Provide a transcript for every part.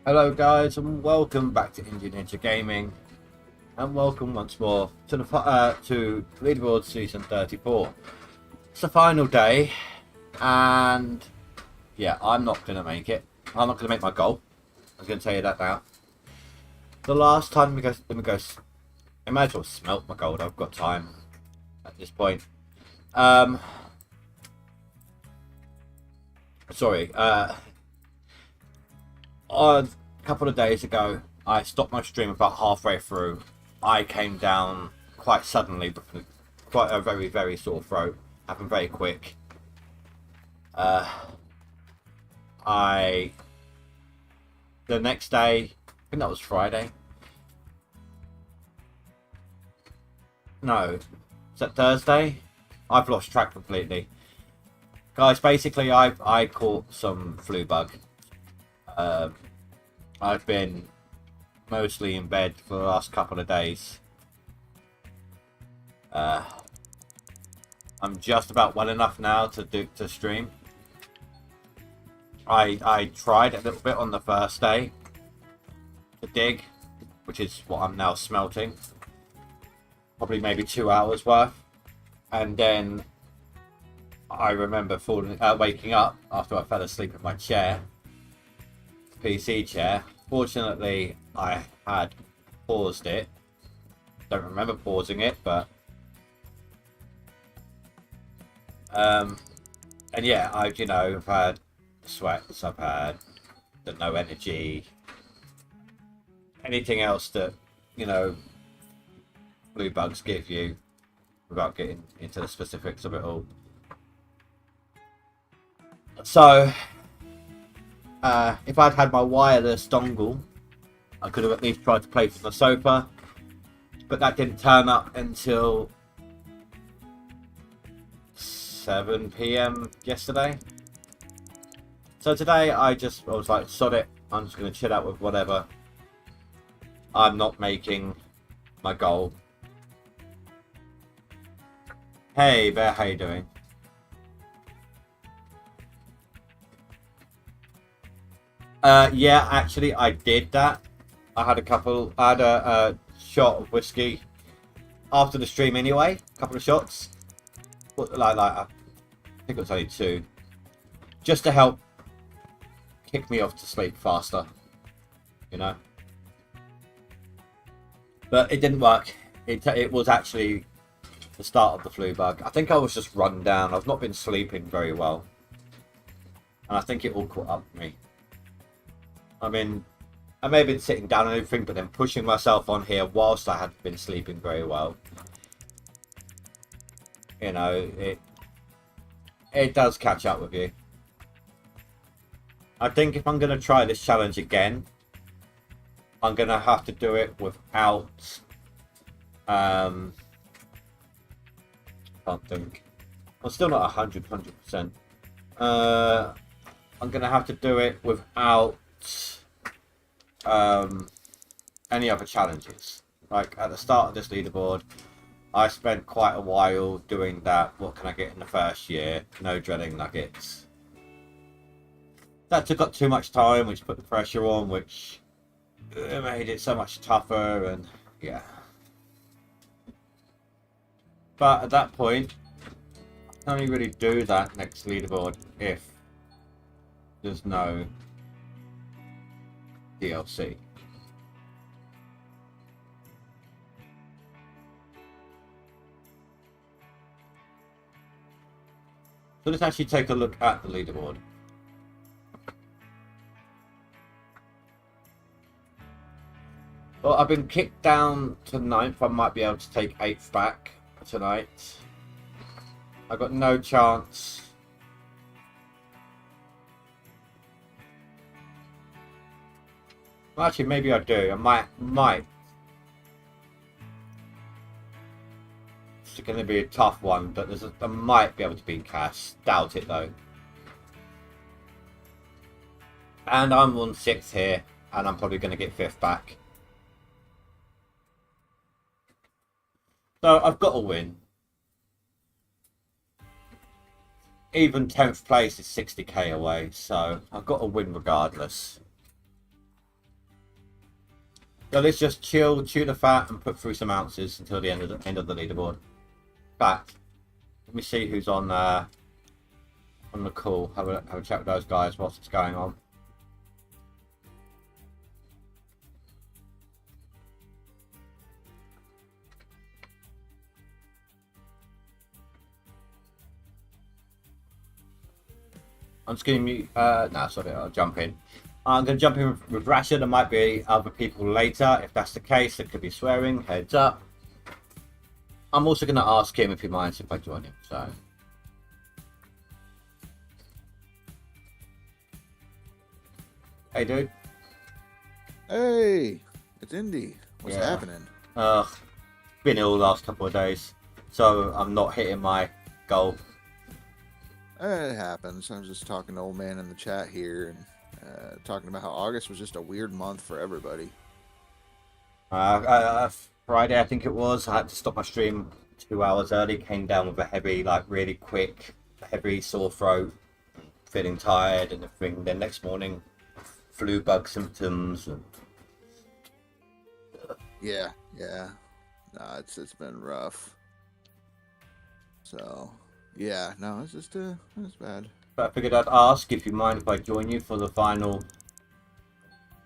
Hello guys and welcome back to Indie Ninja Gaming, and welcome once more to to Leaderboard Season 34. It's the final day and yeah, I'm not going to make it. I'm not going to make my goal. I was going to tell you that now. The last time, I might as well smelt my gold. I've got time at this point. Sorry, a couple of days ago, I stopped my stream about halfway through. I came down quite suddenly, quite a very, very sore throat. Happened very quick. The next day, I think that was Friday. No, is that Thursday? I've lost track completely. Guys, basically, I caught some flu bug. I've been mostly in bed for the last couple of days. I'm just about well enough now to stream. I tried a little bit on the first day to dig, which is what I'm now smelting. Probably maybe 2 hours worth, and then I remember waking up after I fell asleep in my chair. PC chair. Fortunately, I had paused it. Don't remember pausing it, but and yeah, I've had sweats, I've had the no energy, anything else that blue bugs give you, without getting into the specifics of it all. So if I'd had my wireless dongle, I could have at least tried to play from the sofa, but that didn't turn up until 7 PM yesterday. So today I was like, sod it, I'm just going to chill out with whatever. I'm not making my goal. Hey Bear, how you doing? Yeah, actually, I did that. I had a shot of whiskey after the stream anyway. A couple of shots, I think it was only 2, just to help kick me off to sleep faster, But it didn't work. It was actually the start of the flu bug. I think I was just run down. I've not been sleeping very well, and I think it all caught up with me. I mean, I may have been sitting down and everything, but then pushing myself on here whilst I hadn't been sleeping very well. It does catch up with you. I think if I'm going to try this challenge again, I'm going to have to do it without... can't think. I'm still not 100%. I'm going to have to do it without any other challenges. Like at the start of this leaderboard, I spent quite a while doing that. What can I get in the first year? No drilling nuggets. That took up too much time, which put the pressure on, which made it so much tougher, and yeah. But at that point, I can only really do that next leaderboard if there's no DLC. So let's actually take a look at the leaderboard. Well, I've been kicked down to 9th. I might be able to take 8th back tonight. I've got no chance. Well, actually, maybe I do. I might. It's going to be a tough one, but I might be able to beat Cass. Doubt it, though. And I'm on 6th here, and I'm probably going to get 5th back. So I've got to win. Even 10th place is 60k away, so I've got to win regardless. So let's just chill, chew the fat, and put through some ounces until the end of the leaderboard. Back. Let me see who's on the call. Have a chat with those guys whilst it's going on. I'm just going to mute. No, sorry, I'll jump in. I'm going to jump in with Rasha. There might be other people later. If that's the case, there could be swearing. Heads up. I'm also going to ask him if he minds if I join him. So, hey, dude. Hey, it's Indy. What's Yeah. happening? Been ill the last couple of days, so I'm not hitting my goal. It happens. I was just talking to old man in the chat here and talking about how August was just a weird month for everybody. Friday, I think it was. I had to stop my stream 2 hours early. Came down with a heavy, like really quick, heavy sore throat, feeling tired and everything. Then next morning, flu bug symptoms. And... Yeah. No, it's been rough. So, yeah, no, it's just it's bad. But I figured I'd ask if you mind if I join you for the final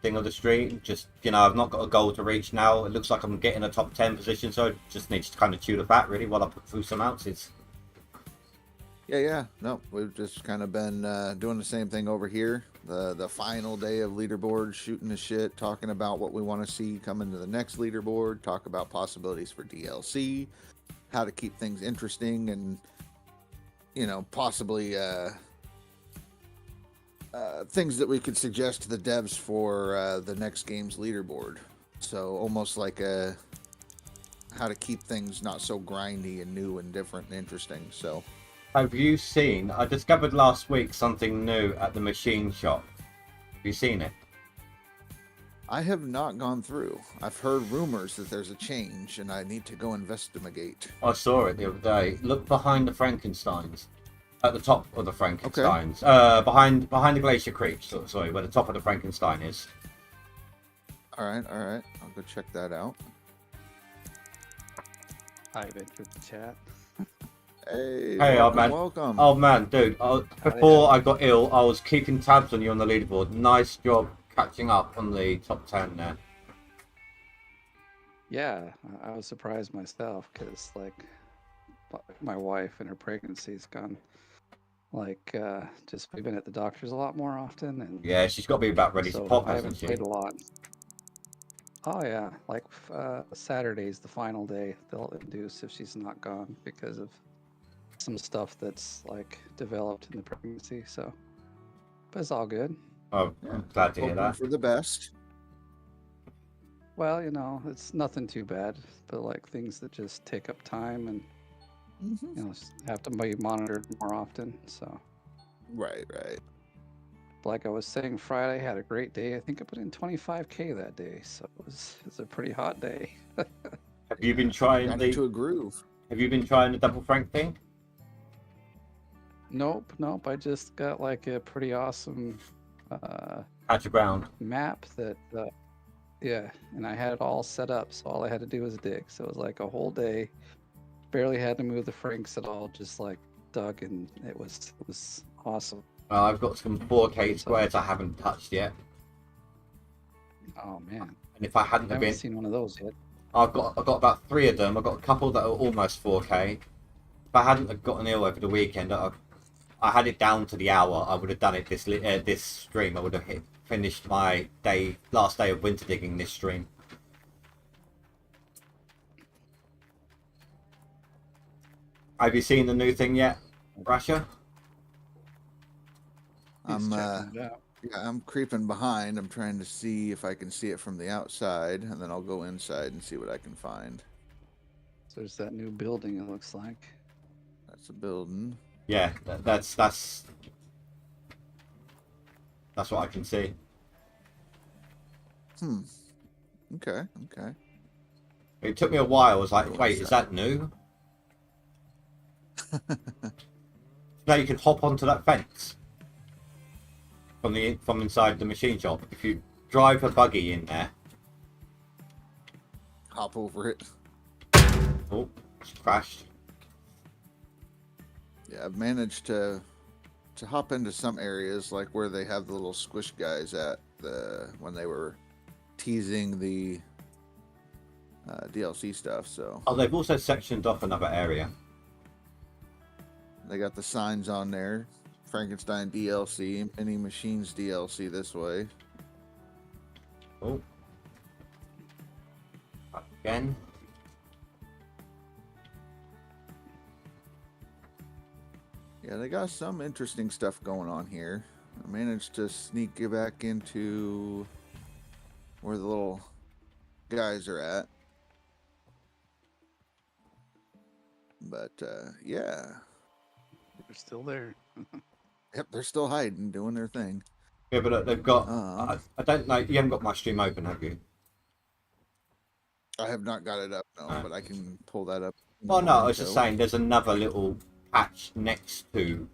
thing of the stream. Just, I've not got a goal to reach now. It looks like I'm getting a top 10 position, so I just need to kind of chew the fat really while I put through some ounces. Yeah. No, we've just kind of been doing the same thing over here. The final day of leaderboard, shooting the shit, talking about what we want to see come into the next leaderboard, talk about possibilities for DLC, how to keep things interesting, and possibly things that we could suggest to the devs for the next game's leaderboard. So almost like how to keep things not so grindy and new and different and interesting. So. Have you seen? I discovered last week something new at the machine shop. Have you seen it? I have not gone through. I've heard rumors that there's a change, and I need to go investigate. I saw it the other day. Look behind the Frankensteins. At the top of the Frankensteins. Okay. Behind the Glacier Creek. Sorry, where the top of the Frankenstein is. All right. I'll go check that out. I've entered the chat. Hey, old man. Welcome. Oh man, dude. Before I got ill, I was keeping tabs on you on the leaderboard. Nice job catching up on the top 10 there. Yeah, I was surprised myself because, like, my wife and her pregnancy's gone. Like, just we've been at the doctor's a lot more often, and yeah, she's got to be about ready to pop, I hasn't haven't she? played a lot. Oh yeah, like Saturday's the final day they'll induce if she's not gone because of some stuff that's like developed in the pregnancy. So, but it's all good. Oh, I'm glad to hear that. For the best. Well, it's nothing too bad, but like things that just take up time and have to be monitored more often. So, right. Like I was saying, Friday had a great day. I think I put in 25K that day, so it's a pretty hot day. Have you been trying into a groove? Have you been trying the double frank thing? Nope. I just got like a pretty awesome patch of ground map that, yeah, and I had it all set up, so all I had to do was dig. So it was like a whole day. Barely had to move the franks at all. Just like dug, and it was awesome. I've got some 4K squares I haven't touched yet. Oh man! And if I hadn't haven't seen one of those yet. I've got about 3 of them. I've got a couple that are almost 4K. If I hadn't gotten ill over the weekend, I had it down to the hour. I would have done it this stream. I would have finished my last day of winter digging this stream. Have you seen the new thing yet, Rasha? I'm creeping behind. I'm trying to see if I can see it from the outside, and then I'll go inside and see what I can find. So there's that new building. It looks like. That's a building. Yeah, that's what I can see. Okay. It took me a while. I was like, wait, is that new? Now you can hop onto that fence from inside the machine shop. If you drive a buggy in there, hop over it. Oh, it's crashed. Yeah, I've managed to hop into some areas like where they have the little squish guys at when they were teasing the DLC stuff. So Oh, they've also sectioned off another area. they got the signs on there. Frankenstein DLC, Mini Machines DLC this way. Oh. Again. Yeah, they got some interesting stuff going on here. I managed to sneak it back into where the little guys are at. But yeah. They're still there. Yep, they're still hiding, doing their thing. Yeah, but they've got. Uh-huh. I don't know. You haven't got my stream open, have you? I have not got it up, no, Ah. but I can pull that up. in Well, a no, I was just momento. saying there's another little patch next to.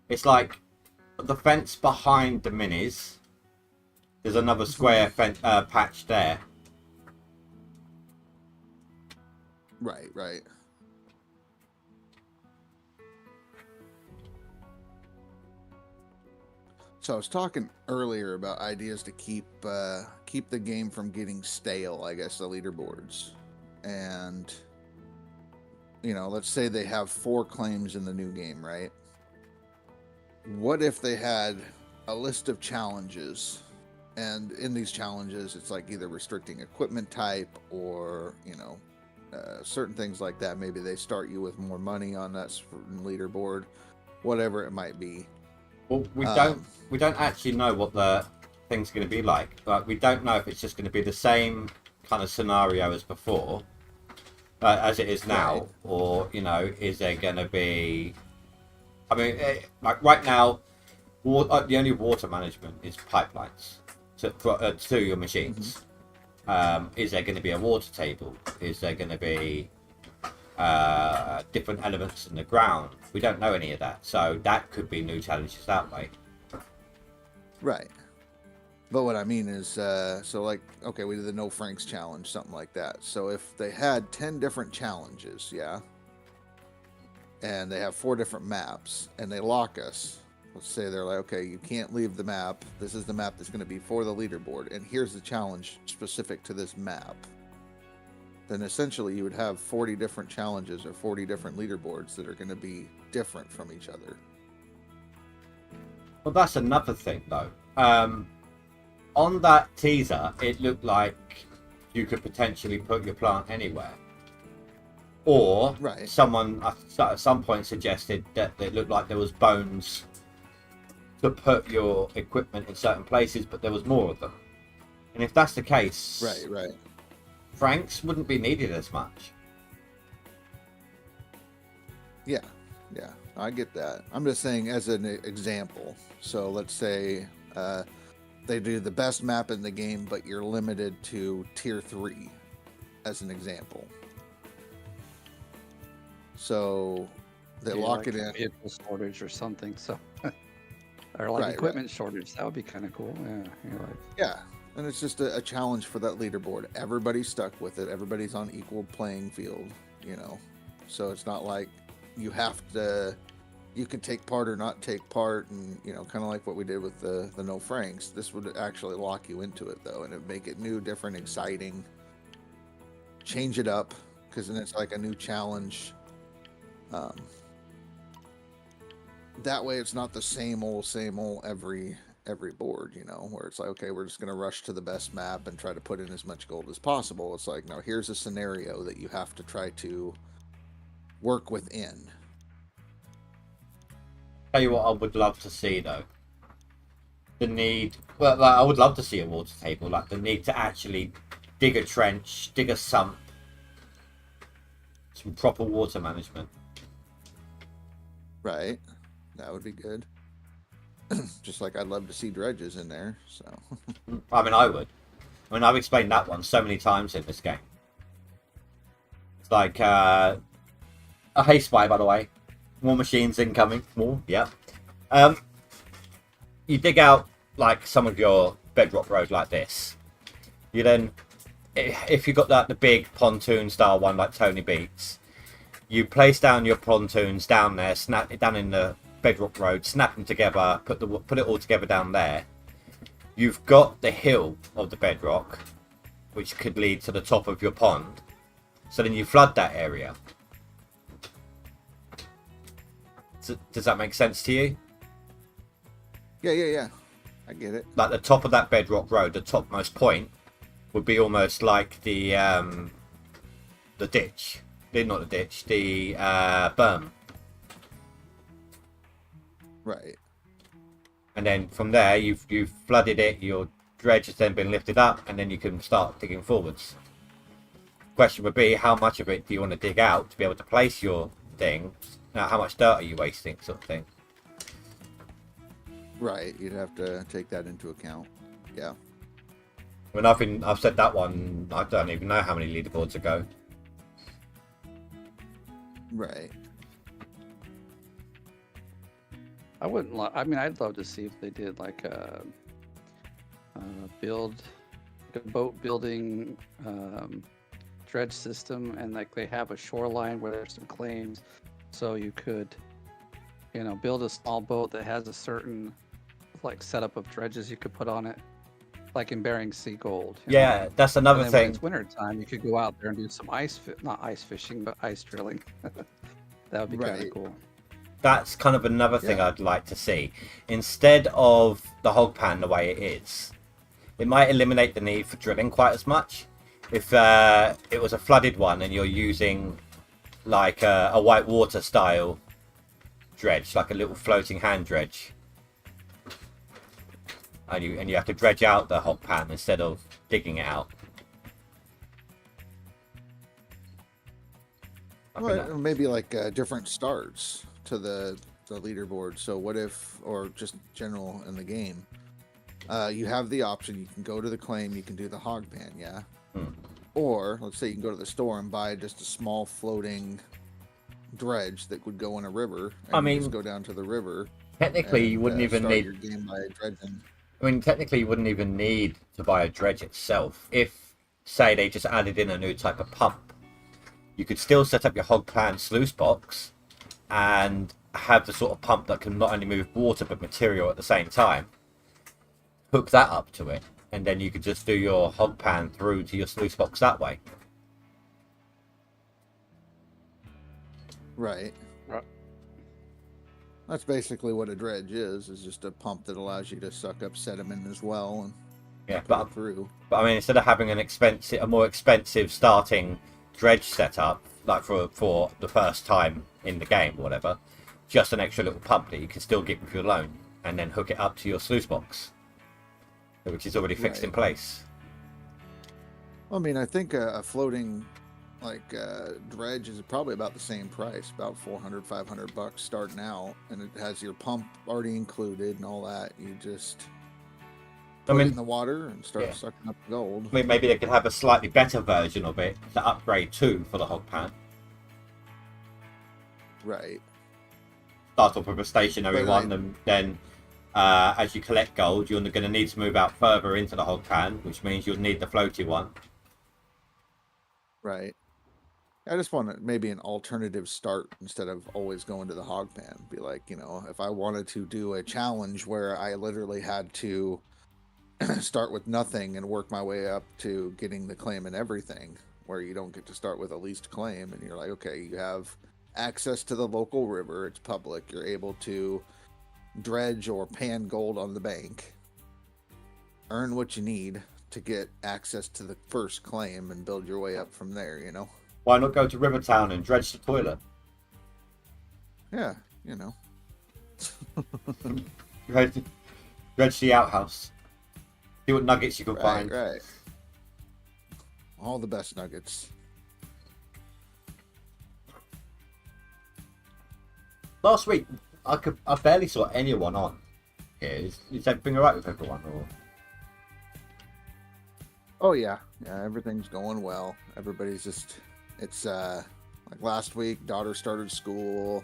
It's like the fence behind the minis. There's another square patch there. Right, right. So I was talking earlier about ideas to keep the game from getting stale, I guess, the leaderboards. And let's say they have 4 claims in the new game, right? What if they had a list of challenges, and in these challenges it's like either restricting equipment type or certain things like that. Maybe they start you with more money on that certain leaderboard, whatever it might be. Well, we don't actually know what the thing's going to be like. Like, we don't know if it's just going to be the same kind of scenario as before, as it is now, Right. or is there going to be? I mean, like right now, the only water management is pipelines to your machines. Is there going to be a water table? Is there going to be different elements in the ground? We don't know any of that, so that could be new challenges that way. Right. But what I mean is, so like, okay, we did the No Franks challenge, something like that. So if they had 10 different challenges, yeah, and they have 4 different maps, and they lock us, let's say they're like, okay, you can't leave the map. This is the map that's going to be for the leaderboard, and here's the challenge specific to this map. Then essentially you would have 40 different challenges or 40 different leaderboards that are going to be different from each other. Well, that's another thing, though. On that teaser, it looked like you could potentially put your plant anywhere. Or Right. someone at some point suggested that it looked like there was bones to put your equipment in certain places, but there was more of them. And if that's the case, Right. Franks wouldn't be needed as much. Yeah, I get that. I'm just saying as an example. So let's say they do the best map in the game, but you're limited to tier 3 as an example. So they Maybe lock like it a in. vehicle shortage or something. So, or like Right. equipment shortage. That would be kind of cool. Yeah. You're like, Yeah. And it's just a challenge for that leaderboard. Everybody's stuck with it. Everybody's on equal playing field, So it's not like you have to, you can take part or not take part. And, kind of like what we did with the No Franks. This would actually lock you into it, though. And it would make it new, different, exciting. Change it up, because then it's like a new challenge. That way it's not the same old every board, where it's like, okay, we're just going to rush to the best map and try to put in as much gold as possible. It's like, no, here's a scenario that you have to try to work within. Tell you what I would love to see, though. Like, I would love to see a water table, like the need to actually dig a trench, dig a sump, some proper water management. Right. That would be good. Just like I'd love to see dredges in there. So I mean, I would. I mean, I've explained that one so many times in this game. It's like, hey, Spy, by the way. More machines incoming. More, yeah. You dig out, like, some of your bedrock road like this. You then if you got that the big pontoon style one like Tony Beats, you place down your pontoons down there, snap it down in the bedrock road, snap them together, put it all together down there. You've got the hill of the bedrock, which could lead to the top of your pond. So then you flood that area. Does that make sense to you? Yeah. I get it. Like the top of that bedrock road, the topmost point would be almost like the ditch. Not the ditch, the berm. Right. And then from there, you've flooded it. Your dredge has then been lifted up, and then you can start digging forwards. Question would be, how much of it do you want to dig out to be able to place your thing? Now, how much dirt are you wasting, sort of thing? Right. You'd have to take that into account. Yeah. I mean, I've said that one. I don't even know how many leaderboards ago. Right. I wouldn't. I mean, I'd love to see if they did like a boat building dredge system, and like they have a shoreline where there's some claims, so you could, build a small boat that has a certain like setup of dredges you could put on it, like in Bering Sea Gold. Yeah, that's another and then when thing. it's winter time, you could go out there and do some not ice fishing, but ice drilling. That would be kind Right. of cool. That's kind of another thing Yeah. I'd like to see. Instead of the hog pan the way it is, it might eliminate the need for drilling quite as much. If it was a flooded one and you're using like a white water style dredge, like a little floating hand dredge, and you have to dredge out the hog pan instead of digging it out. I think that- Well, maybe like different starts to the leaderboard. So what if, or just general in the game, you have the option, you can go to the claim, you can do the hog pan, yeah? Hmm. Or let's say you can go to the store and buy just a small floating dredge that would go in a river, and I you mean, just go down to the river. Technically, you and, wouldn't even start need. your game by dredging. I mean, technically, you wouldn't even need to buy a dredge itself. If, say, they just added in a new type of pump, you could still set up your hog pan sluice box and have the sort of pump that can not only move water but material at the same time. Hook that up to it, and then you could just do your hog pan through to your sluice box that way. Right. Right. That's basically what a dredge is just a pump that allows you to suck up sediment as well and Yeah, put but it through. I mean, instead of having a more expensive starting dredge setup, like for the first time in the game or whatever, just an extra little pump that you can still get with your loan, and then hook it up to your sluice box, which is already fixed in Right. place. Well, I mean, I think a floating dredge is probably about the same price, about $400-$500 starting out, and it has your pump already included and all that. You just I put it mean, in the water and start yeah. sucking up gold. I mean, maybe they could have a slightly better version of it to upgrade to for the hog pan. Right. Start off with a stationary But, one, like- and then as you collect gold, you're going to need to move out further into the hog pan, which means you'll need the floaty one. Right. I just want maybe an alternative start instead of always going to the hog pan. Be like, if I wanted to do a challenge where I literally had to start with nothing and work my way up to getting the claim and everything, where you don't get to start with a least claim, and you're like, okay, you have access to the local river, it's public, you're able to dredge or pan gold on the bank, earn what you need to get access to the first claim and build your way up from there, Why not go to Rivertown and dredge the toilet? Yeah, Dredge the outhouse. See what nuggets you can right, find. right. All the best nuggets. Last week, I barely saw anyone on here. Is everything alright with everyone? Or Oh yeah, everything's going well. Everybody's just, it's like last week, daughter started school.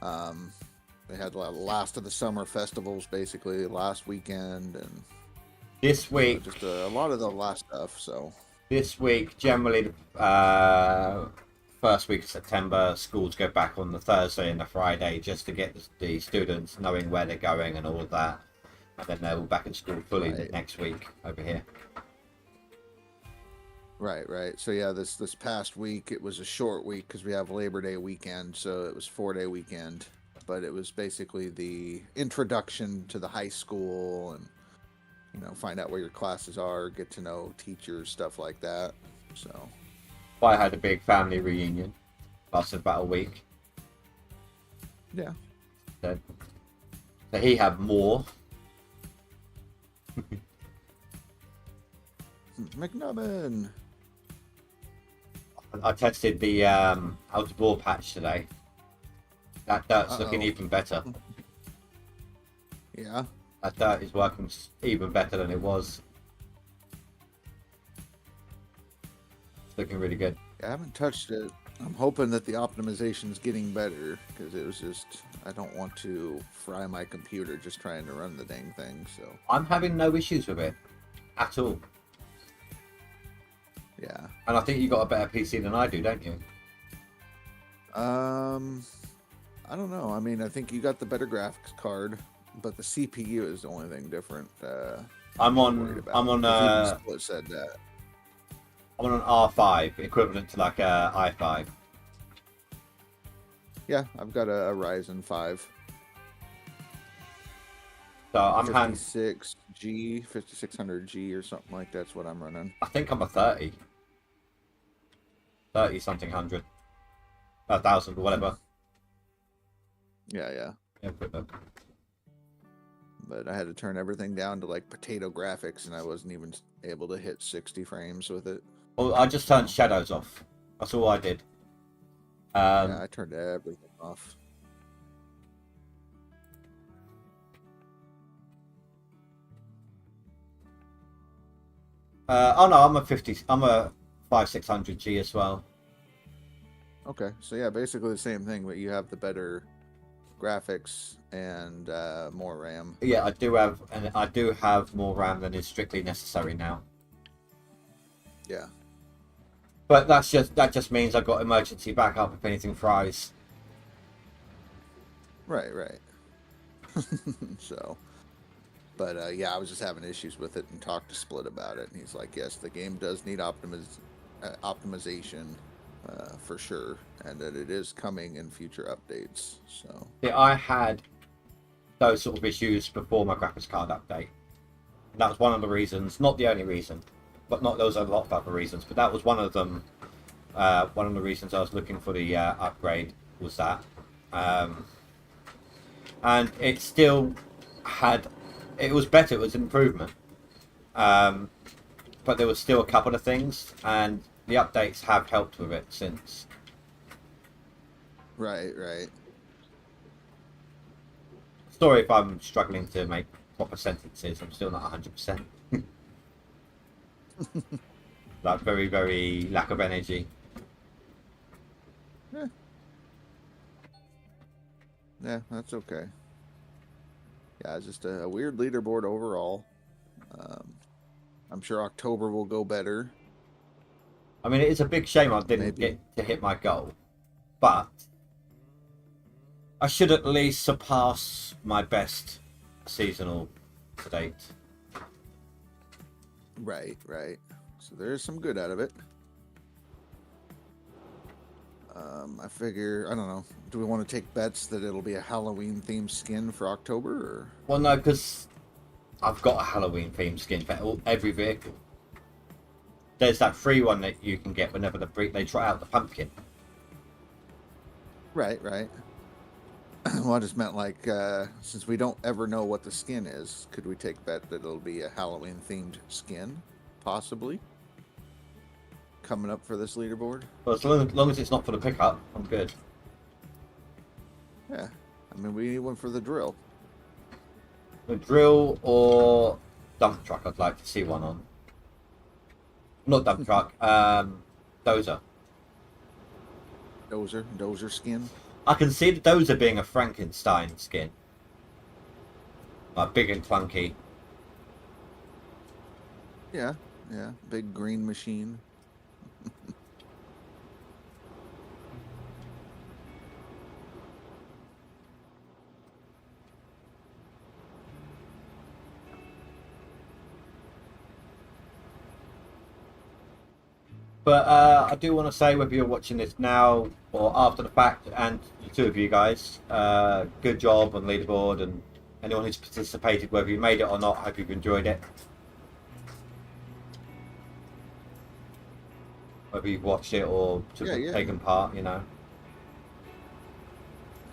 They had the last of the summer festivals basically last weekend, and this week, just a lot of the last stuff. So This week, generally, first week of September, schools go back on the Thursday and the Friday just to get the students knowing where they're going and all of that. And then they're all back at school fully Right. next week over here. Right, right. So yeah, this past week it was a short week because we have Labor Day weekend, so it was 4-day weekend. But it was basically the introduction to the high school and find out where your classes are, get to know teachers, stuff like that. So I had a big family reunion, lasted about a week. yeah, So he had more. McNubbin. I tested the outer ball patch today. That dirt's looking Uh-oh. even better. Yeah. That dirt is working even better than it was. It's looking really good. I haven't touched it. I'm hoping that the optimization's getting better because it was just I don't want to fry my computer just trying to run the dang thing. So I'm having no issues with it at all. yeah. And I think you got a better PC than I do, don't you? I don't know. I mean, I think you got the better graphics card, but the CPU is the only thing different. I'm worried on about. I'm on 'Cause even Split said that. I'm on an R5, equivalent to like a i5. Yeah, I've got a Ryzen 5 So I'm hand 56G, 5600G or something like that's what I'm running. I think I'm a 30. 30 something hundred. 1,000 or whatever. Yeah, yeah. Yeah, quick look. But I had to turn everything down to like potato graphics, and I wasn't even able to hit 60 frames with it. Well, I just turned shadows off. That's all I did. Yeah, I turned everything off. Oh no, I'm a 5600G as well. Okay, so yeah, basically the same thing, but you have the better graphics and more RAM. Yeah, I do have more RAM than is strictly necessary now. Yeah. But that just means I've got emergency backup if anything fries. Right, right. So, but yeah, I was just having issues with it and talked to Split about it, and he's like, "Yes, the game does need optimization for sure, and that it is coming in future updates." So, Yeah, I had those sort of issues before my graphics card update. That was one of the reasons, not the only reason, but not there was a lot of other reasons, but that was one of them. One of the reasons I was looking for the upgrade was that, and it still had. It was better. It was an improvement, but there was still a couple of things, and the updates have helped with it since. right, right. Sorry if I'm struggling to make proper sentences. I'm still not 100%. Like very, very lack of energy. Yeah, that's okay. Yeah, it's just a weird leaderboard overall. I'm sure October will go better. I mean, it's a big shame I didn't Maybe. get to hit my goal, but I should at least surpass my best seasonal to date. Right, right. So there is some good out of it. I figure, I don't know, do we want to take bets that it'll be a Halloween themed skin for October? Or Well, no, because I've got a Halloween themed skin for every vehicle. There's that free one that you can get whenever they try out the pumpkin. Right, right. Well, I just meant like, since we don't ever know what the skin is, could we take bet that it'll be a Halloween themed skin? Possibly. Coming up for this leaderboard? Well, as long as it's not for the pickup, I'm good. Yeah. I mean, we need one for the drill. The drill or dump truck, I'd like to see one on. Not dump truck, dozer. Dozer skin. I can see the dozer being a Frankenstein skin. Like big and clunky. Yeah. Yeah, big green machine. But I do want to say, whether you're watching this now or after the fact, and the two of you guys, good job on leaderboard, and anyone who's participated, whether you made it or not, hope you've enjoyed it. Whether you've watched it or taken part, you know.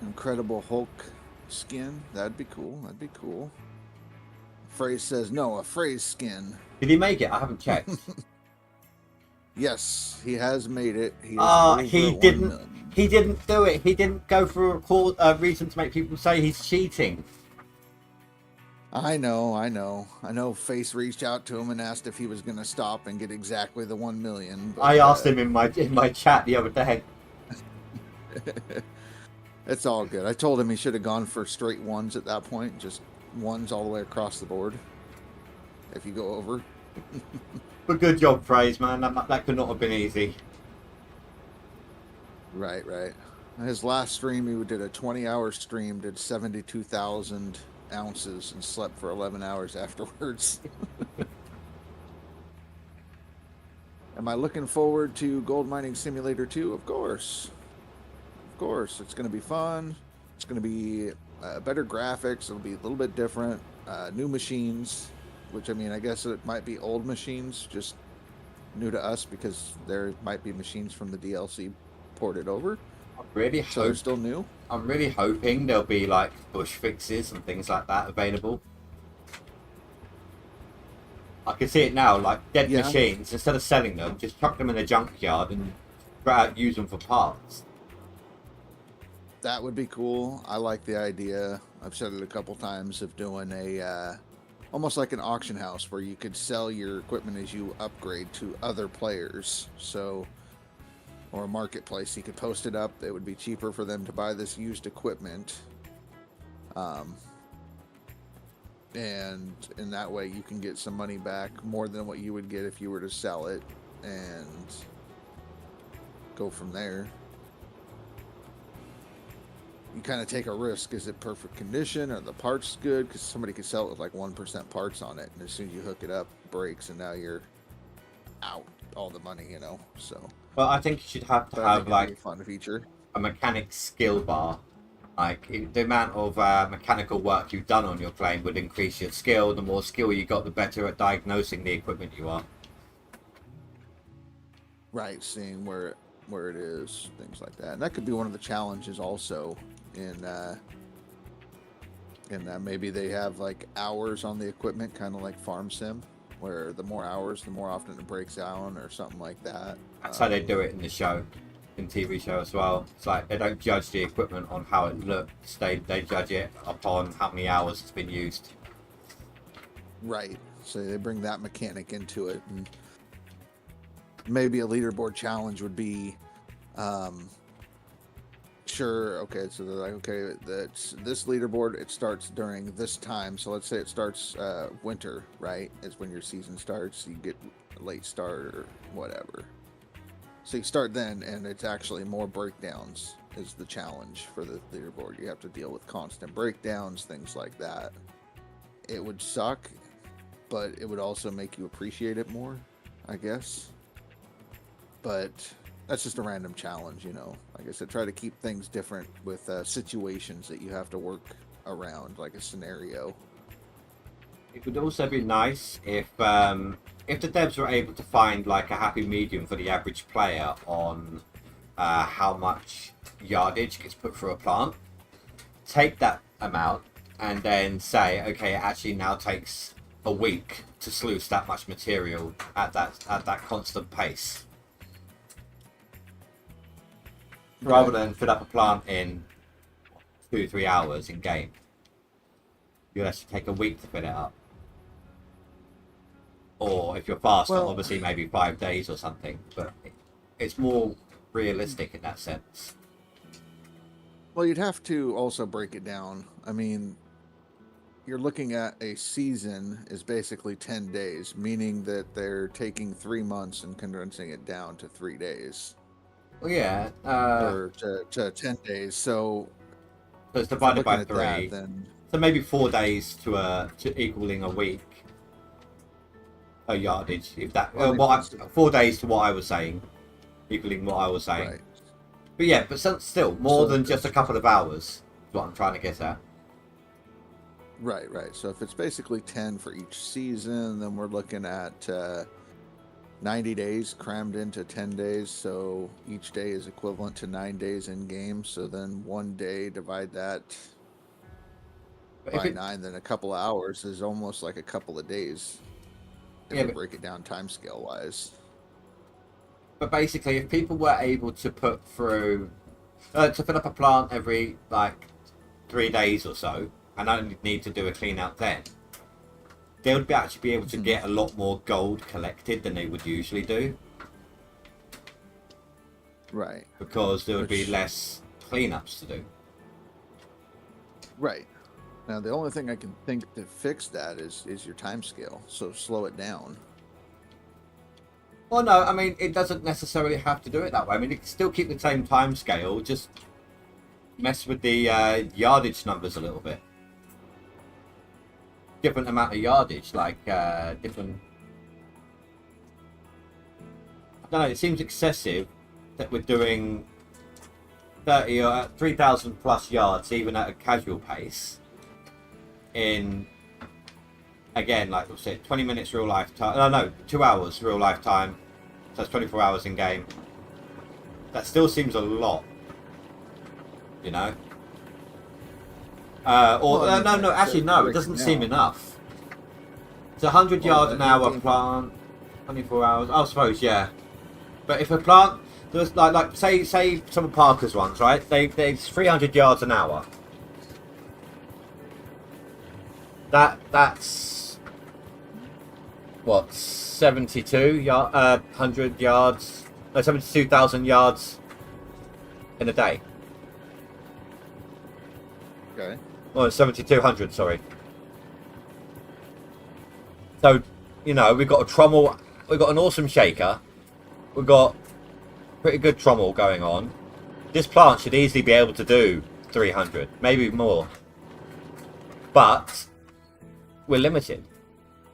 Incredible Hulk skin. That'd be cool. That'd be cool. Phrase says no, a phrase skin. Did he make it? I haven't checked. Yes, he has made it. He didn't. He didn't do it. He didn't go for a reason to make people say he's cheating. I know. Face reached out to him and asked if he was going to stop and get exactly the 1 million. But, I asked him in my chat the other day. It's all good. I told him he should have gone for straight ones at that point, just ones all the way across the board. If you go over. But good job, Phrase, man. That could not have been easy. Right. His last stream, he did a 20-hour stream, did 72,000 ounces, and slept for 11 hours afterwards. Am I looking forward to Gold Mining Simulator 2? Of course. Of course. It's going to be fun. It's going to be better graphics. It'll be a little bit different. New machines. Which, I mean, I guess it might be old machines, just new to us, because there might be machines from the DLC ported over. So they're still new. I'm really hoping there'll be like bush fixes and things like that available. I can see it now, like dead machines. Instead of selling them, just chuck them in a junkyard and use them for parts. That would be cool. I like the idea. I've said it a couple times of doing a almost like an auction house where you could sell your equipment as you upgrade to other players. So, or a marketplace, you could post it up. It would be cheaper for them to buy this used equipment. And in that way you can get some money back, more than what you would get if you were to sell it, and go from there. You kind of take a risk. Is it perfect condition? Are the parts good? Because somebody could sell it with like 1% parts on it, and as soon as you hook it up, it breaks, and now you're out all the money, you know. So, well, I think you should have to have like a fun feature, a mechanic skill bar. Like the amount of mechanical work you've done on your plane would increase your skill. The more skill you got, the better at diagnosing the equipment you are. Right, seeing where it is, things like that, and that could be one of the challenges also. In maybe they have like hours on the equipment, kind of like Farm Sim, where the more hours, the more often it breaks down, or something like that. That's how they do it in the show, in TV show as well. It's like they don't judge the equipment on how it looks; they judge it upon how many hours it's been used. Right. So they bring that mechanic into it, and maybe a leaderboard challenge would be. Sure, okay, so they're like, okay, that's this leaderboard, it starts during this time. So let's say it starts winter, right? Is when your season starts. You get a late start or whatever. So you start then, and it's actually more breakdowns is the challenge for the leaderboard. You have to deal with constant breakdowns, things like that. It would suck, but it would also make you appreciate it more, I guess. But that's just a random challenge, you know. Like I said, try to keep things different with situations that you have to work around, like a scenario. It would also be nice if the devs were able to find like a happy medium for the average player on how much yardage gets put through a plant. Take that amount and then say, okay, it actually now takes a week to sluice that much material at that constant pace. Rather than fill up a plant in 2-3 hours in game. You'll actually take a week to fill it up. Or if you're faster, obviously maybe 5 days or something. But it's more realistic in that sense. Well, you'd have to also break it down. I mean, you're looking at a season is basically 10 days, meaning that they're taking 3 months and condensing it down to 3 days Well, yeah. or to 10 days. So So it's if we're divided by looking at that, 3. then So maybe 4 days to equaling a week. A yardage, if that. Well, I mean, 4 days to what I was saying, equaling what I was saying. right. But yeah, but still more So than just a couple of hours. Is what I'm trying to get at. Right, right. So if it's basically 10 for each season, then we're looking at 90 days crammed into 10 days. So each day is equivalent to 9 days in game. So then 1 day, divide that But if by it, 9, then a couple of hours is almost like a couple of days if Yeah, we but- break it down time scale wise. But basically, if people were able to put through to fill up a plant every like 3 days or so, and only need to do a clean out then, they would actually be able to get a lot more gold collected than they would usually do, Right, because there would be Which- less cleanups to do. right. Now the only thing I can think to fix that is your time scale. So slow it down. Well, no, I mean, it doesn't necessarily have to do it that way. I mean, it can still keep the same time scale, just mess with the yardage numbers a little bit. Different amount of yardage, like different. I don't know. It seems excessive that we're doing 30 or 3,000 plus yards, even at a casual pace. In again, like we said, 20 minutes real life time. No, 2 hours real life time. So that's 24 hours in game. That still seems a lot, you know. Well, I mean, No, like, actually, so no, it right doesn't now- seem enough. It's 100 Well, yards an hour think- plant, 24 hours. I suppose, yeah. But if a plant, there's like say some of Parker's ones, right? It's 300 yards an hour. That's what 100 yards, no, 72,000 yards in a day. Okay. Oh, 7,200, sorry. So, you know, we've got a trommel, we've got an awesome shaker, we've got pretty good trommel going on. This plant should easily be able to do 300, maybe more. But we're limited.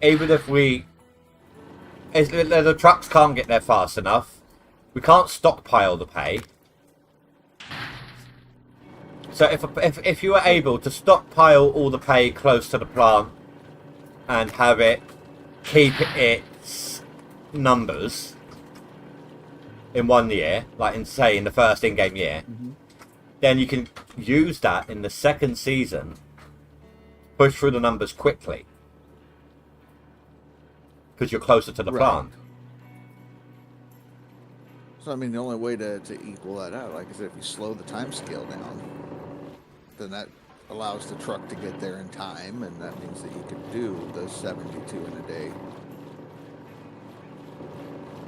Even if the trucks can't get there fast enough, we can't stockpile the pay. So if you were able to stockpile all the pay close to the plant and have it keep its numbers in 1 year, like in say in the first in-game year, then you can use that in the second season, push through the numbers quickly because you're closer to the Right. plant. So I mean, the only way to equal that out, like I said, if you slow the time scale down, then that allows the truck to get there in time, and that means that you can do those 72 in a day.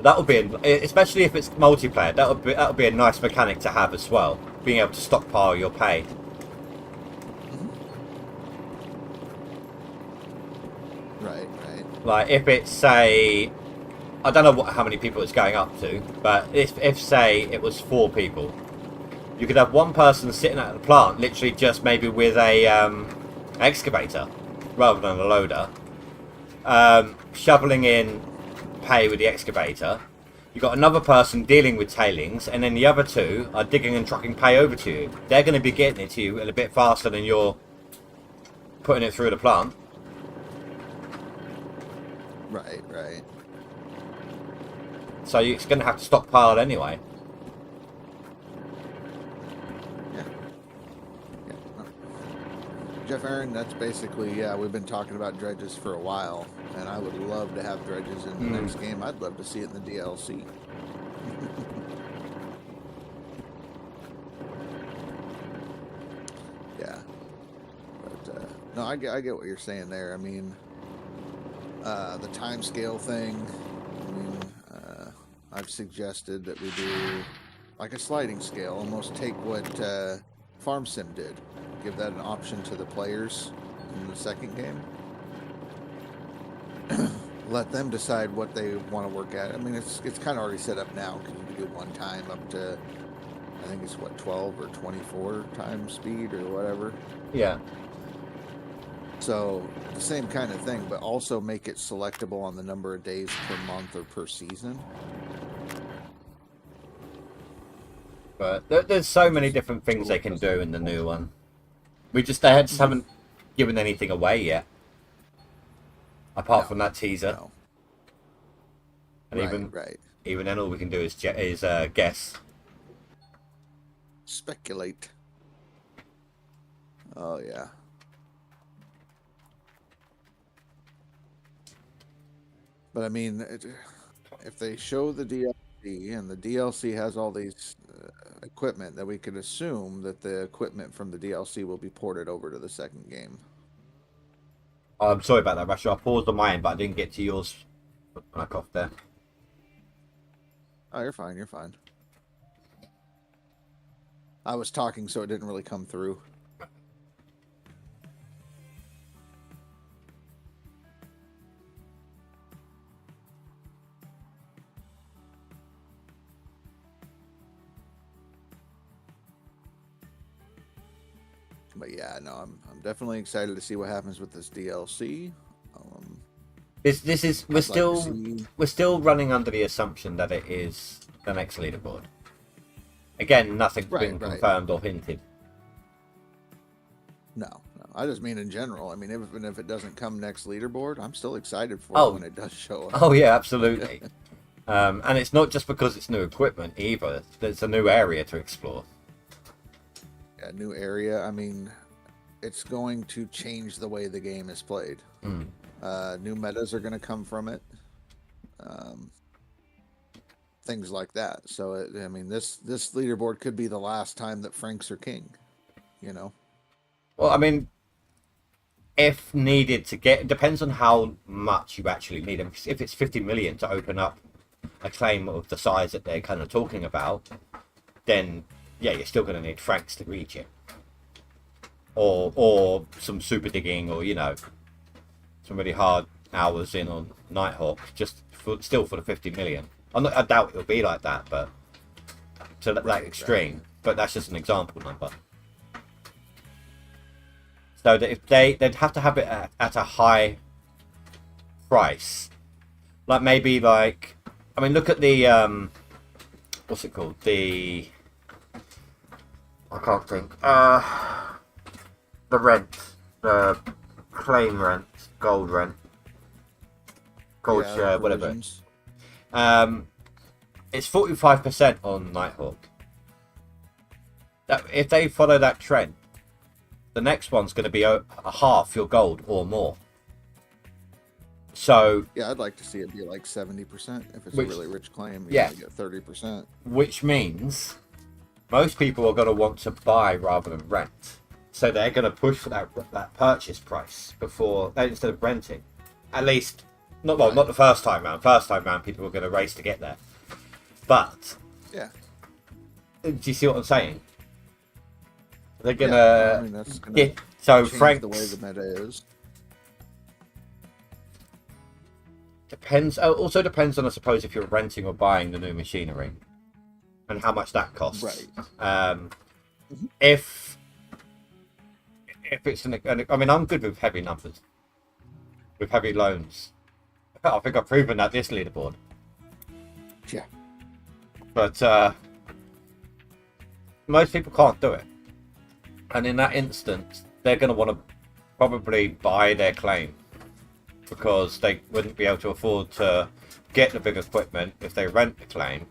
That would be, especially if it's multiplayer. That would be a nice mechanic to have as well. Being able to stockpile your pay. Right, right. Like if it's say, I don't know how many people it's going up to, but if say it was 4 people, you could have one person sitting at the plant, literally just maybe with a excavator rather than a loader, shoveling in pay with the excavator. You've got another person dealing with tailings, and then the other 2 are digging and trucking pay over to you. They're going to be getting it to you a bit faster than you're putting it through the plant. Right, right. So it's going to have to stockpile anyway. Yeah. Yeah. No. Jeff Aaron, that's basically, yeah, we've been talking about dredges for a while, and I would love to have dredges in the next game. I'd love to see it in the DLC. Yeah. But, no, I get what you're saying there. I mean, the time scale thing, I mean, I've suggested that we do like a sliding scale, almost take what Farm Sim did, give that an option to the players, in the second game. Let them decide what they want to work at. I mean, it's kind of already set up now because you can do one time up to, I think it's what, 12 or 24 times speed or whatever. Yeah. So the same kind of thing, but also make it selectable on the number of days per month or per season. But there's so many different things they can do in the new one. They just haven't given anything away yet, apart from that teaser. No. And Right. even then, all we can do is guess. Speculate. Oh yeah. But I mean, if they show the DLC and the DLC has all these equipment, that we could assume that the equipment from the DLC will be ported over to the second game. I'm sorry about that, Rasha. I paused on mine, but I didn't get to yours when I coughed there. Oh, you're fine. You're fine. I was talking, so it didn't really come through. But yeah, no, I'm definitely excited to see what happens with this DLC. This is I'd like to see- we're still running under the assumption that it is the next leaderboard. Again, nothing's been Right. confirmed or hinted. No. I just mean in general. I mean, even if it doesn't come next leaderboard, I'm still excited for Oh. it when it does show up. Oh yeah, absolutely. And it's not just because it's new equipment either. There's a new area to explore. A new area. I mean, it's going to change the way the game is played. New metas are going to come from it. Things like that. So, I mean, this leaderboard could be the last time that Franks are king. You know. Well, I mean, if needed to get, it depends on how much you actually need. If it's 50 million to open up a claim of the size that they're kind of talking about, then yeah, you're still going to need Franks to reach it, or some super digging, or some really hard hours in on Nighthawk, still for the 50 million. I doubt it'll be like that, but to that extreme. Right. But that's just an example number. So that if they'd have to have it at a high price, look at the what's it called? I can't think. The rent, the claim rent, gold Yeah, share, whatever. versions. It's 45% on Nighthawk. If they follow that trend, the next one's going to be a half your gold or more. So Yeah, I'd like to see it be like 70%. If it's Which- a really rich claim, you yeah. only get 30%. which means most people are going to want to buy rather than rent. So they're going to push for that purchase price instead of renting. At least, not the first time round. First time round, people are going to race to get there. But Yeah. do you see what I'm saying? They're going Yeah, I to mean, that's gonna get so change Franks the way the meta is. depends. Also depends on, I suppose, if you're renting or buying the new machinery and how much that costs. Right. If it's I mean, I'm good with heavy numbers, with heavy loans. I think I've proven that this leaderboard. Yeah. But most people can't do it, and in that instance, they're going to want to probably buy their claim because they wouldn't be able to afford to get the big equipment if they rent the claim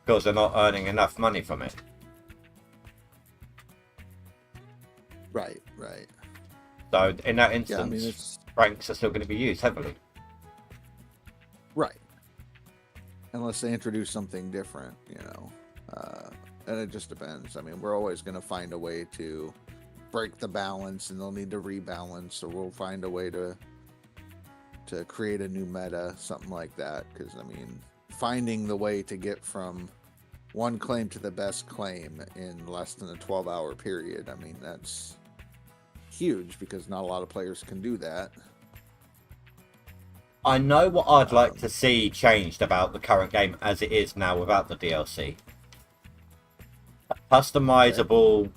because they're not earning enough money from it. Right. So in that Yeah, instance, I mean, it's Franks are still going to be used heavily. right. Unless they introduce something different, and it just depends. I mean, we're always going to find a way to break the balance, and they'll need to rebalance, or we'll find a way to create a new meta, something like that. Because I mean, finding the way to get from one claim to the best claim in less than a 12-hour period, I mean, that's huge because not a lot of players can do that. I know what I'd like to see changed about the current game as it is now without the DLC. Customizable,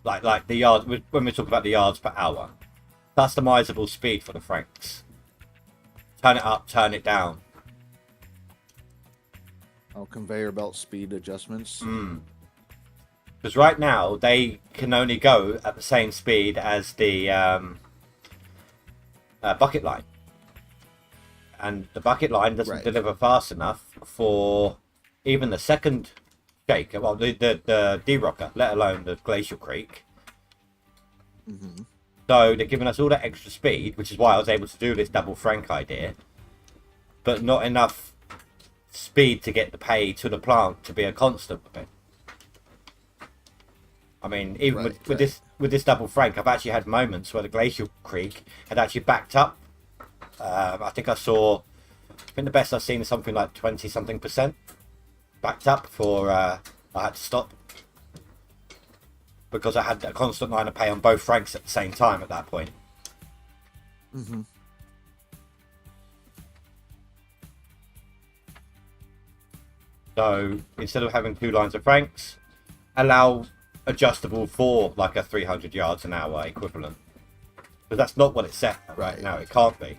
like the yards, when we talk about the yards per hour, customizable speed for the Franks. Turn it up, turn it down. Oh, conveyor belt speed adjustments. Because right now they can only go at the same speed as the bucket line, and the bucket line doesn't Right. deliver fast enough for even the second shaker. Well, the D-Rocker, let alone the Glacial Creek. Mm-hmm. So they're giving us all that extra speed, which is why I was able to do this double Frank idea, but not enough speed to get the pay to the plant to be a constant with it. I mean, even Right, with this double Frank, I've actually had moments where the Glacial Creek had actually backed up. I think the best I've seen is something like 20-something% backed up before I had to stop. Because I had a constant line of pay on both Franks at the same time at that point. Mm-hmm. So instead of having 2 lines of Franks, allow adjustable for like a 300 yards an hour equivalent. But that's not what it's set at right now. It can't be.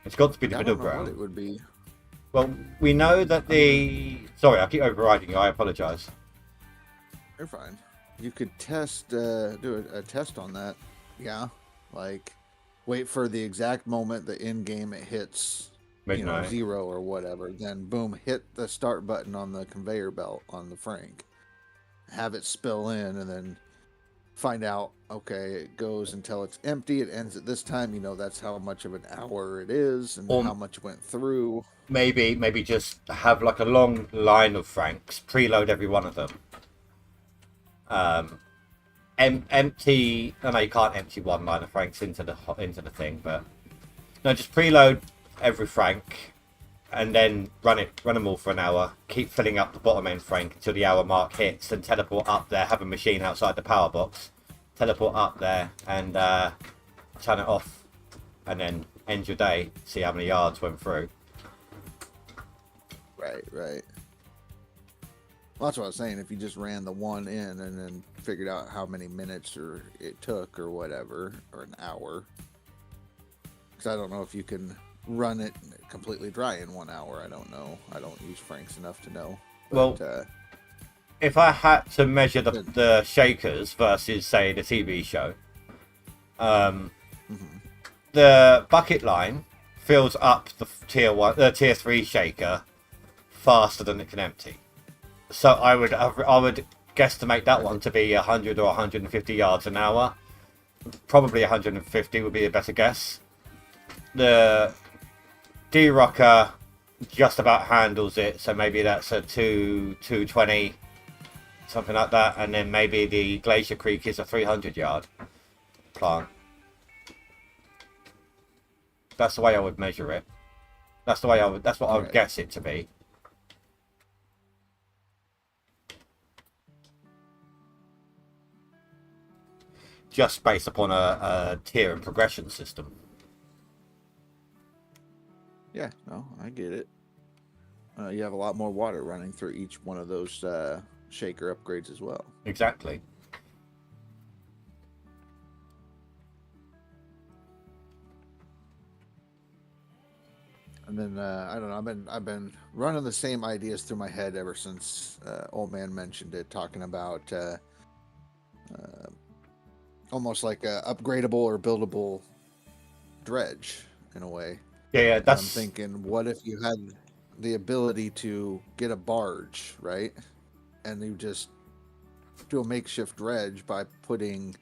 It's got to be the I middle don't know what ground. it would be. Well, we know that the... Sorry, I keep overriding you. I apologise. You're fine. You could test, do a test on that. Yeah, like wait for the exact moment the in game it hits, Midnight. 0 or whatever. Then boom, hit the start button on the conveyor belt on the Frank. Have it spill in, and then find out. Okay, it goes until it's empty. It ends at this time. That's how much of an hour it is, and how much went through. Maybe just have like a long line of Franks, preload every one of them. Empty. I know you can't empty one line of Franks into the thing, but no, just preload every Frank, and then run them all for an hour. Keep filling up the bottom end Frank until the hour mark hits, then teleport up there. Have a machine outside the power box. Teleport up there and turn it off, and then end your day. See how many yards went through. Right. Well, that's what I was saying. If you just ran the one in and then figured out how many minutes or it took or whatever, or an hour. Because I don't know if you can run it completely dry in 1 hour. I don't know. I don't use Franks enough to know. But, Well, if I had to measure the shakers versus, say, the TV show, the bucket line fills up the tier 3 shaker faster than it can empty. So I would guesstimate that one to be 100 or 150 yards an hour. Probably 150 would be a better guess. The D-Rocker just about handles it, so maybe that's a 220, something like that, and then maybe the Glacier Creek is a 300 yard plant. That's the way I would measure it. That's what I would guess it to be. Just based upon a tier and progression system. Yeah, no, I get it. You have a lot more water running through each one of those shaker upgrades as well. Exactly. And then I don't know. I've been running the same ideas through my head ever since Old Man mentioned it, talking about almost like a upgradable or buildable dredge in a way. Yeah, that's... I'm thinking, what if you had the ability to get a barge, right? And you just do a makeshift dredge by putting,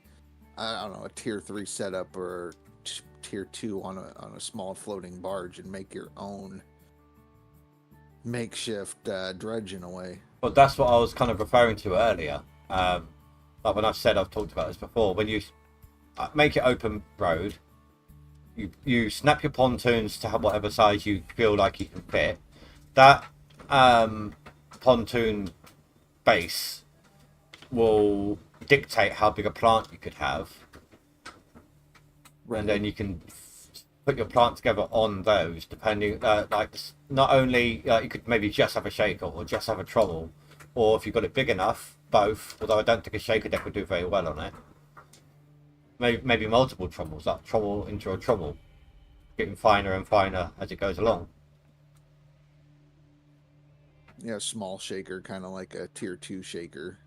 I don't know, a tier 3 setup or tier 2 on a small floating barge and make your own makeshift dredge in a way. Well, that's what I was kind of referring to earlier. Like when I've talked about this before. When you make it open road, you snap your pontoons to whatever size you feel like you can fit. That pontoon base will dictate how big a plant you could have, and then you can put your plant together on those, depending, like, not only you could maybe just have a shaker or just have a trommel, or if you've got it big enough, both, although I don't think a shaker deck would do very well on it. Maybe multiple trommels, like trommel into a trommel, getting finer and finer as it goes along. Yeah, small shaker, kind of like a tier 2 shaker.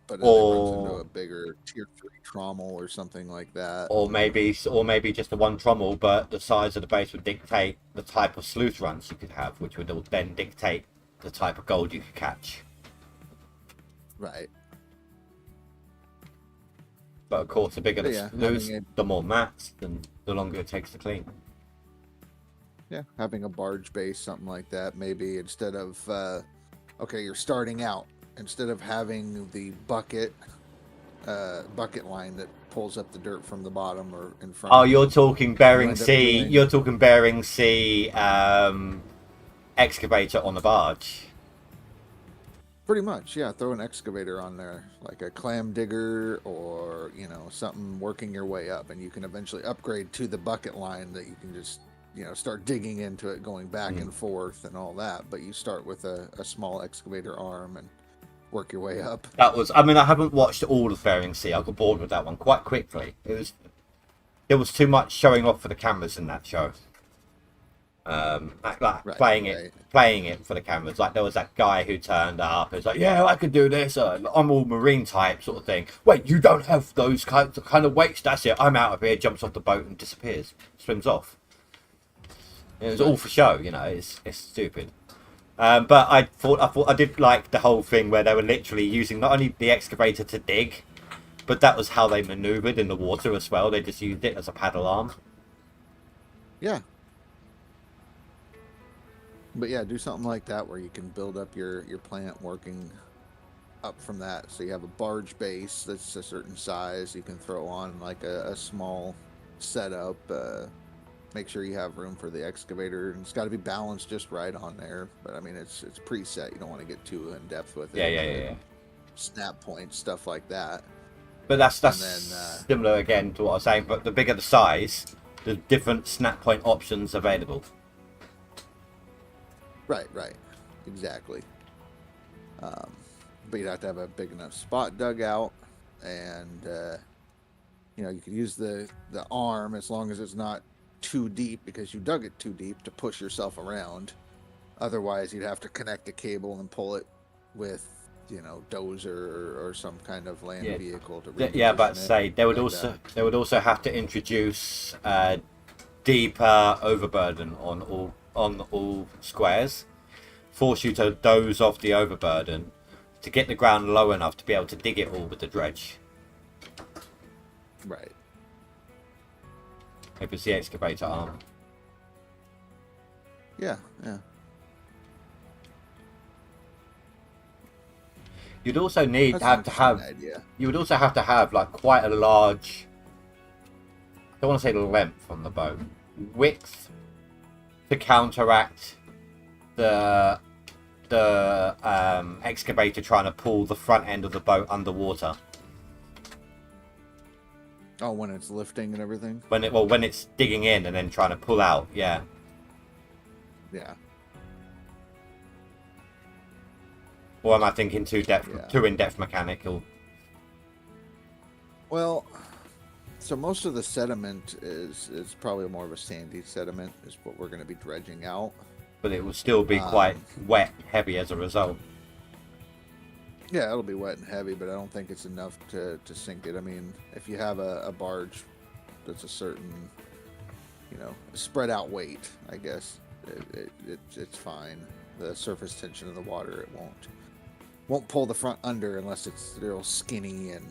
But then it runs into a bigger tier 3 trommel or something like that. Or maybe just the one trommel, but the size of the base would dictate the type of sleuth runs you could have, which would then dictate the type of gold you could catch. Right. But of course, the bigger the sleuth, the more mats, and the longer it takes to clean. Yeah, having a barge base, something like that, maybe instead of okay, you're starting out. Instead of having the bucket line that pulls up the dirt from the bottom or in front. Oh, you're talking Bering Sea. You're talking Bering Sea excavator on the barge. Pretty much, yeah. Throw an excavator on there, like a clam digger or, you know, something working your way up, and you can eventually upgrade to the bucket line that you can just, you know, start digging into it, going back and forth and all that. But you start with a small excavator arm and work your way up. I mean, I haven't watched all of Bering Sea. I got bored with that one quite quickly. There was too much showing off for the cameras in that show. Playing it for the cameras. Like, there was that guy who turned up. It was like, yeah, I could do this. I'm all marine type sort of thing. Wait, you don't have those kind of weights? That's it. I'm out of here. Jumps off the boat and disappears. Swims off. It was all for show, you know. It's stupid. But I thought I did like the whole thing where they were literally using not only the excavator to dig, but that was how they maneuvered in the water as well. They just used it as a paddle arm. Yeah. But yeah, do something like that where you can build up your plant working up from that. So you have a barge base that's a certain size. You can throw on like a small setup. Make sure you have room for the excavator, and it's got to be balanced just right on there. But I mean, it's preset. You don't want to get too in depth with it. Yeah. Snap points, stuff like that. But that's similar again to what I was saying. But the bigger the size, the different snap point options available. Right, exactly. But you'd have to have a big enough spot dug out, and you know, you could use the arm as long as it's not too deep, because you dug it too deep to push yourself around. Otherwise, you'd have to connect a cable and pull it with, you know, dozer or some kind of land vehicle to but say they would also have to introduce deeper overburden on all squares, force you to doze off the overburden to get the ground low enough to be able to dig it all with the dredge. Right. If it's the excavator arm. Yeah. You'd also need You would also have to have like quite a large, I don't want to say length on the boat, width to counteract the excavator trying to pull the front end of the boat underwater. Oh, when it's lifting and everything? When it's digging in and then trying to pull out, yeah. Yeah. Or am I thinking too in-depth mechanical? Well, so most of the sediment is probably more of a sandy sediment is what we're going to be dredging out. But it will still be quite wet, heavy as a result. Yeah, it'll be wet and heavy, but I don't think it's enough to sink it. I mean, if you have a barge that's a certain, you know, spread out weight, I guess it's fine. The surface tension of the water, it won't pull the front under unless it's real skinny and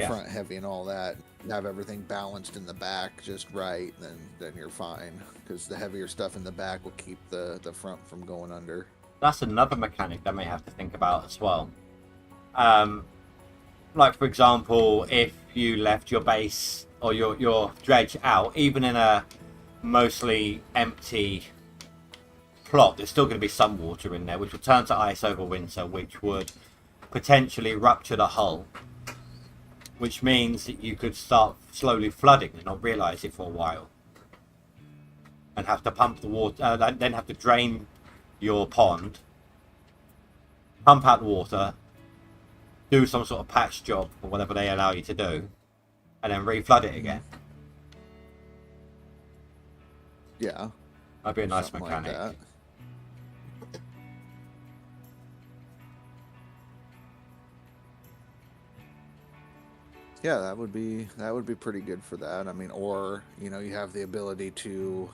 front heavy and all that. Have everything balanced in the back just right, then you're fine, because the heavier stuff in the back will keep the front from going under. That's another mechanic that I may have to think about as well. Like, for example, if you left your base or your dredge out, even in a mostly empty plot, there's still going to be some water in there, which will turn to ice over winter, which would potentially rupture the hull, which means that you could start slowly flooding and not realise it for a while, and have to pump the water, then have to drain your pond, pump out the water, do some sort of patch job or whatever they allow you to do, and then re-flood it again. Yeah. That'd be a nice Something mechanic. Like that. Yeah, that would be pretty good for that. I mean, or you have the ability to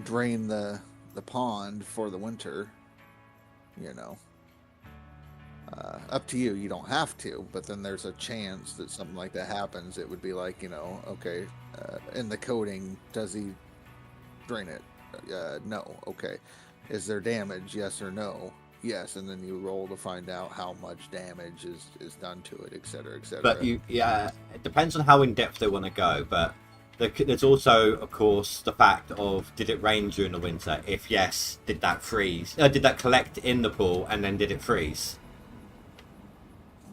drain the pond for the winter. Up to you. You don't have to, but then there's a chance that something like that happens. It would be like, okay, in the coding, does he drain it? No. Okay. Is there damage? Yes or no? Yes. And then you roll to find out how much damage is done to it, etc., etc. But it depends on how in depth they want to go. But there's also, of course, the fact of, did it rain during the winter? If yes, did that freeze? Did that collect in the pool and then did it freeze?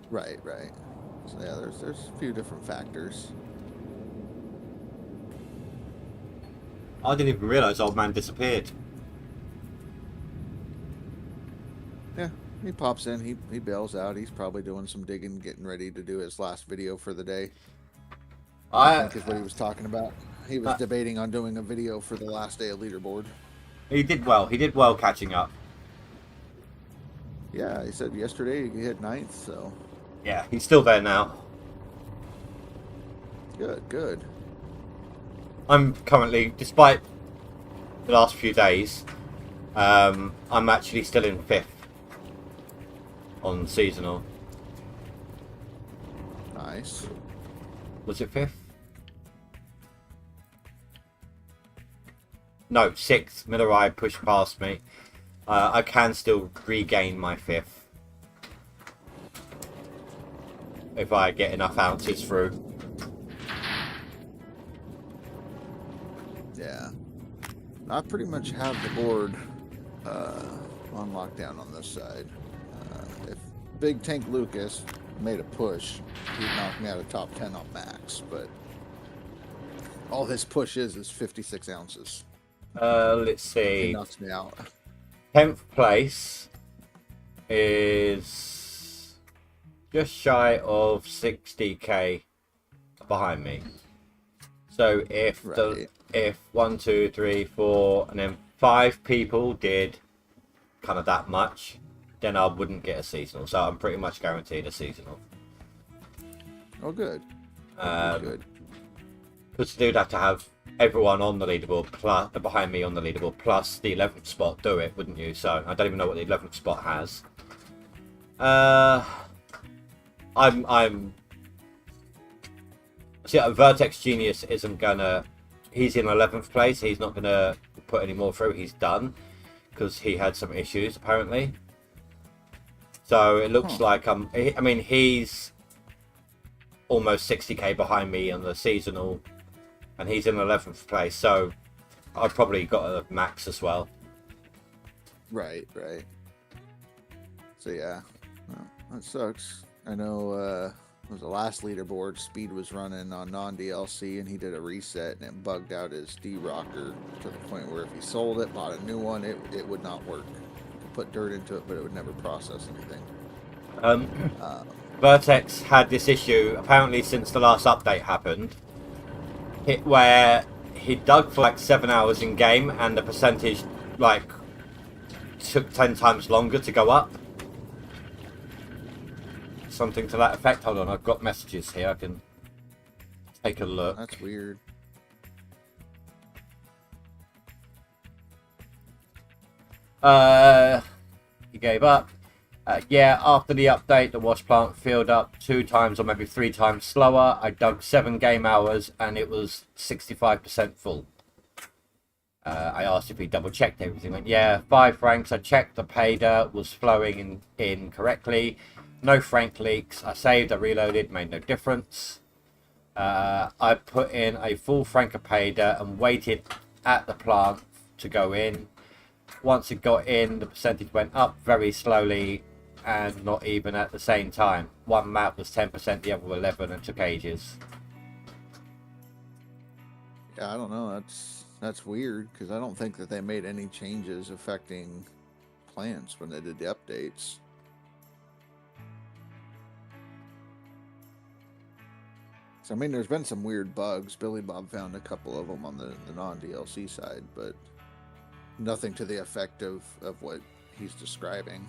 Right. So yeah, there's a few different factors. I didn't even realise Old Man disappeared. Yeah, he pops in, he bails out. He's probably doing some digging, getting ready to do his last video for the day. I think is what he was talking about. He was debating on doing a video for the last day of leaderboard. He did well. He did well catching up. Yeah, he said yesterday he hit 9th, so... Yeah, he's still there now. Good. I'm currently, despite the last few days, I'm actually still in 5th on seasonal. Nice. Was it 5th? No, 6th. Mirai pushed past me. I can still regain my 5th if I get enough ounces through. Yeah. I pretty much have the board on lockdown on this side. If Big Tank Lucas made a push, he'd knock me out of top 10 on max, but all his push is 56 ounces. Let's He see. knocks me out. 10th place is just shy of 60k behind me. So if Right. if 1, 2, 3, 4, and then 5 people did kind of that much, then I wouldn't get a seasonal. So I'm pretty much guaranteed a seasonal. Oh, good. Good. Because you'd have to have everyone on the leaderboard plus behind me on the leaderboard plus the 11th spot do it, wouldn't you? So I don't even know what the 11th spot has. I'm see, Vertex Genius isn't gonna. He's in 11th place. He's not gonna put any more through. He's done because he had some issues apparently. So it looks like I mean, he's almost 60k behind me on the seasonal, and he's in 11th place. So I've probably got a max as well. Right. So yeah, well, that sucks. I know it was the last leaderboard. Speed was running on non-DLC, and he did a reset, and it bugged out his D-Rocker to the point where if he sold it, bought a new one, it would not work. You could put dirt into it, but it would never process anything. Vertex had this issue apparently since the last update happened, where he dug for like 7 hours in game, and the percentage like took 10 times longer to go up. Something to that effect. Hold on, I've got messages here. I can take a look. That's weird. He gave up. Yeah, after the update, the wash plant filled up 2 times or maybe 3 times slower. I dug 7 game hours and it was 65% full. I asked if he double checked everything. Went, yeah, 5 franks. I checked the payda was flowing in correctly. No frank leaks. I saved, I reloaded, made no difference. I put in a full frank of payda and waited at the plant to go in. once it got in, the percentage went up very slowly and not even at the same time. One map was 10%, the other 11, and took ages. Yeah, I don't know. That's weird because I don't think that they made any changes affecting plants when they did the updates. So I mean, there's been some weird bugs. Billy Bob found a couple of them on the non-DLC side, but nothing to the effect of what he's describing.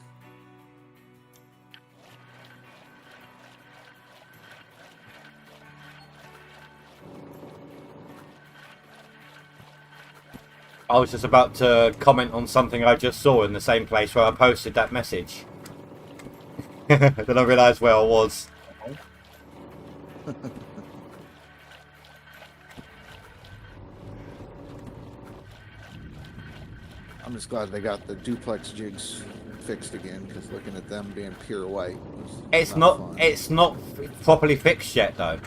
I was just about to comment on something I just saw in the same place where I posted that message. Then I realised where I was. I'm just glad they got the duplex jigs fixed again, because looking at them being pure white was It's not not. fun. It's not properly fixed yet, though.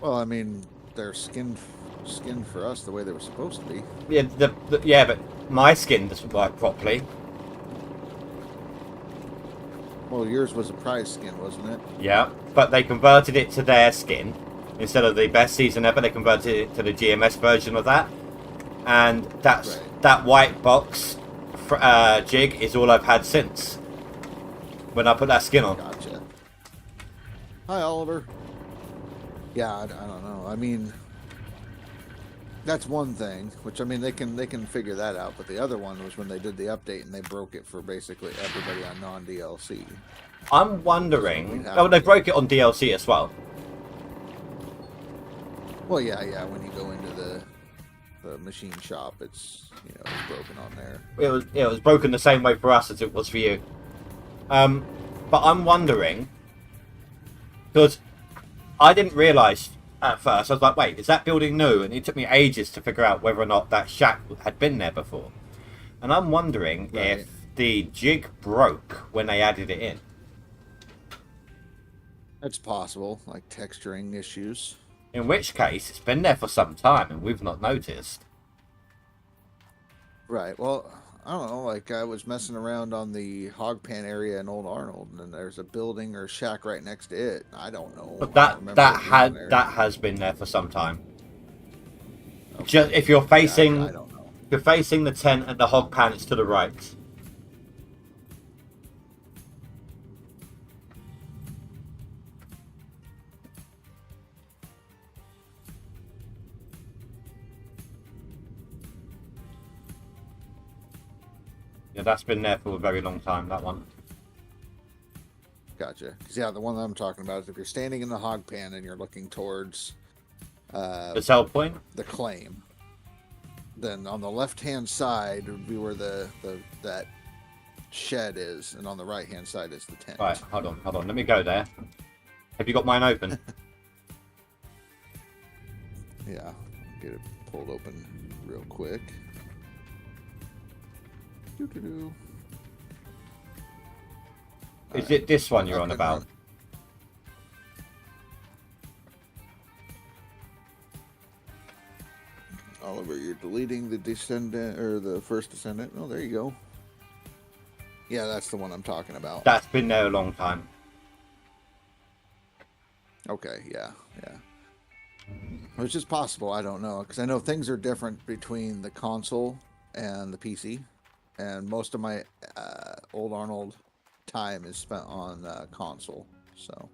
Well, I mean, they're skinned for us the way they were supposed to be. Yeah, yeah, but my skin doesn't work properly. Well, yours was a prize skin, wasn't it? Yeah, but they converted it to their skin instead of the best season ever. They converted it to the GMS version of that, and that's Right. that white box jig is all I've had since when I put that skin on. Gotcha. Hi, Oliver. Yeah, I don't know. I mean, that's one thing. Which I mean, they can figure that out. But the other one was when they did the update and they broke it for basically everybody on non-DLC. I'm wondering. Oh, they broke it on DLC as well. Well, yeah. When you go into the machine shop, it's it's broken on there. It was broken the same way for us as it was for you. But I'm wondering, because I didn't realise at first. I was like, wait, is that building new? And it took me ages to figure out whether or not that shack had been there before. And I'm wondering Right. if the jig broke when they added it in. That's possible, like texturing issues. In which case, it's been there for some time and we've not noticed. Right. Well, I don't know. Like I was messing around on the hog pan area in Old Arnold, and then there's a building or shack right next to it. I don't know. But I don't remember it being there. that has been there for some time. Okay. Just if you're Yeah, facing I don't know. if you're facing the tent and the hog pan, it's to the right. Yeah, that's been there for a very long time, that one. Gotcha. 'Cause, yeah, the one that I'm talking about is if you're standing in the hog pan and you're looking towards The sell point? the claim, then on the left-hand side would be where that shed is, and on the right-hand side is the tent. Right, hold on. Let me go there. Have you got mine open? Yeah, get it pulled open real quick. Doo-doo-doo. Is it this one you're Up on and about? running. Oliver, you're deleting the descendant or the first descendant. Oh, there you go. Yeah, that's the one I'm talking about. That's been there a long time. Okay, yeah. Which is possible, I don't know, because I know things are different between the console and the PC, and most of my Old Arnold time is spent on console. So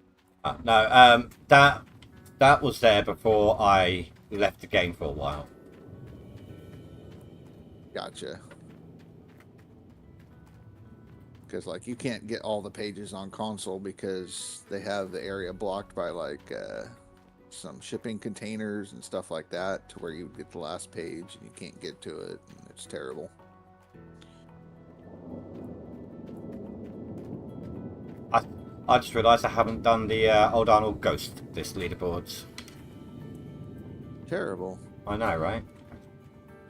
No, that was there before I left the game for a while. gotcha. Because like you can't get all the pages on console because they have the area blocked by like some shipping containers and stuff like that, to where you get the last page and you can't get to it, and it's terrible. I just realised I haven't done the Old Arnold Ghost list leaderboards. Terrible. I know, right?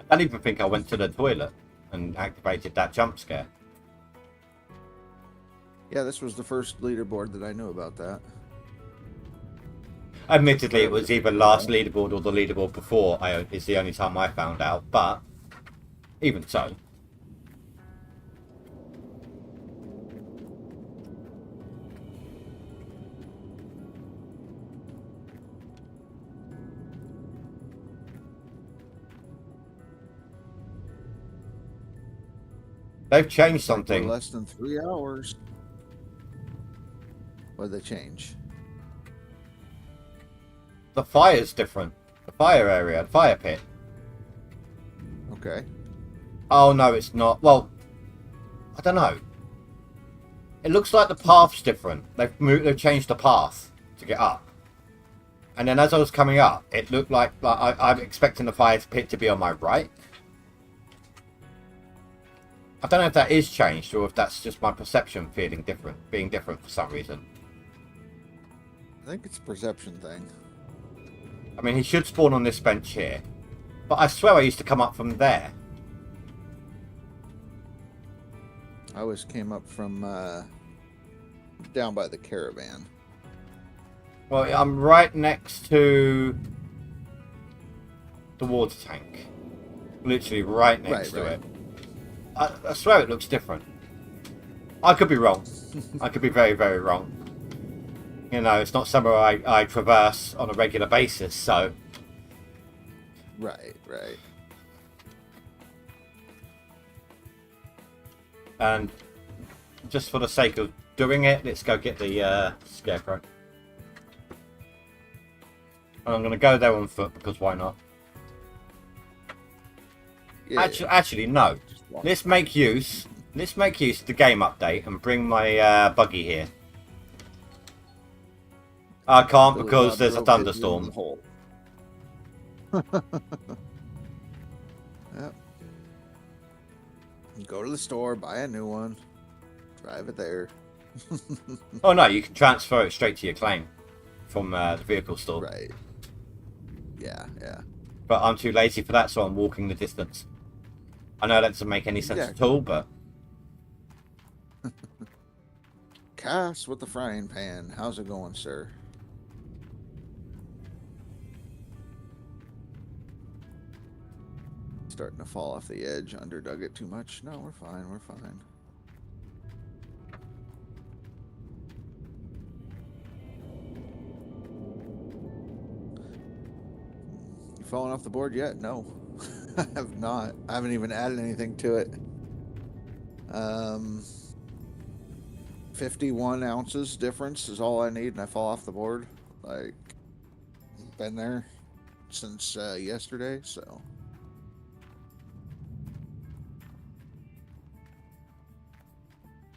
I don't even think I went to the toilet and activated that jump scare. Yeah, this was the first leaderboard that I knew about that. Admittedly, it was either last leaderboard or the leaderboard before. Is the only time I found out, but even so. They've changed We're something. less than 3 hours. What did they change? The fire's different. The fire area, the fire pit. Okay. Oh no, it's not. Well, I don't know. It looks like the path's different. They've changed the path to get up. And then as I was coming up, it looked like I'm expecting the fire pit to be on my right. I don't know if that is changed or if that's just my perception being different for some reason. I think it's a perception thing. I mean, he should spawn on this bench here. But I swear I used to come up from there. I always came up from down by the caravan. Well, I'm right next to the water tank. Literally right next to it. I swear it looks different. I could be wrong. I could be very, very wrong. You know, it's not somewhere I traverse on a regular basis, so... Right, right. And just for the sake of doing it, let's go get the scarecrow. And I'm going to go there on foot, because why not? Yeah, Actually, no. just walk. Let's make use of the game update and bring my buggy here. I can't Billy because Bob there's a drove his wheel in thunderstorm. the hole. Yep. Go to the store, buy a new one, drive it there. Oh no, you can transfer it straight to your claim from the vehicle store. Right. Yeah, yeah. But I'm too lazy for that, so I'm walking the distance. I know that doesn't make any sense Yeah. at all, but Cass with the frying pan. How's it going, sir? Starting to fall off the edge. Underdug it too much. No, we're fine. We're fine. You fallen off the board yet? No. I have not. I haven't even added anything to it. 51 ounces difference is all I need, and I fall off the board. Like, been there since yesterday, so.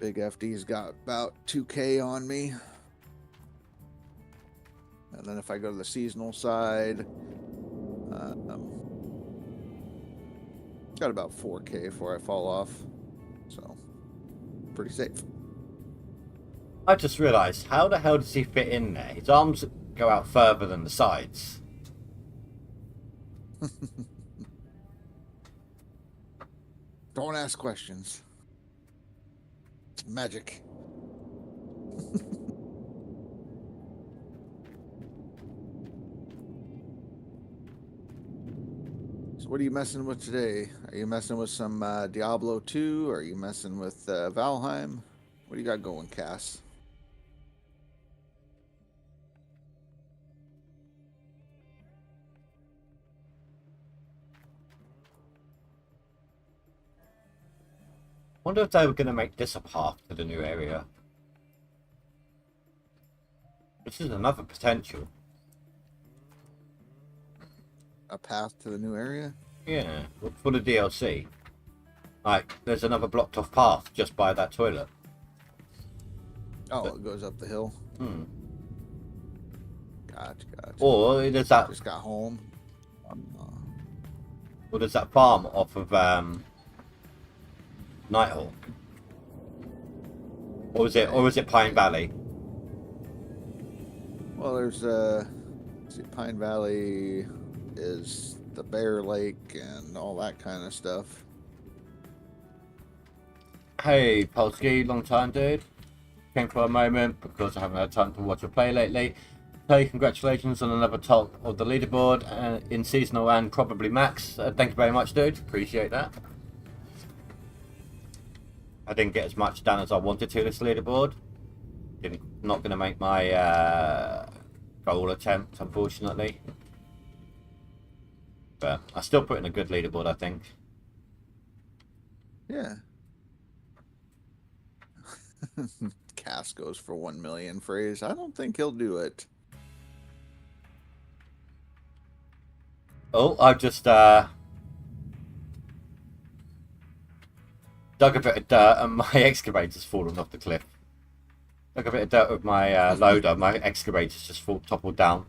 Big FD's got about 2K on me. And then if I go to the seasonal side, got about 4K before I fall off. So, pretty safe. I just realised, how the hell does he fit in there? His arms go out further than the sides. Don't ask questions. It's magic. So what are you messing with today? Are you messing with some Diablo 2? Are you messing with Valheim? What do you got going, Cass? Wonder if they were going to make this a path to the new area. This is another potential. A path to the new area? Yeah, for the DLC. Like, there's another blocked off path just by that toilet. Oh, it goes up the hill. Hmm. Gotcha, gotcha. Or there's that, Just got home. or there's that farm off of Nighthall. Or was it Pine Valley? Well, there's see, Pine Valley is the Bear Lake and all that kind of stuff. Hey, Polsky, long time, dude. Came for a moment because I haven't had time to watch a play lately. Hey, congratulations on another top of the leaderboard in seasonal and probably max. Thank you very much, dude. Appreciate that. I didn't get as much done as I wanted to this leaderboard. Not going to make my goal attempt, unfortunately. But I still put in a good leaderboard, I think. Yeah. Cass goes for 1 million phrase. I don't think he'll do it. Oh, I've just dug a bit of dirt and my excavator's fallen off the cliff. Dug a bit of dirt with my loader, my excavator's just toppled down.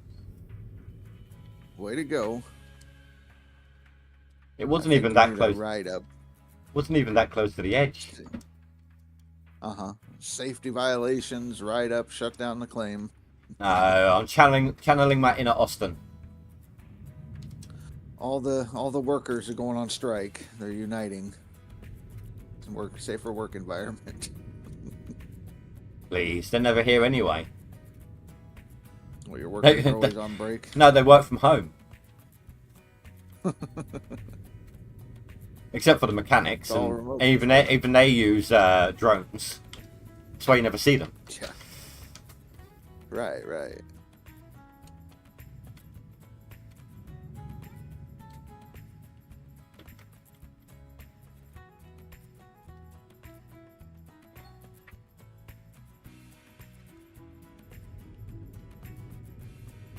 Way to go. It wasn't even that close. Right up. Wasn't even that close to the edge. Safety violations, right up, shut down the claim. No, I'm channeling my inner Austin. All the workers are going on strike. They're uniting. Safer work environment. Please, they're never here anyway. Well, your workers are always on break. No, they work from home. Except for the mechanics, and even they use drones. That's why you never see them. Yeah. Right.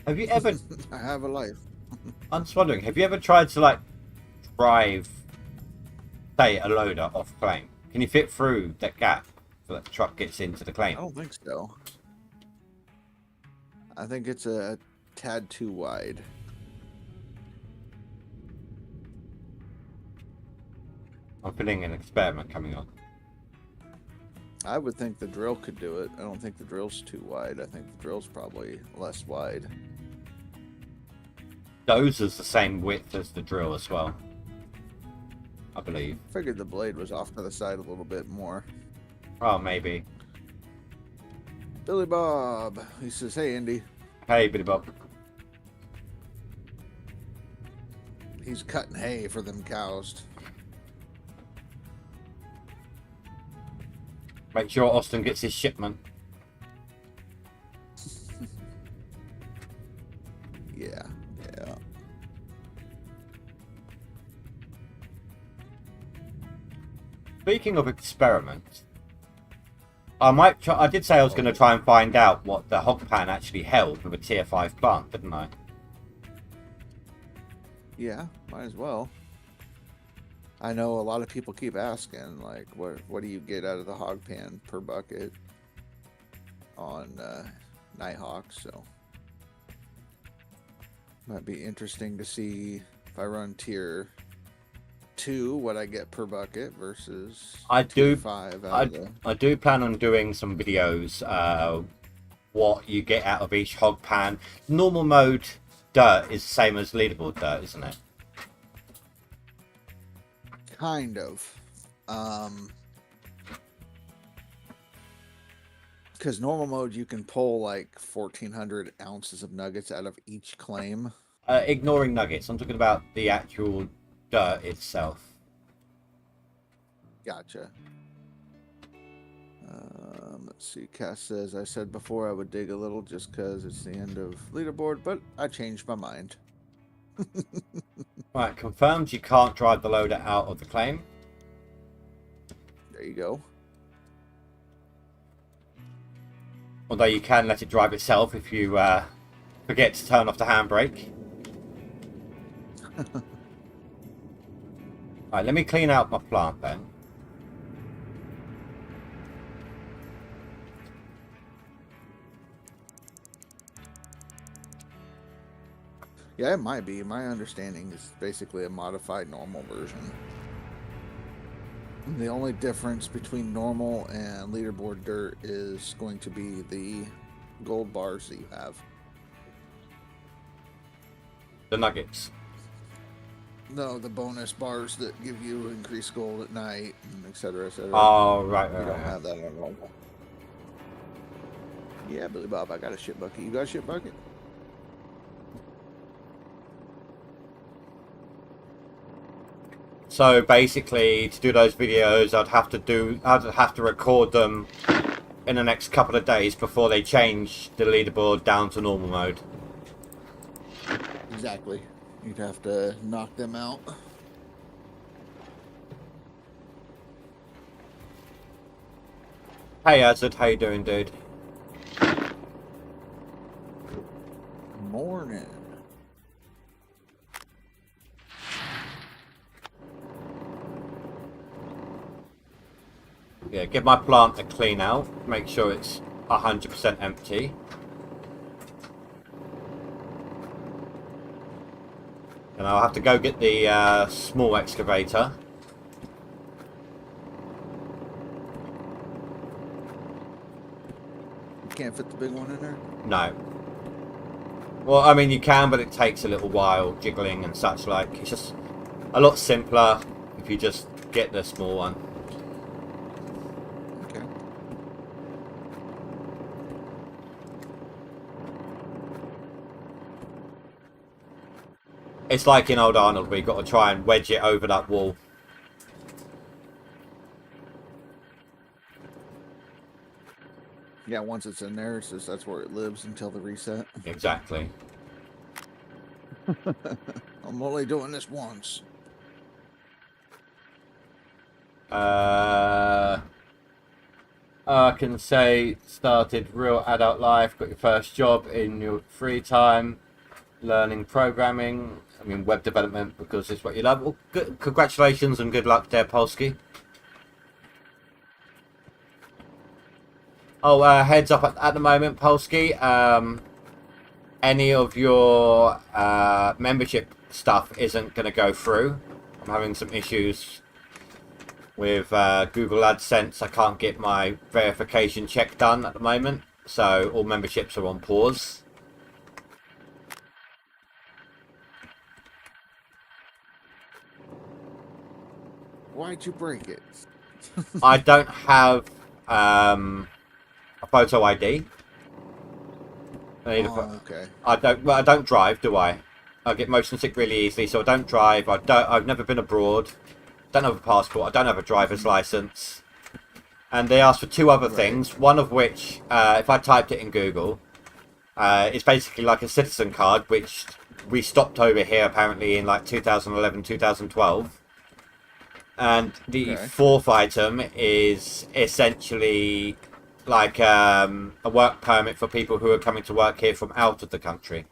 Have you ever? I have a life. I'm just wondering. Have you ever tried to like drive, say, a loader off claim? Can you fit through that gap so that the truck gets into the claim? I don't think so. I think it's a tad too wide. I'm feeling an experiment coming on. I would think the drill could do it. I don't think the drill's too wide. I think the drill's probably less wide. Dozer's the same width as the drill as well, I believe. Figured the blade was off to the side a little bit more. Oh, maybe. Billy Bob. He says, hey, Indy. Hey, Billy Bob. He's cutting hay for them cows. Make sure Austin gets his shipment. Yeah. Speaking of experiments, I did say I was going to try and find out what the hog pan actually held with a tier 5 plant, didn't I? Yeah, might as well. I know a lot of people keep asking, like, what do you get out of the hog pan per bucket on Nighthawk? So might be interesting to see if I run tier 2, what I get per bucket versus tier 5. I do plan on doing some videos, what you get out of each hog pan. Normal mode dirt is the same as leaderboard dirt, isn't it? Kind of. Because normal mode, you can pull like 1,400 ounces of nuggets out of each claim. Ignoring nuggets, I'm talking about the actual dirt itself. Gotcha. Let's see. Cass says, I said before I would dig a little just because it's the end of leaderboard, but I changed my mind. Right, confirmed you can't drive the loader out of the claim. There you go. Although you can let it drive itself if you forget to turn off the handbrake. Right, let me clean out my plant then. Yeah, it might be. My understanding is basically a modified normal version. The only difference between normal and leaderboard dirt is going to be the gold bars that you have. The nuggets. No, the bonus bars that give you increased gold at night, and et cetera, et cetera. Oh, right. You don't have that at all. Yeah, Billy Bob, I got a shit bucket. You got a shit bucket? So basically, to do those videos, I'd have to record them in the next couple of days before they change the leaderboard down to normal mode. Exactly. You'd have to knock them out. Hey Azad, how you doing, dude? Morning. Yeah, give my plant a clean out. Make sure it's 100% empty. And I'll have to go get the small excavator. You can't fit the big one in there? No. Well, I mean, you can, but it takes a little while, jiggling and such like. It's just a lot simpler if you just get the small one. Okay. It's like in Old Arnold where you've got to try and wedge it over that wall. Yeah, once it's in there, it's just that's where it lives until the reset. Exactly. I'm only doing this once. I can say started real adult life, got your first job in your free time, learning programming, I mean web development because it's what you love. Well, good, congratulations and good luck there, Polsky. Oh, heads up at the moment, Polsky. Any of your membership stuff isn't going to go through. I'm having some issues with Google AdSense. I can't get my verification check done at the moment, so all memberships are on pause. Why'd you break it? I don't have a photo ID. Okay. I don't. Well, I don't drive, do I? I get motion sick really easily, so I don't drive. I've never been abroad. Don't have a passport. I don't have a driver's license. And they asked for two other things. One of which, if I typed it in Google, it's basically like a citizen card, which we stopped over here apparently in like 2011, 2012. And the fourth item is essentially like a work permit for people who are coming to work here from out of the country.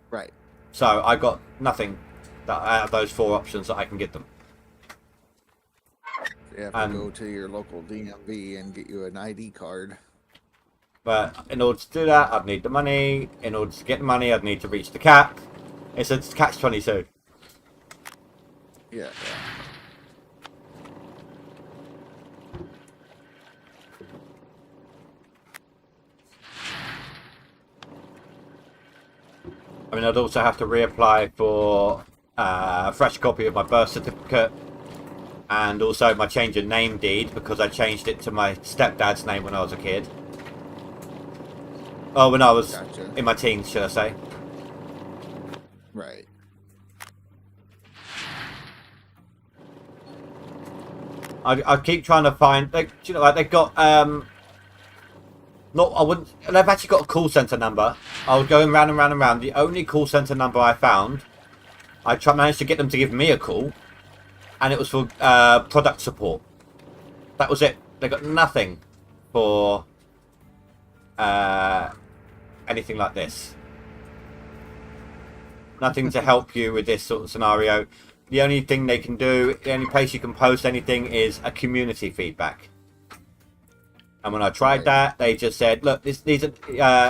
Right. So I got nothing out of those four options that I can get them. You have to go to your local DMV and get you an ID card. But in order to do that, I'd need the money. In order to get the money, I'd need to reach the cap. It's a catch-22. Yeah. I mean, I'd also have to reapply for a fresh copy of my birth certificate and also my change of name deed because I changed it to my stepdad's name when I was a kid. Oh, when I was in my teens, should I say. Right. I keep trying to find, like, you know, like they've got, they've actually got a call centre number. I was going round and round and round. The only call centre number I found, managed to get them to give me a call, and it was for product support. That was it. They got nothing for anything like this. Nothing to help you with this sort of scenario. The only thing they can do, the only place you can post anything is a community feedback. And when I tried that, they just said, "Look, these are."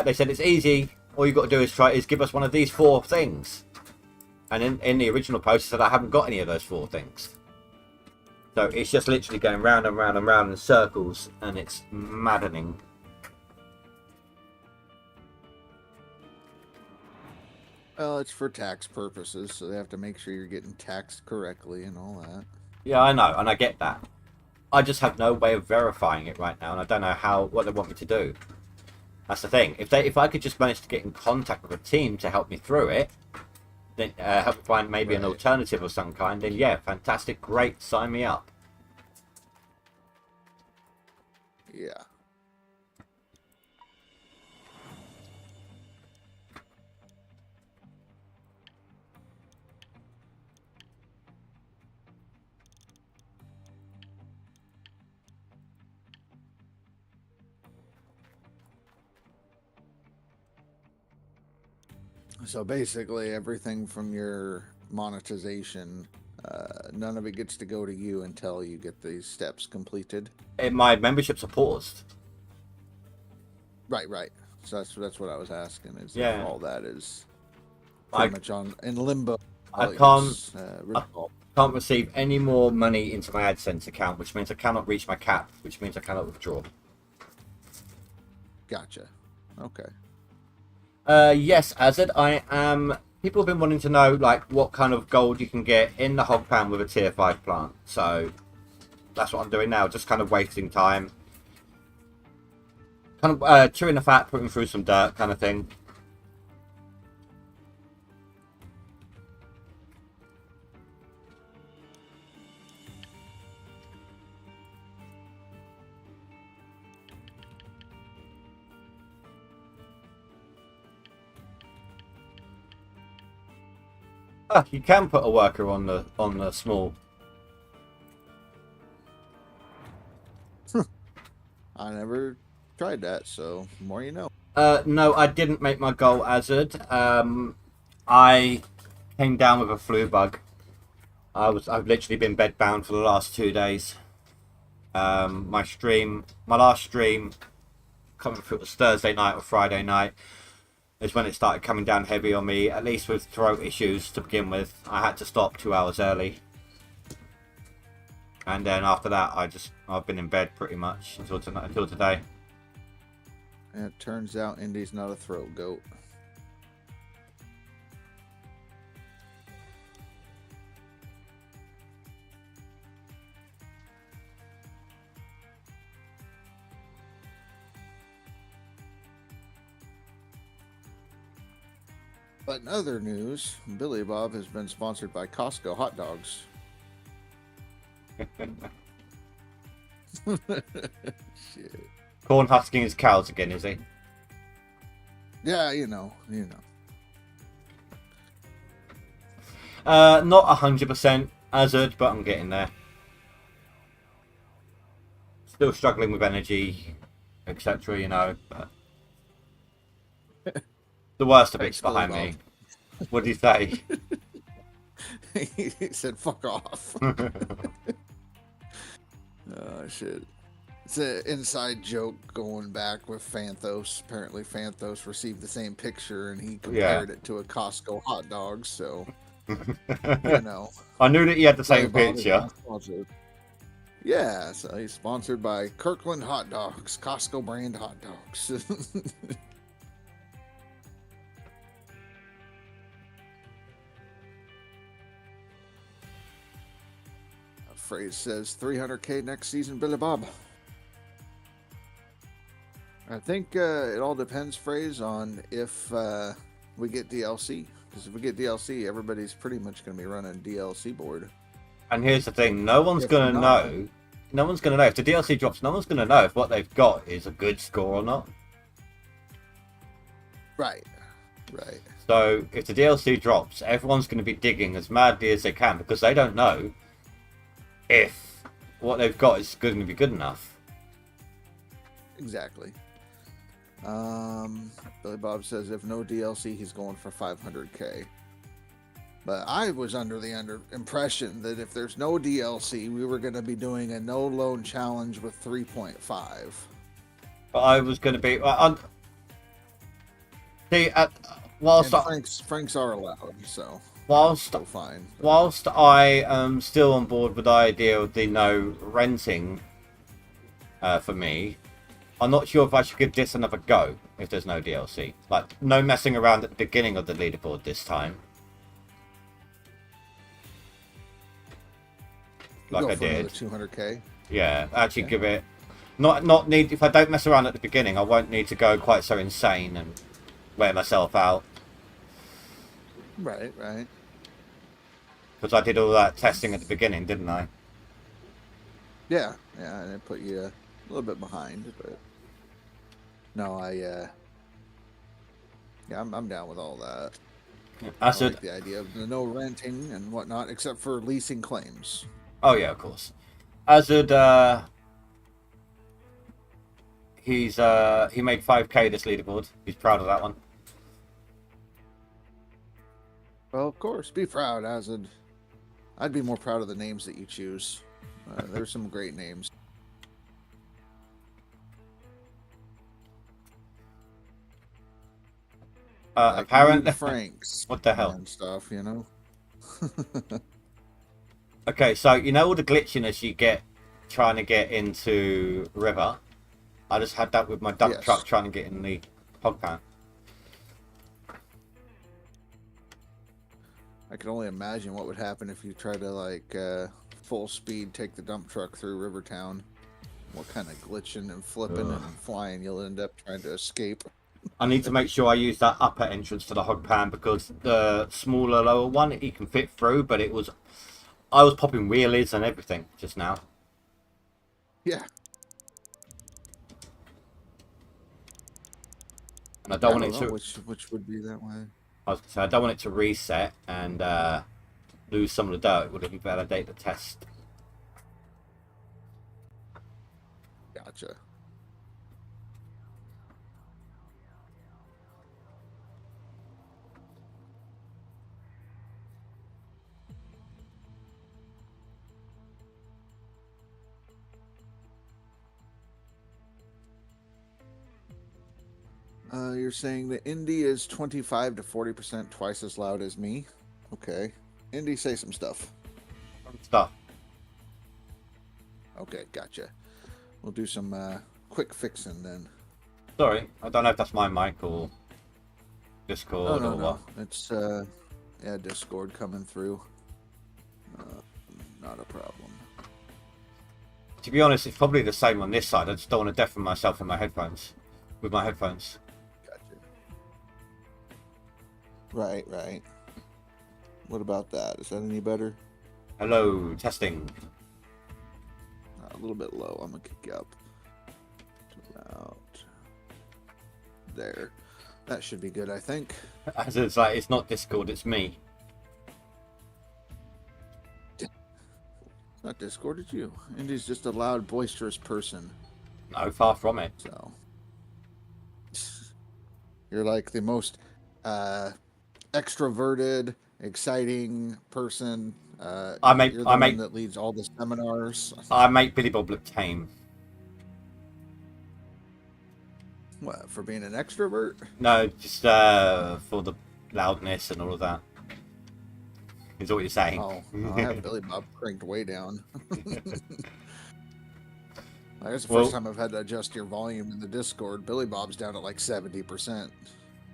They said it's easy. All you got to do is give us one of these four things. And in the original post, it said I haven't got any of those four things. So it's just literally going round and round and round in circles, and it's maddening. Well, it's for tax purposes, so they have to make sure you're getting taxed correctly and all that. Yeah, I know, and I get that. I just have no way of verifying it right now, and I don't know what they want me to do. That's the thing. If I could just manage to get in contact with a team to help me through it, then help me find maybe an Right. alternative of some kind, then yeah, fantastic, great, sign me up. Yeah. So basically, everything from your monetization, none of it gets to go to you until you get these steps completed. My memberships are paused. Right, right. So that's what I was asking. Is Yeah. if all that is I- pretty much on in limbo. I while it gets, resolved. Can't receive any more money into my AdSense account, which means I cannot reach my cap, which means I cannot withdraw. Gotcha. Okay. Yes, Azad, I am. People have been wanting to know like what kind of gold you can get in the hog pan with a tier 5 plant. So that's what I'm doing now, just kind of wasting time. Kind of chewing the fat, putting through some dirt kind of thing. You can put a worker on the small. I never tried that, so more you know. No, I didn't make my goal, Azad. I came down with a flu bug. I've literally been bedbound for the last 2 days. My last stream, can't remember if it was Thursday night or Friday night, is when it started coming down heavy on me, at least with throat issues to begin with. I had to stop 2 hours early. And then after that, I've been in bed pretty much until today. And it turns out Indy's not a throat goat. But in other news, Billy Bob has been sponsored by Costco hot dogs. Shit. Corn husking his cows again, is he? Yeah, you know. Not 100% Azad, but I'm getting there. Still struggling with energy, etc. You know. But the worst of it's Thanks, behind Billy me. What do you say? He said, "Fuck off." Oh shit! It's an inside joke going back with Phanthos. Apparently, Phanthos received the same picture and he compared it to a Costco hot dog. So you know, I knew that he had the same Billy Bob is picture. not sponsored. Yeah, so he's sponsored by Kirkland Hot Dogs, Costco brand hot dogs. Phrase says 300K next season, Billy Bob. I think it all depends, Phrase, on if we get DLC. Because if we get DLC, everybody's pretty much going to be running DLC board. And here's the thing: no one's If gonna not- know. No one's gonna know if the DLC drops. No one's gonna know if what they've got is a good score or not. Right. Right. So if the DLC drops, everyone's going to be digging as madly as they can because they don't know if what they've got is going to be good enough. Exactly. Billy Bob says if no DLC, he's going for 500K. But I was under the impression that if there's no DLC, we were going to be doing a no load challenge with 3.5. But I was going to be. See, And Franks are allowed, so whilst still fine. whilst I am still on board with the idea of the no renting for me, I'm not sure if I should give this another go if there's no DLC. Like, no messing around at the beginning of the leaderboard this time. You Like go I for another did. 200K. Yeah, actually Okay. give it not need if I don't mess around at the beginning, I won't need to go quite so insane and wear myself out Right, right. because I did all that testing at the beginning, didn't I? Yeah, yeah, and it put you a little bit behind, but no, yeah, I'm down with all that. I I like said, the idea of the no renting and whatnot, except for leasing claims. oh yeah, of course. Azad, he made 5K this leaderboard. He's proud of that one. Well, of course, be proud, Azad. I'd be more proud of the names that you choose. There's some great names. Like Apparent. Mood Franks What the hell? and stuff, you know. Okay, so you know all the glitchiness you get trying to get into River. I just had that with my dump Yes. truck trying to get in the hog pan. I can only imagine what would happen if you try to like full speed take the dump truck through Rivertown. What kind of glitching and flipping Ugh. and flying you'll end up trying to escape. I need to make sure I use that upper entrance to the hog pan because the smaller lower one he can fit through, but I was popping wheelies and everything just now. Yeah, And I don't want it know to which would be that way. I was gonna say I don't want it to reset and lose some of the dirt. It would invalidate the test. Gotcha. You're saying that Indy is 25 to 40% twice as loud as me. Okay. Indy, say some stuff. Stuff. Okay, gotcha. We'll do some quick fixing then. Sorry, I don't know if that's my mic or Discord No, or what. It's yeah, Discord coming through. Not a problem. To be honest, it's probably the same on this side. I just don't want to deafen myself in my headphones. With my headphones. Gotcha. Right. What about that? Is that any better? Hello, testing. A little bit low. I'm gonna kick you up. About there. That should be good, I think. As it's like it's not Discord, it's me. It's not Discord, it's you. Indy's just a loud, boisterous person. No, far from it. So you're like the most extroverted, exciting person. You're the one that leads all the seminars. I make Billy Bob look tame. What, for being an extrovert? No, just for the loudness and all of that. Is what you're saying. Oh, I have Billy Bob cranked way down. That's the first time I've had to adjust your volume in the Discord. Billy Bob's down at like 70%.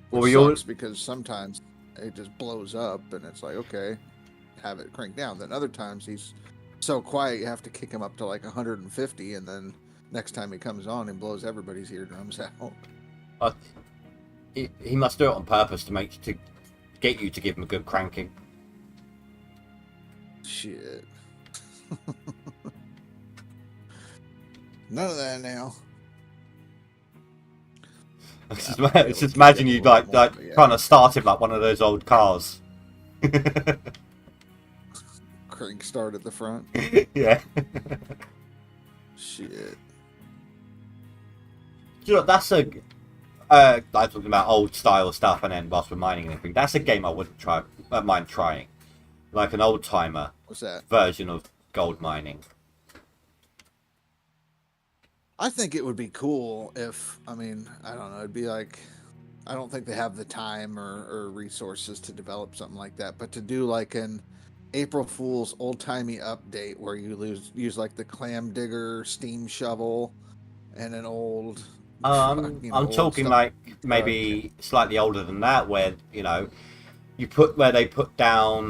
Which sucks because sometimes it just blows up and it's like, okay, have it cranked down. Then other times he's so quiet you have to kick him up to like 150, and then next time he comes on and blows everybody's eardrums out. He must do it on purpose to get you to give him a good cranking. Shit. None of that now. Just imagine you like trying to start him like one of those old cars. Crank start at the front. Yeah. Shit. You know, that's a like talking about old style stuff, and then whilst we're mining and everything, that's a game I wouldn't mind trying, like an old timer. What's that? Version of gold mining. I think it would be cool if, I mean, I don't know, it'd be like, I don't think they have the time or resources to develop something like that, but to do like an April Fool's old-timey update where you use like the clam digger, steam shovel, and an old... I'm talking like maybe slightly older than that, where, you know, where they put down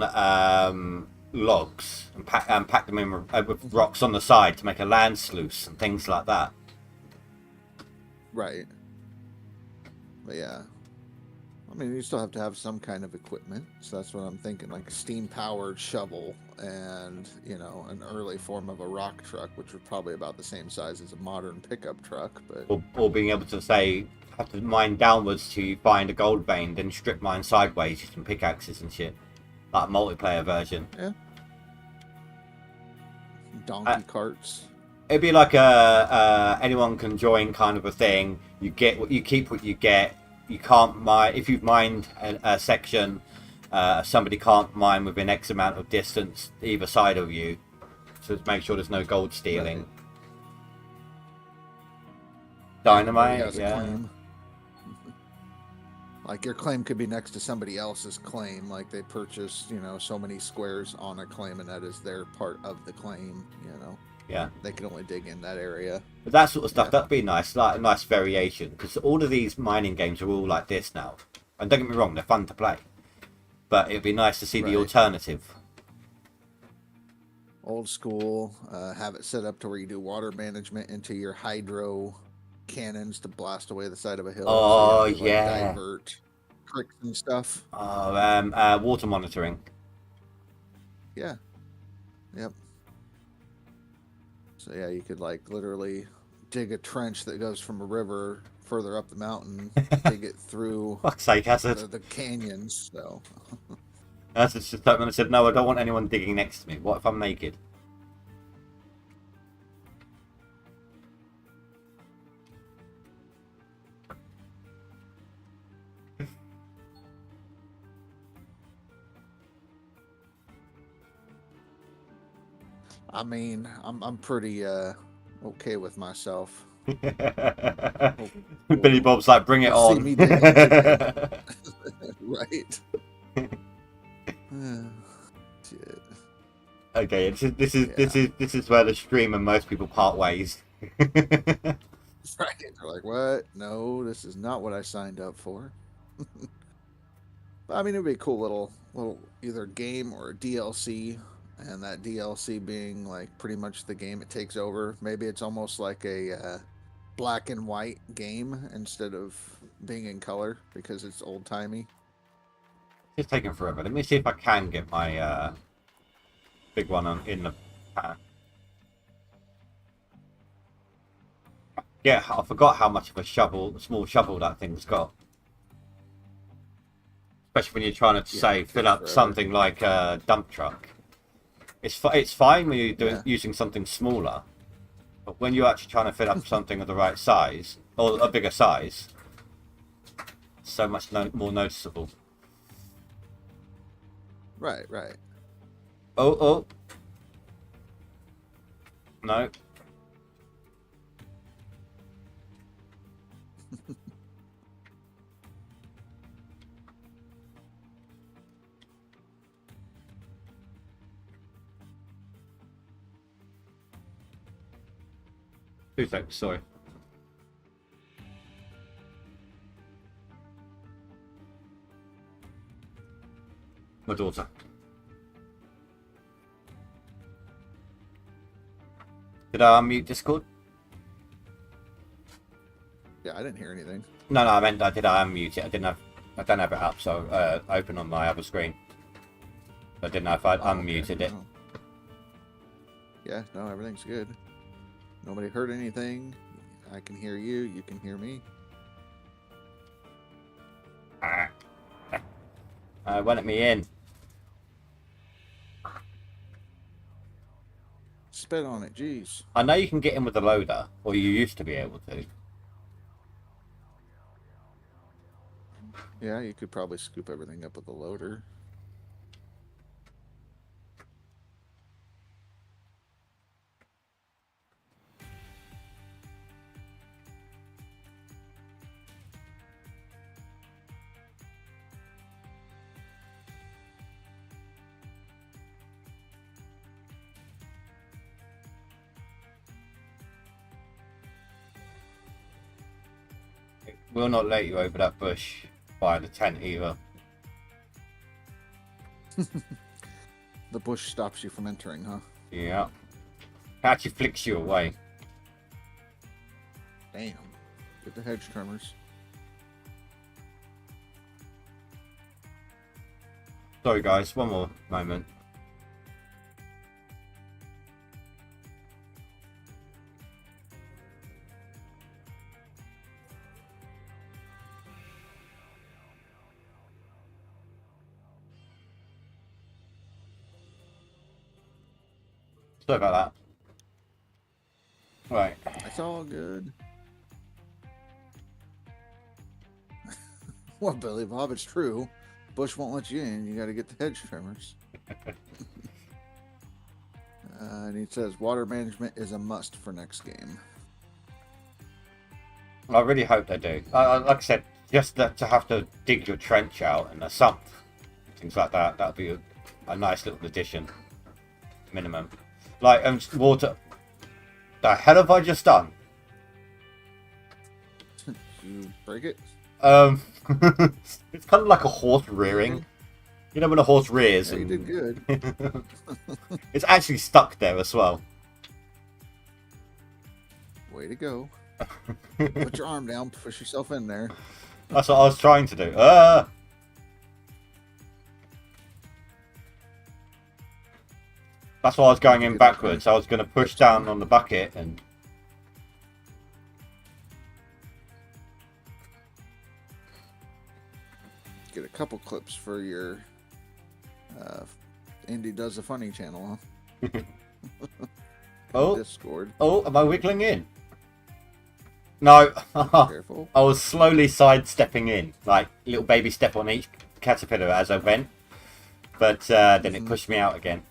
logs and pack them in with rocks on the side to make a land sluice and things like that. Right. But yeah. I mean, you still have to have some kind of equipment. So that's what I'm thinking, like a steam-powered shovel and, you know, an early form of a rock truck, which was probably about the same size as a modern pickup truck. But Or being able to say, have to mine downwards to find a gold vein, then strip mine sideways using pickaxes and shit. Like a multiplayer version. yeah. Donkey carts. It'd be like a anyone can join kind of a thing. You get what you keep, what you get. You can't mine if you've mined a section. Somebody can't mine within X amount of distance either side of you, so to make sure there's no gold stealing. Right. Dynamite, Has a yeah. claim. Like your claim could be next to somebody else's claim. Like they purchased, you know, so many squares on a claim, and that is their part of the claim. You know, Yeah. they can only dig in that area. But that sort of stuff, Yeah. that'd be nice, like a nice variation, because all of these mining games are all like this now. And don't get me wrong, they're fun to play. But it'd be nice to see the Right. alternative. Old school. Have it set up to where you do water management into your hydro cannons to blast away the side of a hill. Oh, you have to, yeah. divert creeks and stuff. Water monitoring. Yeah. Yep. So yeah, you could like literally dig a trench that goes from a river further up the mountain, dig it through Fuck's sake, Hazard. the canyons. So That's just like when I said, no, I don't want anyone digging next to me. What if I'm naked? I mean, I'm pretty okay with myself. Billy Bob's like, bring it You'll see on. me dig anything. Right. Shit. Okay, this is where the stream and most people part ways. Right. They're like, what? No, this is not what I signed up for. But, I mean, it'd be a cool little either game or a DLC, and that DLC being like pretty much the game it takes over. Maybe it's almost like a black and white game instead of being in color because it's old timey. It's taking forever. Let me see if I can get my big one in the pan. Yeah, I forgot how much of a small shovel that thing's got. Especially when you're trying to say fill up forever. something like a dump truck. It's fine when you're Yeah. using something smaller, but when you're actually trying to fill up something of the right size or a bigger size, it's so much more noticeable. Right, right. Oh. No. Two seconds, sorry. My daughter. Did I unmute Discord? Yeah, I didn't hear anything. No, I meant did I unmute it? I don't have it up, so open on my other screen. I didn't know if I'd Oh, okay. unmuted it. No. Yeah, no, everything's good. Nobody heard anything. I can hear you. You can hear me. Won't let me in. Spit on it, jeez. I know you can get in with the loader, or you used to be able to. Yeah, you could probably scoop everything up with the loader. It will not let you over that bush by the tent either. The bush stops you from entering, huh? Yeah. Actually flicks you away. Damn. Get the hedge trimmers. Sorry, guys. One more moment. Sorry about that. Right. It's all good. Well, Billy Bob, it's true. Bush won't let you in. You got to get the hedge trimmers. And he says water management is a must for next game. I really hope they do. Like I said, just to have to dig your trench out and a sump, things like that, that would be a nice little addition. Minimum. Like, water. The hell have I just done? You break it? It's kind of like a horse rearing. You know when a horse rears? Yeah, you did good. It's actually stuck there as well. Way to go. Put your arm down, push yourself in there. That's what I was trying to do. That's why I was going in backwards. I was going to push down on the bucket and... Get a couple clips for your Indy Does a Funny channel, huh? Oh. Discord. Oh, am I wiggling in? No. Careful. I was slowly sidestepping in, like little baby step on each caterpillar as I went. But then it pushed me out again.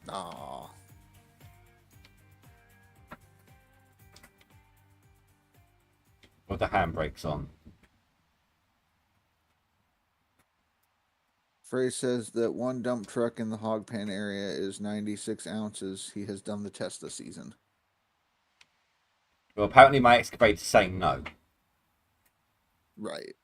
Aww. With the handbrakes on. Frey says that one dump truck in the hog pen area is 96 ounces. He has done the test this season. Well, apparently my excavator's saying no. Right.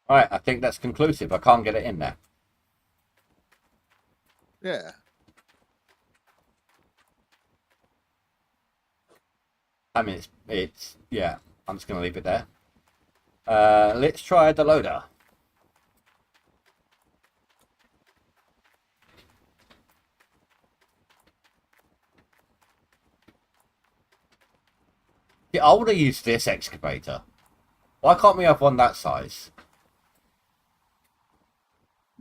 Alright, I think that's conclusive. I can't get it in there. Yeah. I mean, it's yeah, I'm just going to leave it there. Let's try the loader. Yeah, I want to use this excavator. Why can't we have one that size?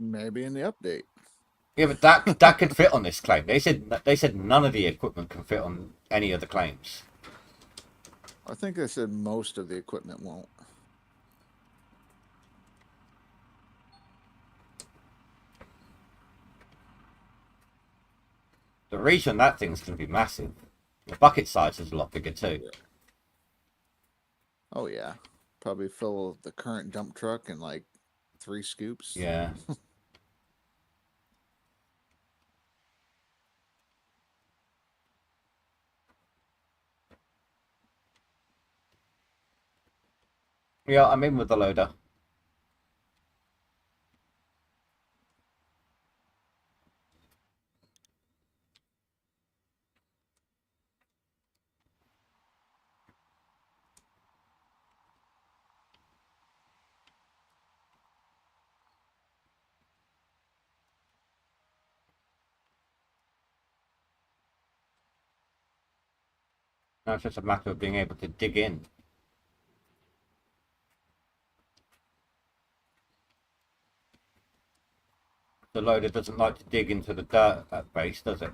Maybe in the update. Yeah, but that could fit on this claim. They said none of the equipment can fit on any of the claims. I think they said most of the equipment won't. The reason that thing's going to be massive. The bucket size is a lot bigger too. Oh, yeah. Probably fill the current dump truck in like 3 scoops. Yeah. Yeah, I'm in with the loader. Now it's just a matter of being able to dig in. The loader doesn't like to dig into the dirt at base, does it?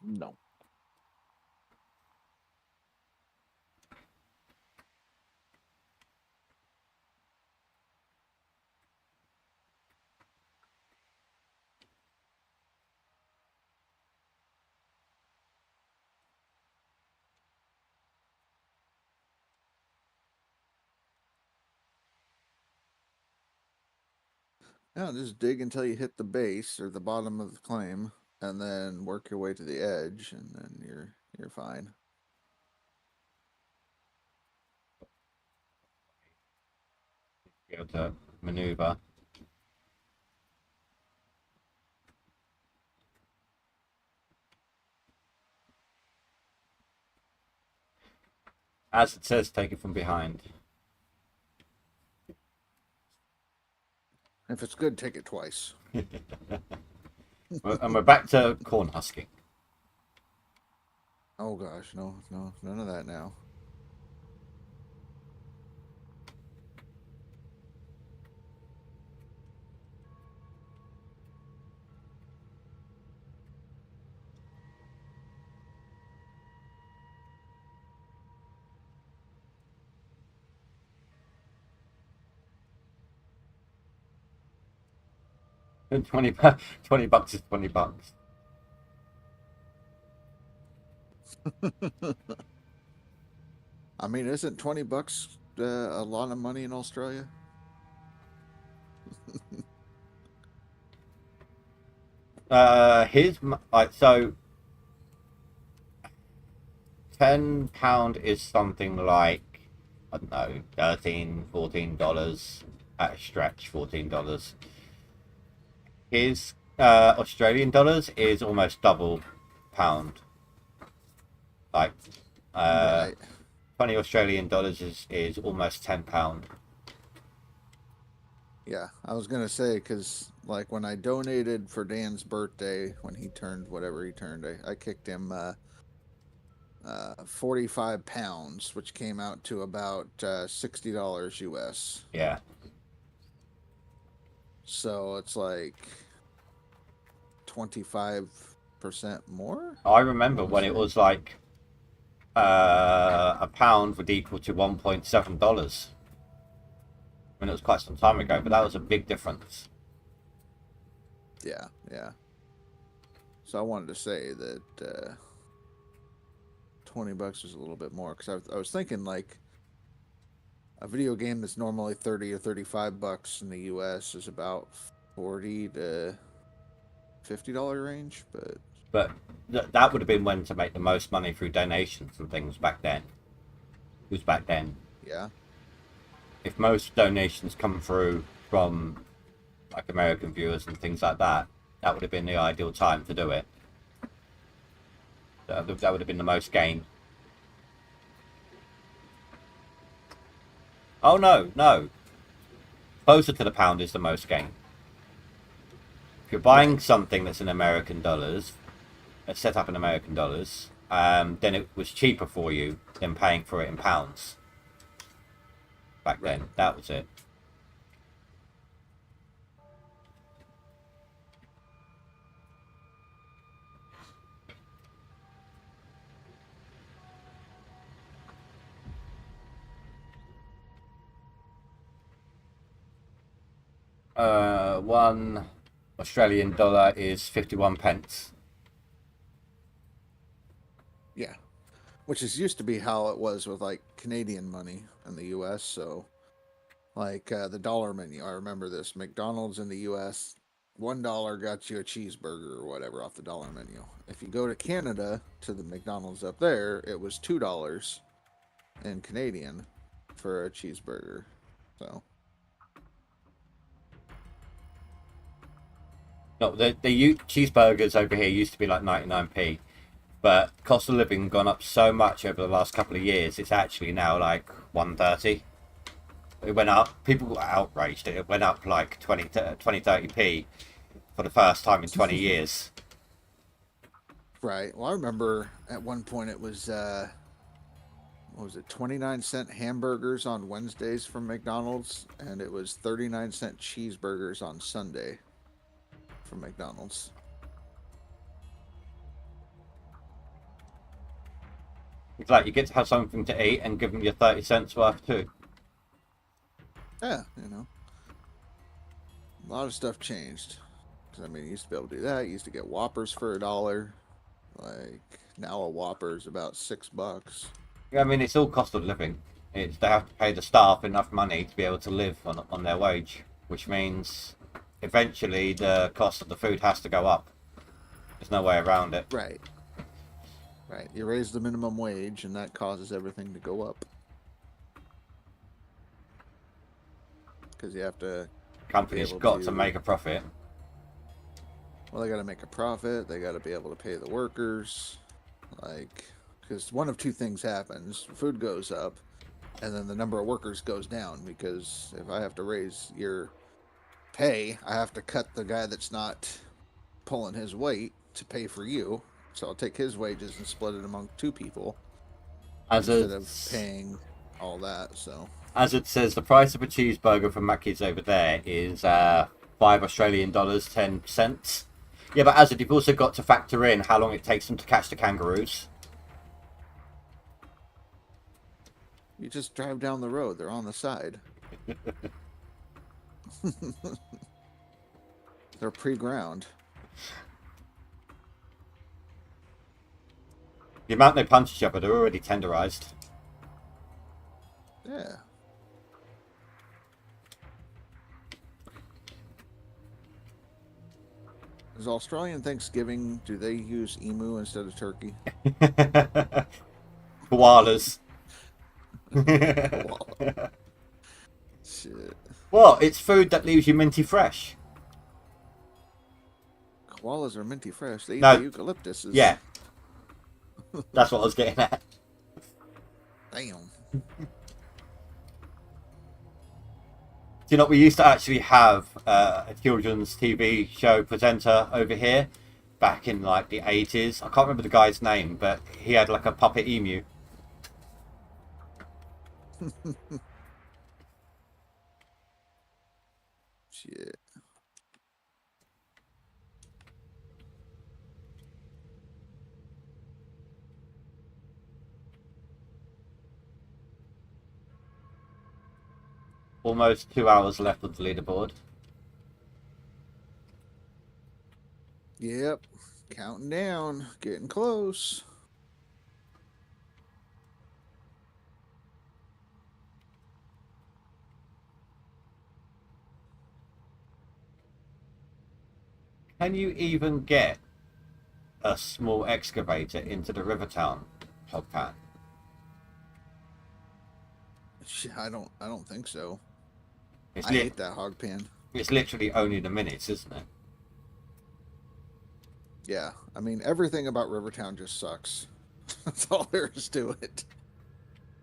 No. Yeah, just dig until you hit the base or the bottom of the claim, and then work your way to the edge, and then you're fine. Be able to maneuver. As it says, take it from behind. If it's good, take it twice. And we're back to corn husking. Oh gosh, no, none of that now. $20 bucks is $20. I mean, isn't $20 a lot of money in Australia? Like, so £10 is something like, I don't know, $13, $14 at a stretch, $14. His Australian dollars is almost double pound. Like Right. 20 Australian dollars is almost £10. Yeah, I was gonna say because like when I donated for Dan's birthday when he turned whatever he turned, I kicked him 45 pounds, which came out to about $60 US. Yeah. So it's like 25% more. I remember when it was like a pound would equal to $1.7. I mean, it was quite some time ago, but that was a big difference. Yeah, yeah. So I wanted to say that $20 was a little bit more because I was thinking like a video game that's normally 30 or 35 bucks in the US is about 40 to $50 range, but But that would have been when to make the most money through donations and things back then. It was back then. yeah. If most donations come through from like American viewers and things like that, that would have been the ideal time to do it. That would have been the most gain. Oh no. Closer to the pound is the most gain. If you're buying something that's in American dollars, set up in American dollars, then it was cheaper for you than paying for it in pounds. Back then, that was it. One Australian dollar is 51 pence. Yeah. Which is used to be how it was with like Canadian money in the US. So like the dollar menu, I remember this. McDonald's in the US, $1 got you a cheeseburger or whatever off the dollar menu. If you go to Canada to the McDonald's up there, it was $2 in Canadian for a cheeseburger. So No, the cheeseburgers over here used to be like 99p, but cost of living gone up so much over the last couple of years. It's actually now like 130. It went up. People got outraged. It went up like 20, 30p for the first time in 20 years. right. Well, I remember at one point it was what was it, 29-cent hamburgers on Wednesdays from McDonald's, and it was 39-cent cheeseburgers on Sunday from McDonald's. It's like you get to have something to eat and give them your 30 cents worth too. Yeah, you know, a lot of stuff changed. 'Cause, I mean, you used to be able to do that. You used to get Whoppers for $1. Like now, a Whopper is about $6. Yeah, I mean, it's all cost of living. They have to pay the staff enough money to be able to live on their wage, which means eventually the cost of the food has to go up. There's no way around it. Right. Right. You raise the minimum wage, and that causes everything to go up. Because you have to. Companies able got to- to make a profit. Well, they got to make a profit. They got to be able to pay the workers. Like, because one of two things happens: food goes up, and then the number of workers goes down. Because if I have to raise your pay, I have to cut the guy that's not pulling his weight to pay for you. So I'll take his wages and split it among two people instead of paying all that. So as it says, the price of a cheeseburger from Mackey's over there is $5 Australian dollars 10 cents. Yeah, but as it, you've also got to factor in how long it takes them to catch the kangaroos. you just drive down the road; they're on the side. They're pre-ground. The amount they punch each other, they're already tenderized. Yeah. Is Australian Thanksgiving, do they use emu instead of turkey? Koalas. Shit. Well, it's food that leaves you minty fresh. Koalas are minty fresh. They eat No. the eucalyptus. Yeah. That's what I was getting at. Damn. Do you know, we used to actually have a children's TV show presenter over here back in like the 80s. I can't remember the guy's name, but he had like a puppet emu. Shit. Almost 2 hours left of the leaderboard. Yep. Counting down. Getting close. Can you even get a small excavator into the Rivertown hog pan? Shit, I don't think so. It's, I hate that hog pan. it's literally only the minutes, isn't it? Yeah. I mean, everything about Rivertown just sucks. That's all there is to it.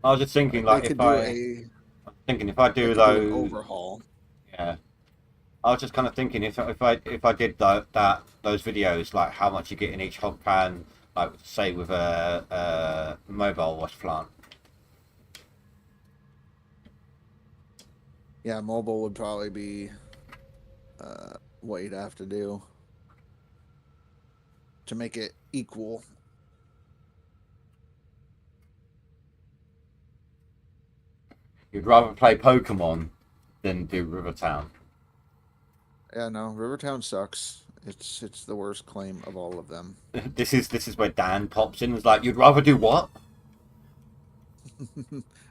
I was just thinking, like, They if could I do an those, overhaul. yeah. I was just kind of thinking if I did those videos, like how much you get in each hog pan, like say with a mobile wash plant. Yeah, mobile would probably be what you'd have to do to make it equal. You'd rather play Pokemon than do Rivertown. Yeah, no, Rivertown sucks. It's the worst claim of all of them. This is where Dan pops in. It's like, you'd rather do what?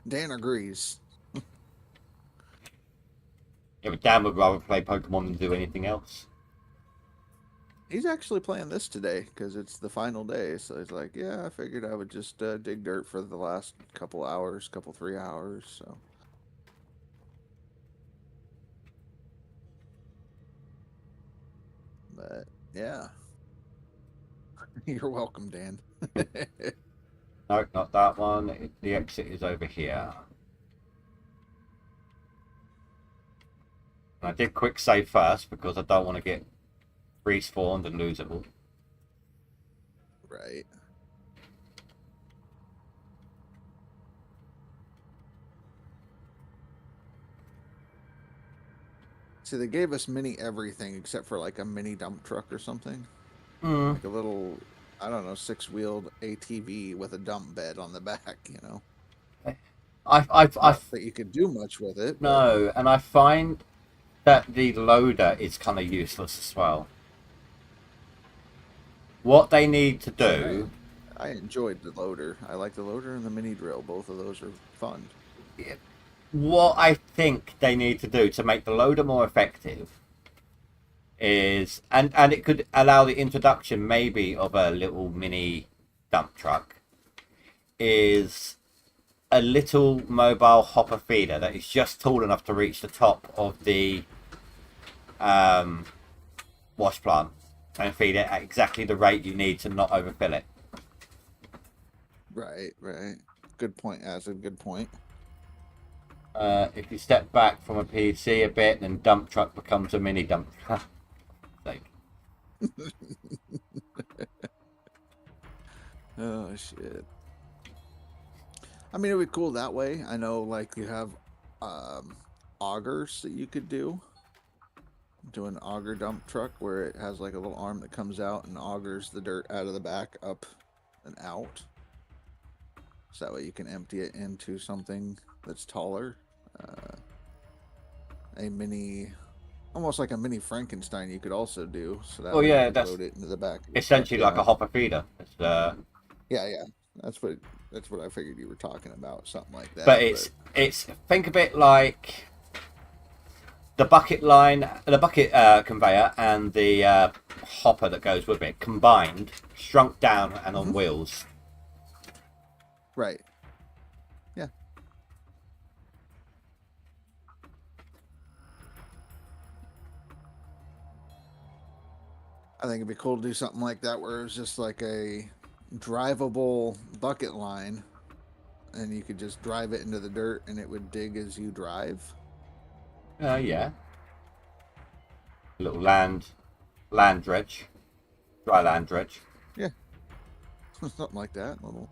Dan agrees. Yeah, but Dan would rather play Pokemon than do anything else. He's actually playing this today because it's the final day. So he's like, yeah, I figured I would just dig dirt for the last couple hours, 3 hours. So. But yeah, you're welcome, Dan. No, not that one. The exit is over here. And I did quick save first because I don't want to get respawned and lose it all. Right. See, they gave us mini everything except for like a mini dump truck or something. Like a little, I don't know, 6-wheeled ATV with a dump bed on the back, you know. Not that you could do much with it. No, and I find that the loader is kind of useless as well. What they need to do... I enjoyed the loader. I like the loader and the mini drill. Both of those are fun. What I think they need to do to make the loader more effective is, and it could allow the introduction maybe of a little mini dump truck, is a little mobile hopper feeder that is just tall enough to reach the top of the wash plant and feed it at exactly the rate you need to not overfill it. Right, right. Good point, Acid. Good point. If you step back from a PC a bit, then dump truck becomes a mini dump truck. Like, Oh shit. I mean, it would be cool that way. I know, like, you have augers that you could do. Do an auger dump truck where it has like a little arm that comes out and augers the dirt out of the back up and out. So that way you can empty it into something that's taller. A mini, almost like a mini Frankenstein you could also do. So that oh way you yeah, could that's load it into the back. Of your essentially truck, like a hopper feeder. It's, yeah. That's what I figured you were talking about, something like that. but it's think of it like the bucket conveyor and the hopper that goes with it combined, shrunk down and on wheels. Right. Yeah. I think it'd be cool to do something like that where it was just like a drivable bucket line and you could just drive it into the dirt and it would dig as you drive. Yeah. A little land dredge, dry land dredge. Yeah. Something like that. A little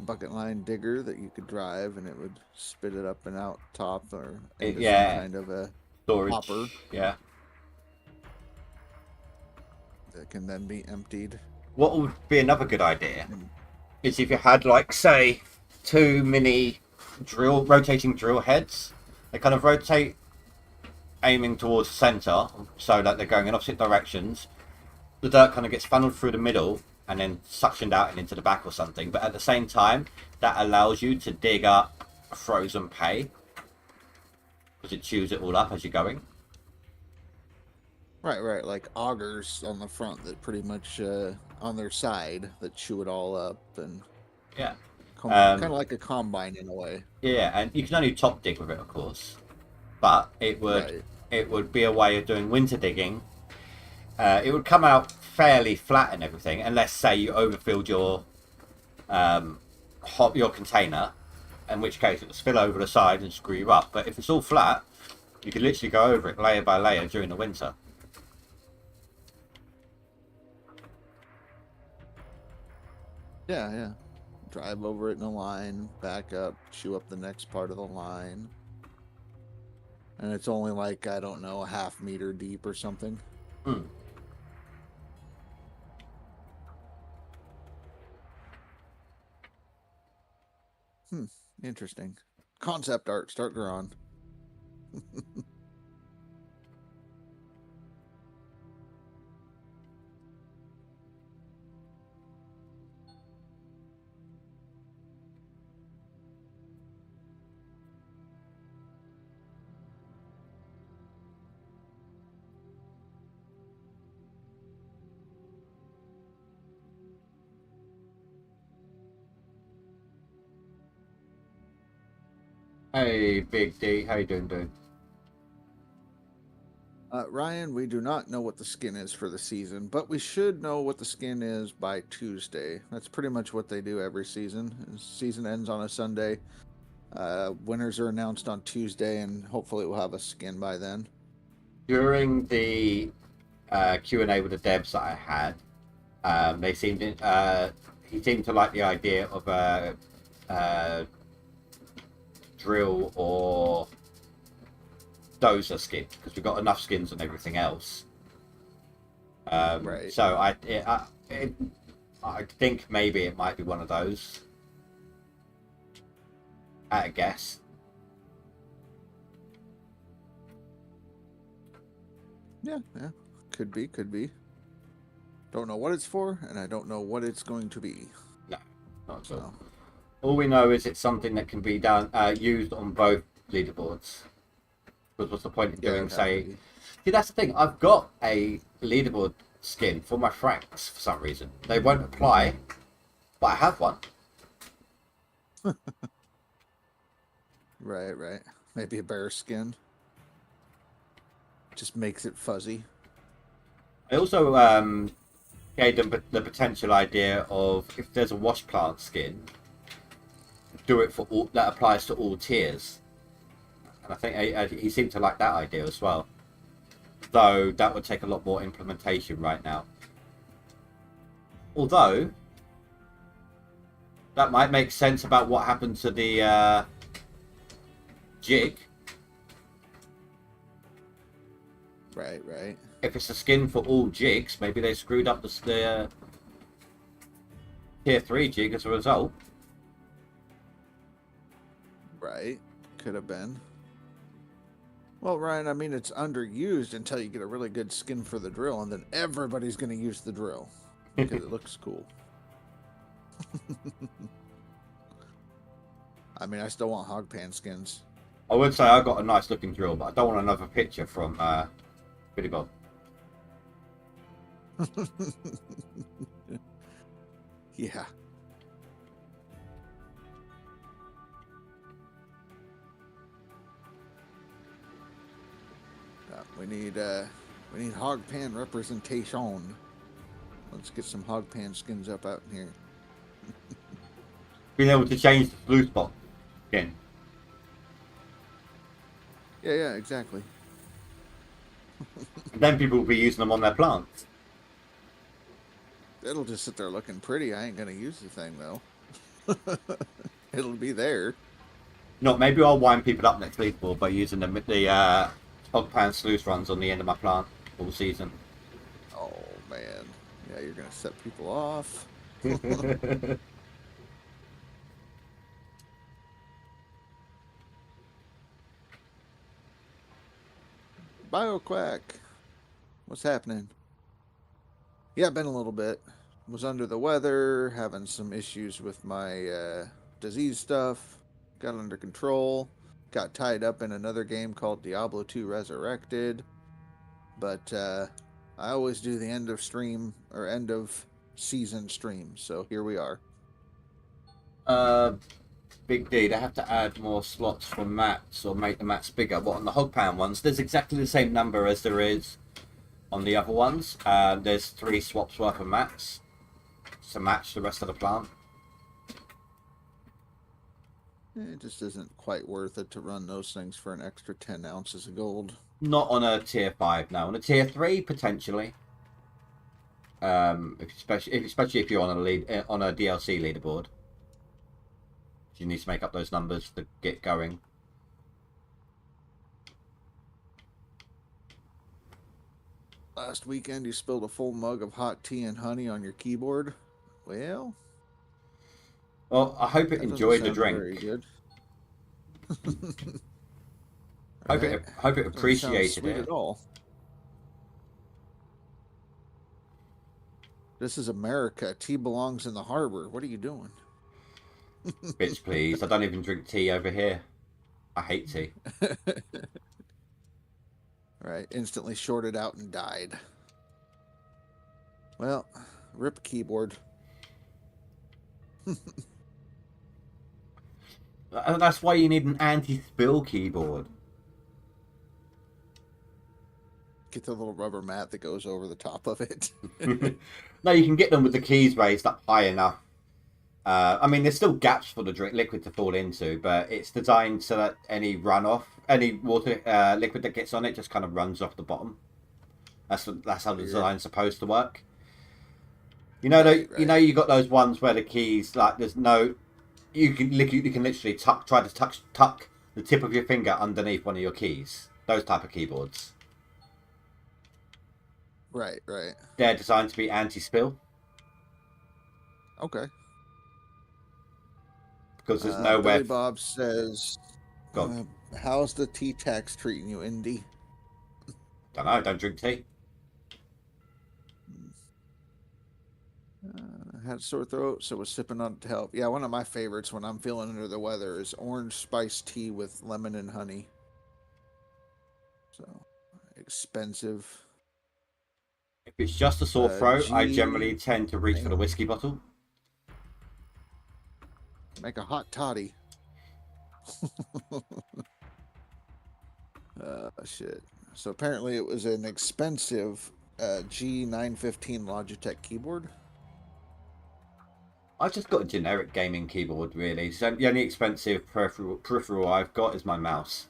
bucket line digger that you could drive and it would spit it up and out top or into Yeah. some kind of a Storage. hopper Yeah. that can then be emptied. What would be another good idea is if you had, like, say, two mini rotating drill heads. They kind of rotate aiming towards the center, so that they're going in opposite directions. The dirt kind of gets funneled through the middle and then suctioned out and into the back or something. But at the same time, that allows you to dig up frozen pay because it chews it all up as you're going. Right. Like augers on the front that pretty much on their side that chew it all up and Yeah. kind of like a combine in a way. Yeah, and you can only top dig with it, of course, but it would be a way of doing winter digging. It would come out fairly flat and everything, unless, say, you overfilled your your container, in which case it would spill over the side and screw you up. But if it's all flat, you could literally go over it layer by layer during the winter. Yeah. Drive over it in a line, back up, chew up the next part of the line. And it's only like, I don't know, a half meter deep or something. Interesting. Concept art, start drawing. Hey, Big D, how you doing, dude? Ryan, we do not know what the skin is for the season, but we should know what the skin is by Tuesday. That's pretty much what they do every season. The season ends on a Sunday. Winners are announced on Tuesday, and hopefully we'll have a skin by then. During the Q&A with the devs that I had, he seemed to like the idea of a drill or dozer skin because we've got enough skins and everything else. Right. So I think maybe it might be one of those. At a guess. Yeah. Could be. Don't know what it's for, and I don't know what it's going to be. No, not at all. So, All we know is it's something that can be done used on both leaderboards. Because what's the point of doing, say, See, that's the thing. I've got a leaderboard skin for my Franks for some reason. They won't apply, but I have one. Right. Maybe a bear skin. Just makes it fuzzy. I also gave them the potential idea of if there's a wash plant skin, do it for all that applies to all tiers. And I think he seemed to like that idea as well. Though that would take a lot more implementation right now. Although that might make sense about what happened to the jig. Right. If it's a skin for all jigs, maybe they screwed up the tier 3 jig as a result. Right. Could have been. Well, Ryan, I mean, it's underused until you get a really good skin for the drill, and then everybody's going to use the drill because it looks cool. I mean, I still want Hogpan skins. I would say I got a nice looking drill, but I don't want another picture from Billy Bob. Yeah. We need Hogpan representation. Let's get some Hogpan skins up out in here. Being able to change the blue spot again. Yeah, exactly. And then people will be using them on their plants. It'll just sit there looking pretty. I ain't gonna use the thing though. It'll be there. No, maybe I'll wind people up next week by using the Hogpan sluice runs on the end of my plant all season. Oh man, yeah, you're gonna set people off. BioQuack, what's happening? Yeah, been a little bit. Was under the weather, having some issues with my disease stuff. Got under control. Got tied up in another game called Diablo 2 Resurrected. But I always do the end of stream or end of season stream, so here we are. Big D, they have to add more slots for mats or make the mats bigger. What, on the Hogpan ones, there's exactly the same number as there is on the other ones. There's 3 swaps worth of mats to match the rest of the plant. It just isn't quite worth it to run those things for an extra 10 ounces of gold. Not on a tier 5, no. On a tier 3, potentially. Especially if you're on a DLC leaderboard. You need to make up those numbers to get going. Last weekend you spilled a full mug of hot tea and honey on your keyboard. Well, I hope it that enjoyed the doesn't sound drink. very good. Hope it Doesn't sound appreciated sweet it. at all. This is America. Tea belongs in the harbor. What are you doing? Bitch, please. I don't even drink tea over here. I hate tea. Right, instantly shorted out and died. Well, rip keyboard. That's why you need an anti-spill keyboard. Get the little rubber mat that goes over the top of it. No, you can get them with the keys raised up high enough. I mean, there's still gaps for the liquid to fall into, but it's designed so that any runoff, any water liquid that gets on it just kind of runs off the bottom. That's how the design's supposed to work. You know, Right. you got those ones where the keys, like, there's no, you can literally try to tuck the tip of your finger underneath one of your keys. Those type of keyboards. Right. They're designed to be anti-spill Okay. because there's nowhere. Billy Bob says, Go on. how's the tea tax treating you, Indy? Don't know. Don't drink tea. I had a sore throat, so was sipping on it to help. Yeah, one of my favorites when I'm feeling under the weather is orange spice tea with lemon and honey. So, expensive. If it's just a sore throat, I G generally tend to reach for the whiskey bottle. Make a hot toddy. Shit. So apparently it was an expensive G915 Logitech keyboard. I just got a generic gaming keyboard, really. So the only expensive peripheral I've got is my mouse.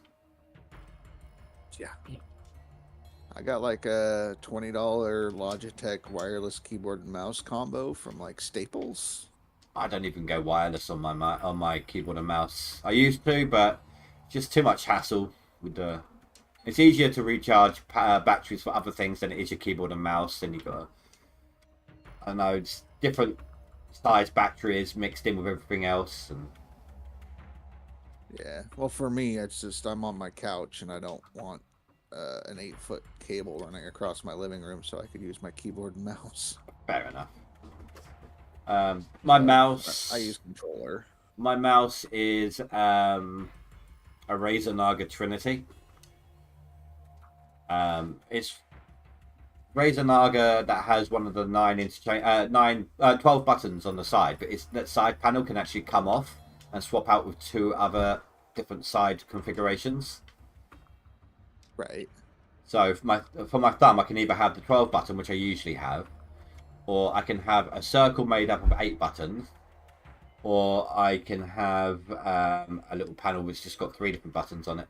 Yeah. I got like a $20 Logitech wireless keyboard and mouse combo from like Staples. I don't even go wireless on my keyboard and mouse. I used to, but just too much hassle with the. It's easier to recharge batteries for other things than it is your keyboard and mouse. And you got, I don't know, it's different size batteries mixed in with everything else. And Yeah. Well, for me, it's just I'm on my couch and I don't want an 8-foot cable running across my living room, so I could use my keyboard and mouse. fair enough. My mouse. I use controller. My mouse is a Razer Naga Trinity. It's Razer Naga that has one of the 12 buttons on the side, but that side panel can actually come off and swap out with 2 other different side configurations. Right. So for my thumb, I can either have the 12 button, which I usually have, or I can have a circle made up of 8 buttons, or I can have a little panel which just got 3 different buttons on it.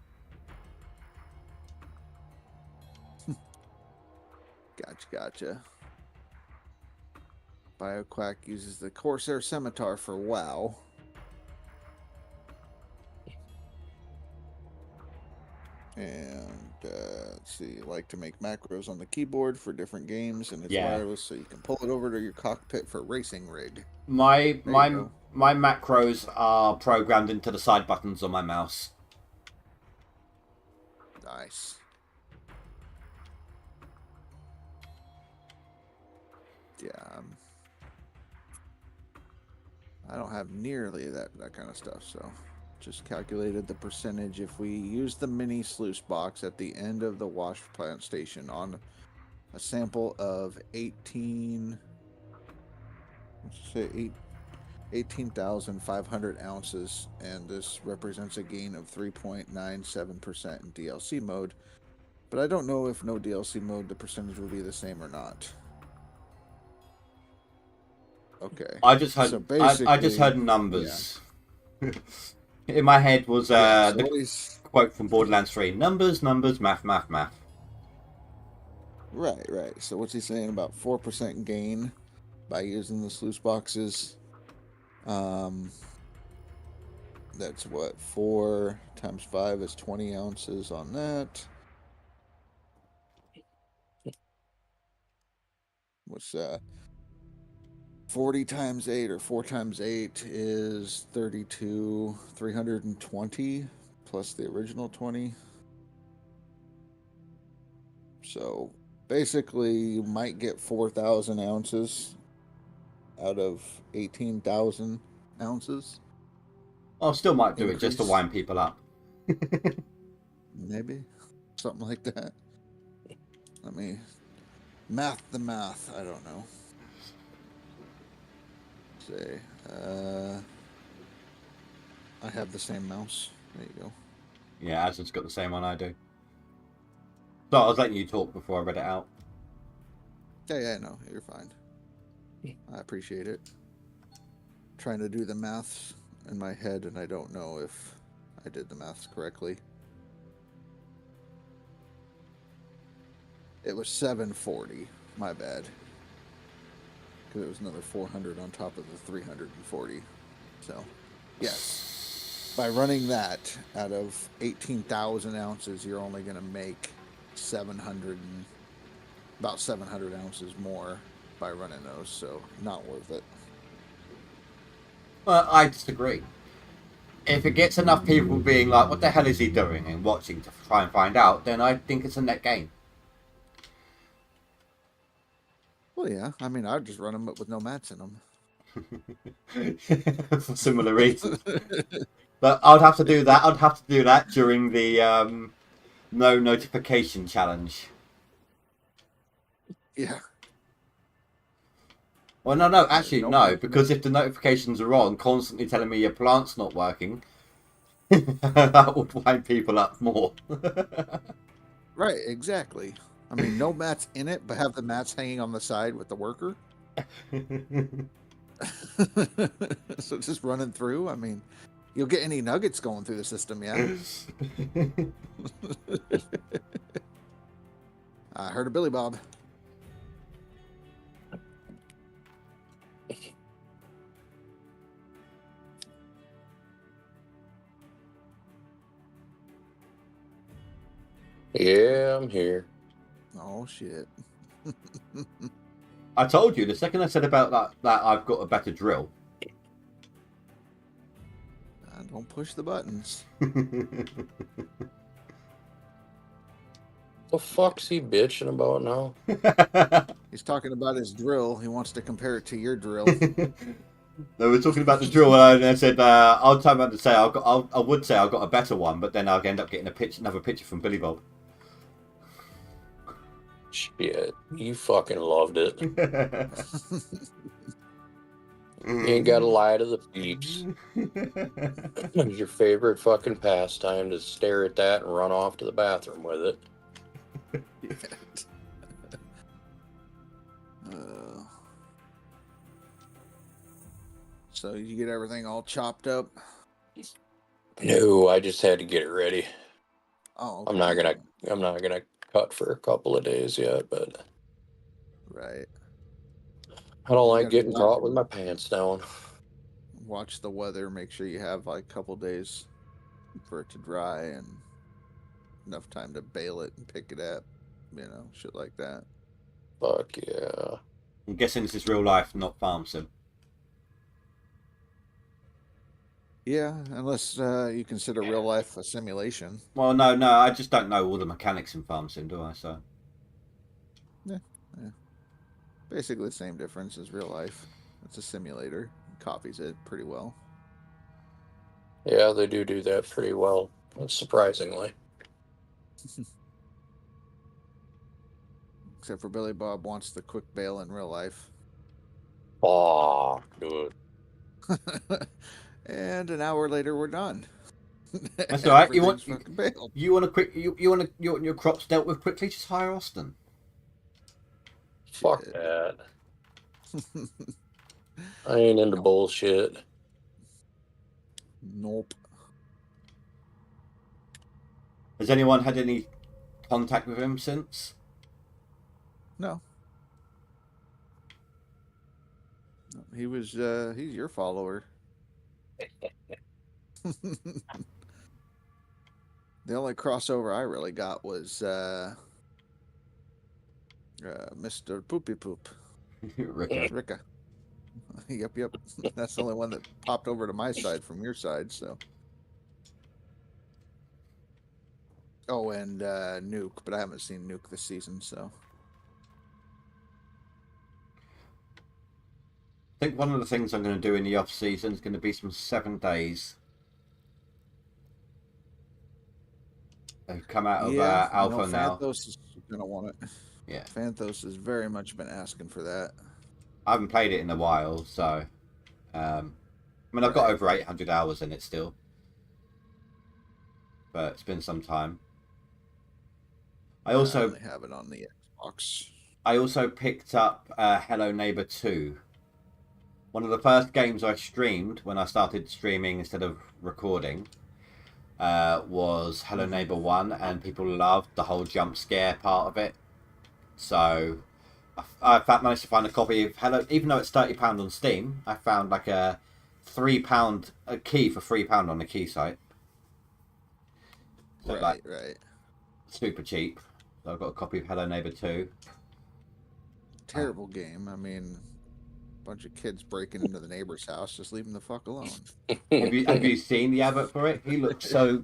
Gotcha. BioQuack uses the Corsair Scimitar for WoW. And let's see, like to make macros on the keyboard for different games, and it's wireless, so you can pull it over to your cockpit for racing rig. My macros are programmed into the side buttons on my mouse. Nice. Yeah, I don't have nearly that kind of stuff, so just calculated the percentage if we use the mini sluice box at the end of the wash plant station on a sample of 18,500 ounces, and this represents a gain of 3.97% in DLC mode, but I don't know if no DLC mode the percentage will be the same or not. Okay. I just heard. So I just heard numbers. Yeah. In my head was the quote from Borderlands 3: numbers, math. Right. So what's he saying about 4% gain by using the sluice boxes? That's what 4 times 5 is 20 ounces on that. What's that? 40 times 8 or 4 times 8 is 32, 320 plus the original 20. So basically you might get 4,000 ounces out of 18,000 ounces. I still might do it just to wind people up. Maybe something like that. Let me math. I don't know. Say, I have the same mouse. There you go. Yeah, Aslan's got the same one I do. So I was letting you talk before I read it out. Yeah, no, you're fine. I appreciate it. Trying to do the maths in my head, and I don't know if I did the maths correctly. It was 740. My bad. Because it was another 400 on top of the 340. So, yes. By running that out of 18,000 ounces, you're only going to make about 700 ounces more by running those. So, not worth it. Well, I disagree. If it gets enough people being like, what the hell is he doing, and watching to try and find out, then I think it's a net gain. Well, yeah. I mean, I'd just run them up with no mats in them. For similar reasons. But I'd have to do that. I'd have to do that during the No notification challenge. Yeah. Well, no, actually, No no, mention because if the notifications are on, constantly telling me your plant's not working, that would wind people up more. Right, exactly. I mean, no mats in it, but have the mats hanging on the side with the worker. So just running through. I mean, you'll get any nuggets going through the system, yeah. I heard a Billy Bob. Yeah, I'm here. Oh shit. I told you, the second I said about that I've got a better drill. Don't push the buttons. The fuck's he bitching about now? He's talking about his drill. He wants to compare it to your drill. No, we're talking about the drill, and I said I'll time out to say I would say I got a better one, but then I'll end up getting another picture from Billy Bob. Shit, you fucking loved it. You ain't gotta lie to the peeps. It's your favorite fucking pastime to stare at that and run off to the bathroom with it. So you get everything all chopped up? No, I just had to get it ready. Oh, I'm not gonna cut for a couple of days yet, but Right. I don't You like gotta getting do caught that. with my pants down. Watch the weather. Make sure you have like a couple days for it to dry and enough time to bale it and pick it up. You know, shit like that. Fuck yeah. I'm guessing this is real life, not farm sim. Yeah, unless you consider real life a simulation. Well, no, I just don't know all the mechanics in farm sim, do I? So Basically the same difference as real life. It's a simulator. It copies it pretty well. Yeah, they do that pretty well, surprisingly. Except for Billy Bob wants the quick bale in real life. Oh, good. And an hour later, we're done. that's all right. You want Everything's fucking baled. you want your crops dealt with quickly? Just hire Austin. Fuck Shit. that. I ain't into bullshit. Nope. Has anyone had any contact with him since? No. He was he's your follower. The only crossover I really got was Mr. Poopy Poop. Ricka. Yep. That's the only one that popped over to my side from your side, so. Oh, and Nuke, but I haven't seen Nuke this season, so. I think one of the things I'm going to do in the off season is going to be some 7 days. They've come out of alpha now. Phanthos is gonna want it. Yeah, Phanthos has very much been asking for that. I haven't played it in a while, so I mean I've got over 800 hours in it still, but it's been some time. I also only have it on the Xbox. I also picked up Hello Neighbor 2. One of the first games I streamed when I started streaming instead of recording was Hello Neighbor 1, and people loved the whole jump scare part of it. So I managed to find a copy of Hello, even though it's £30 on Steam. I found like a £3 key for £3 on the key site. So Right. super cheap. So I've got a copy of Hello Neighbor 2. Terrible game. I mean, a bunch of kids breaking into the neighbor's house. Just leave them the fuck alone. Have you seen the advert for it? He looks so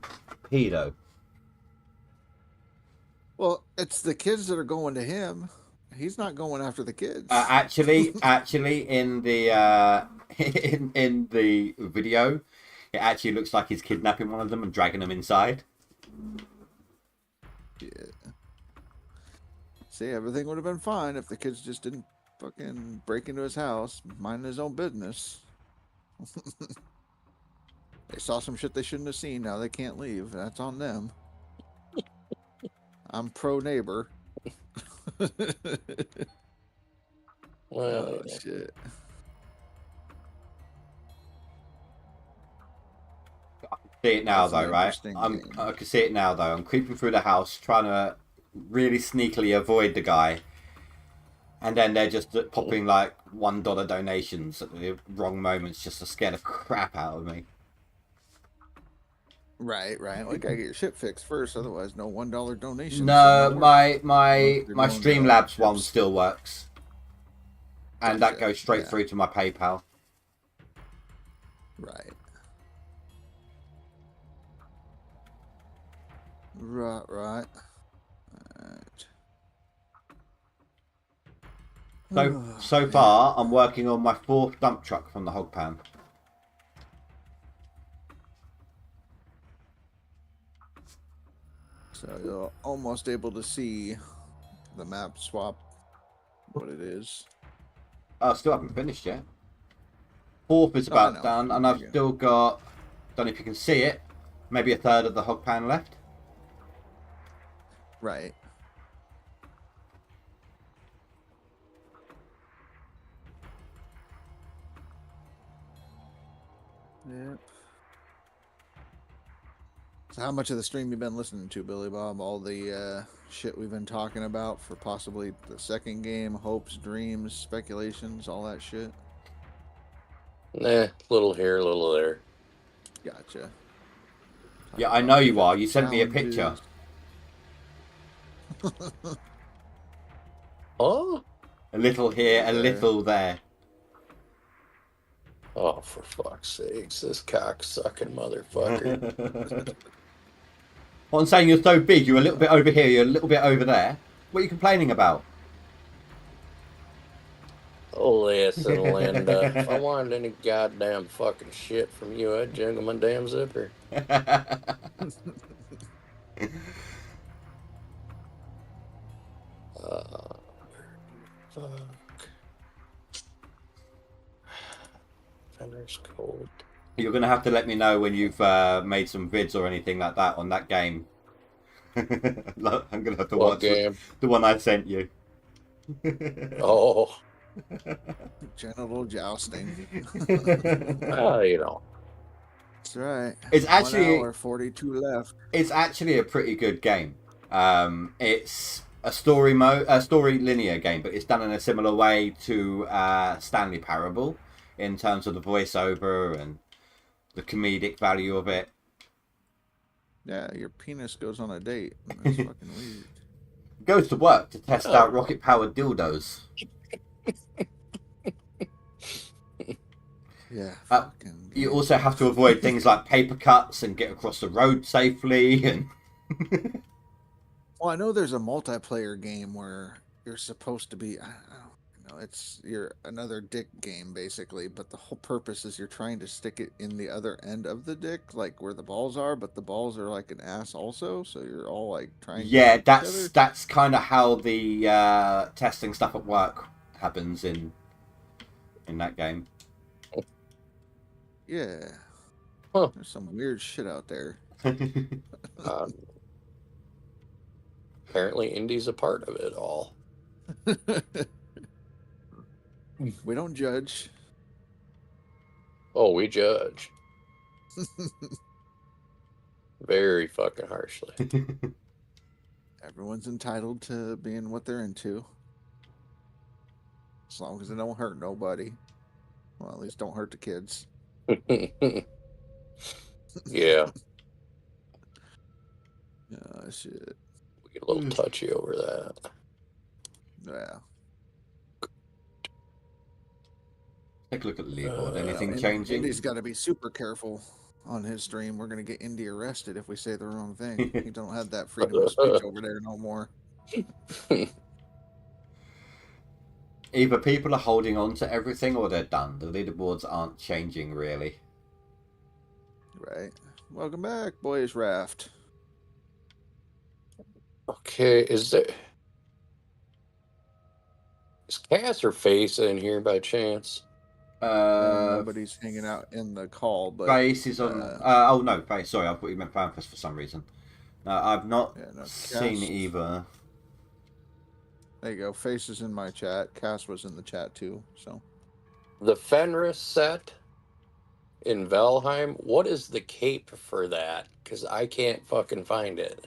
pedo. Well, it's the kids that are going to him. He's not going after the kids. Actually, in the in the video, it actually looks like he's kidnapping one of them and dragging them inside. Shit. See, everything would have been fine if the kids just didn't fucking break into his house, minding his own business. They saw some shit they shouldn't have seen. Now they can't leave. That's on them. I'm pro neighbor. Well, Oh yeah. shit. See it now That's an though, right? interesting game. I can see it now though. I'm creeping through the house, trying to really sneakily avoid the guy, and then they're just popping like $1 donations at the wrong moments just to scare the crap out of me. Right. Well, you gotta get your shit fixed first, otherwise no $1 donation. No, my They're going to Streamlabs one chips. still works, and that Gotcha, goes straight yeah. through to my PayPal. Right. Right. So far, I'm working on my 4th dump truck from the hog pan. So you're almost able to see the map swap, what it is. I still haven't finished yet. 4th is Oh, I about know. done, and There I've you go. still got, don't know if you can see it, maybe a third of the hog pan left. Right. Yep. So how much of the stream you been listening to, Billy Bob? All the shit we've been talking about for possibly the second game, hopes, dreams, speculations, all that shit. Nah, little here, little there. Gotcha. Yeah, I know you are. You sent me a picture. Oh? A little here, a There. little there. Oh, for fuck's sakes, this cock-sucking motherfucker. What I'm saying, you're so big, you're a little bit over here, you're a little bit over there. What are you complaining about? Listen, Linda, if I wanted any goddamn fucking shit from you, I'd jingle my damn zipper. Fuck. Fender's cold. You're going to have to let me know when you've made some vids or anything like that on that game. Look, I'm going to have to What watch game? the one I sent you. Oh, Genital jousting. well, you know. That's right. It's actually 1 hour, 42 left. It's actually a pretty good game. It's a story linear game, but it's done in a similar way to Stanley Parable in terms of the voiceover and the comedic value of it. Yeah, your penis goes on a date. That's fucking weird. Goes to work to test Oh. out rocket-powered dildos. Yeah. Uh, Fucking. You also have to avoid things like paper cuts and get across the road safely. And Well, I know there's a multiplayer game where you're supposed to be. I don't know. You're another dick game basically, but the whole purpose is you're trying to stick it in the other end of the dick, like where the balls are, but the balls are like an ass also. So you're all like trying. yeah, to hit each other. that's kind of how the testing stuff at work happens in that game. Yeah. Huh. There's some weird shit out there. Apparently, Indy's a part of it all. We don't judge. Oh, we judge. Very fucking harshly. Everyone's entitled to being what they're into. As long as it don't hurt nobody. Well, at least don't hurt the kids. Yeah, Shit. we get a little touchy over that. Yeah. Take a look at the leaderboard. Anything And changing? Indy's got to be super careful on his stream. We're going to get Indy arrested if we say the wrong thing. He don't have that freedom of speech over there no more. Either people are holding on to everything or they're done. The leaderboards aren't changing really. Right. Welcome back, Boyish Raft. Okay, is Cass or Face in here by chance? Nobody's hanging out in the call, but Face is on. Oh no, Face. Sorry, I thought you meant Vanfest for some reason. No, I've not yeah, no, seen it Cass- either. There you go. Face is in my chat. Cass was in the chat too. So The Fenris set in Valheim. What is the cape for that? Because I can't fucking find it.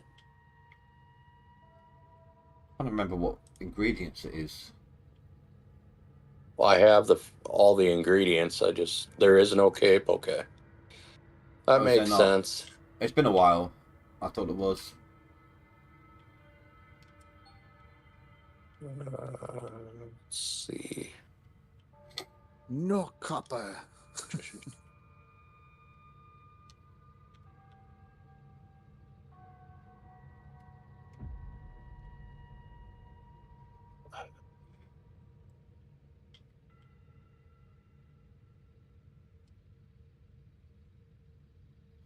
I don't remember what ingredients it is. Well, I have all the ingredients. There is no cape. Okay, that Oh, is makes there not? sense. It's been a while. I thought it was. Let's see. no copper.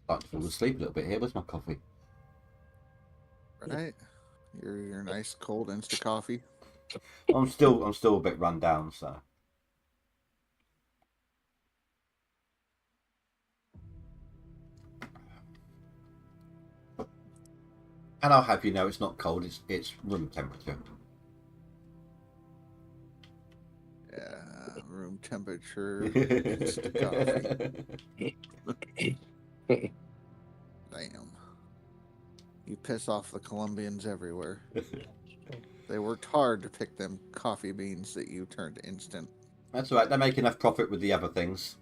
Starting to fall asleep a little bit here. Where's my coffee? Right. Your nice cold Insta coffee. I'm still a bit run down, so. And I'll have you know it's not cold. It's room temperature. Yeah, room temperature Insta coffee. Damn. You piss off the Colombians everywhere. They worked hard to pick them coffee beans that you turned instant. That's all right. They make enough profit with the other things.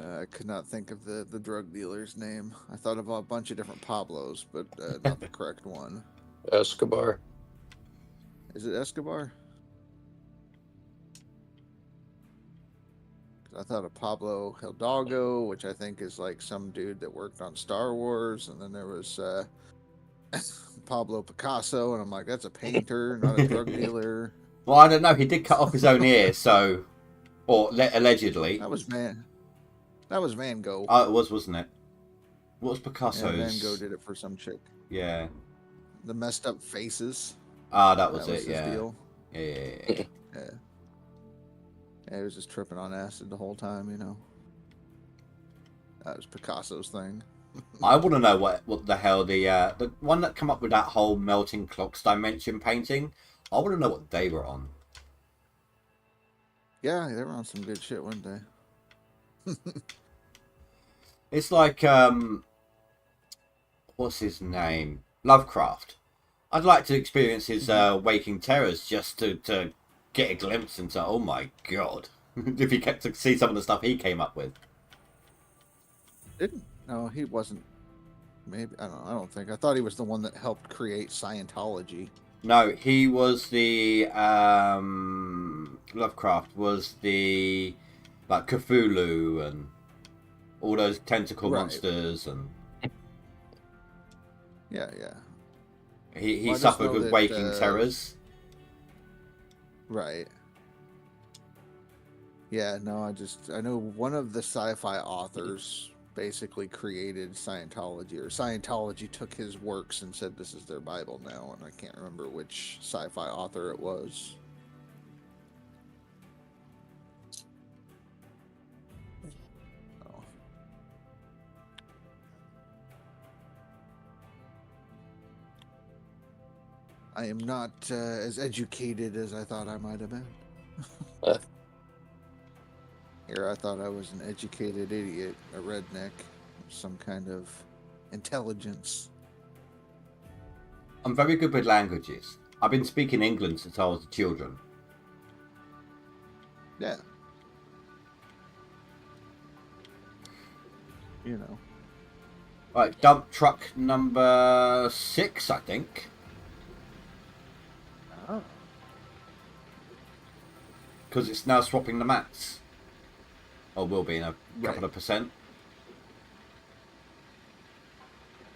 I could not think of the drug dealer's name. I thought of a bunch of different Pablos, but not the correct one. Escobar. Is it Escobar? I thought of Pablo Hidalgo, which I think is like some dude that worked on Star Wars, and then there was Pablo Picasso, and I'm like, that's a painter, not a drug dealer. Well, I don't know. He did cut off his own ear, so, or allegedly. That was Van Gogh. Oh, it was, wasn't it? What was Yeah, Picasso's? Van Gogh did it for some chick. Yeah. The messed up faces. Ah, that was That it. his Yeah. deal. Yeah. Yeah. Yeah, he was just tripping on acid the whole time, you know. That was Picasso's thing. I want to know what the hell the one that come up with that whole melting clocks dimension painting. I want to know what they were on. Yeah, they were on some good shit, weren't they? It's like what's his name? Lovecraft. I'd like to experience his waking terrors just to get a glimpse into. Oh my god! If you get to see some of the stuff he came up with. No, he wasn't. Maybe I don't think. I thought he was the one that helped create Scientology. No, he was the Lovecraft was the like Cthulhu and all those tentacle Right. monsters, and Yeah. he Well, I just suffered know with that, waking terrors. Right. Yeah, no, I know one of the sci-fi authors basically created Scientology, or Scientology took his works and said this is their Bible now, and I can't remember which sci-fi author it was. Oh. I am not as educated as I thought I might have been. Here, I thought I was an educated idiot, a redneck, some kind of intelligence. I'm very good with languages. I've been speaking England since I was a children. Yeah. You know. Right, dump truck number 6, I think. Oh. Because it's now swapping the mats. Or will be in a couple Right. of percent.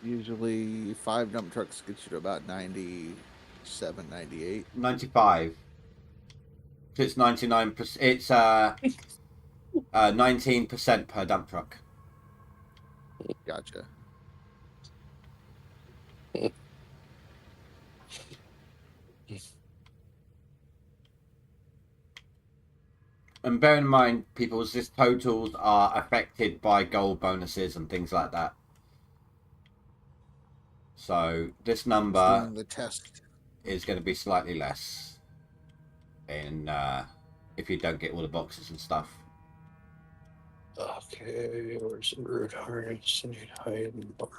Usually 5 dump trucks get you to about 97, 98. 95. It's 99%. It's 19% per dump truck. Gotcha. And bear in mind, people's this totals are affected by gold bonuses and things like that. So this number Doing the test. is going to be slightly less in if you don't get all the boxes and stuff. Okay, where's the root harness? I need Heidenberg.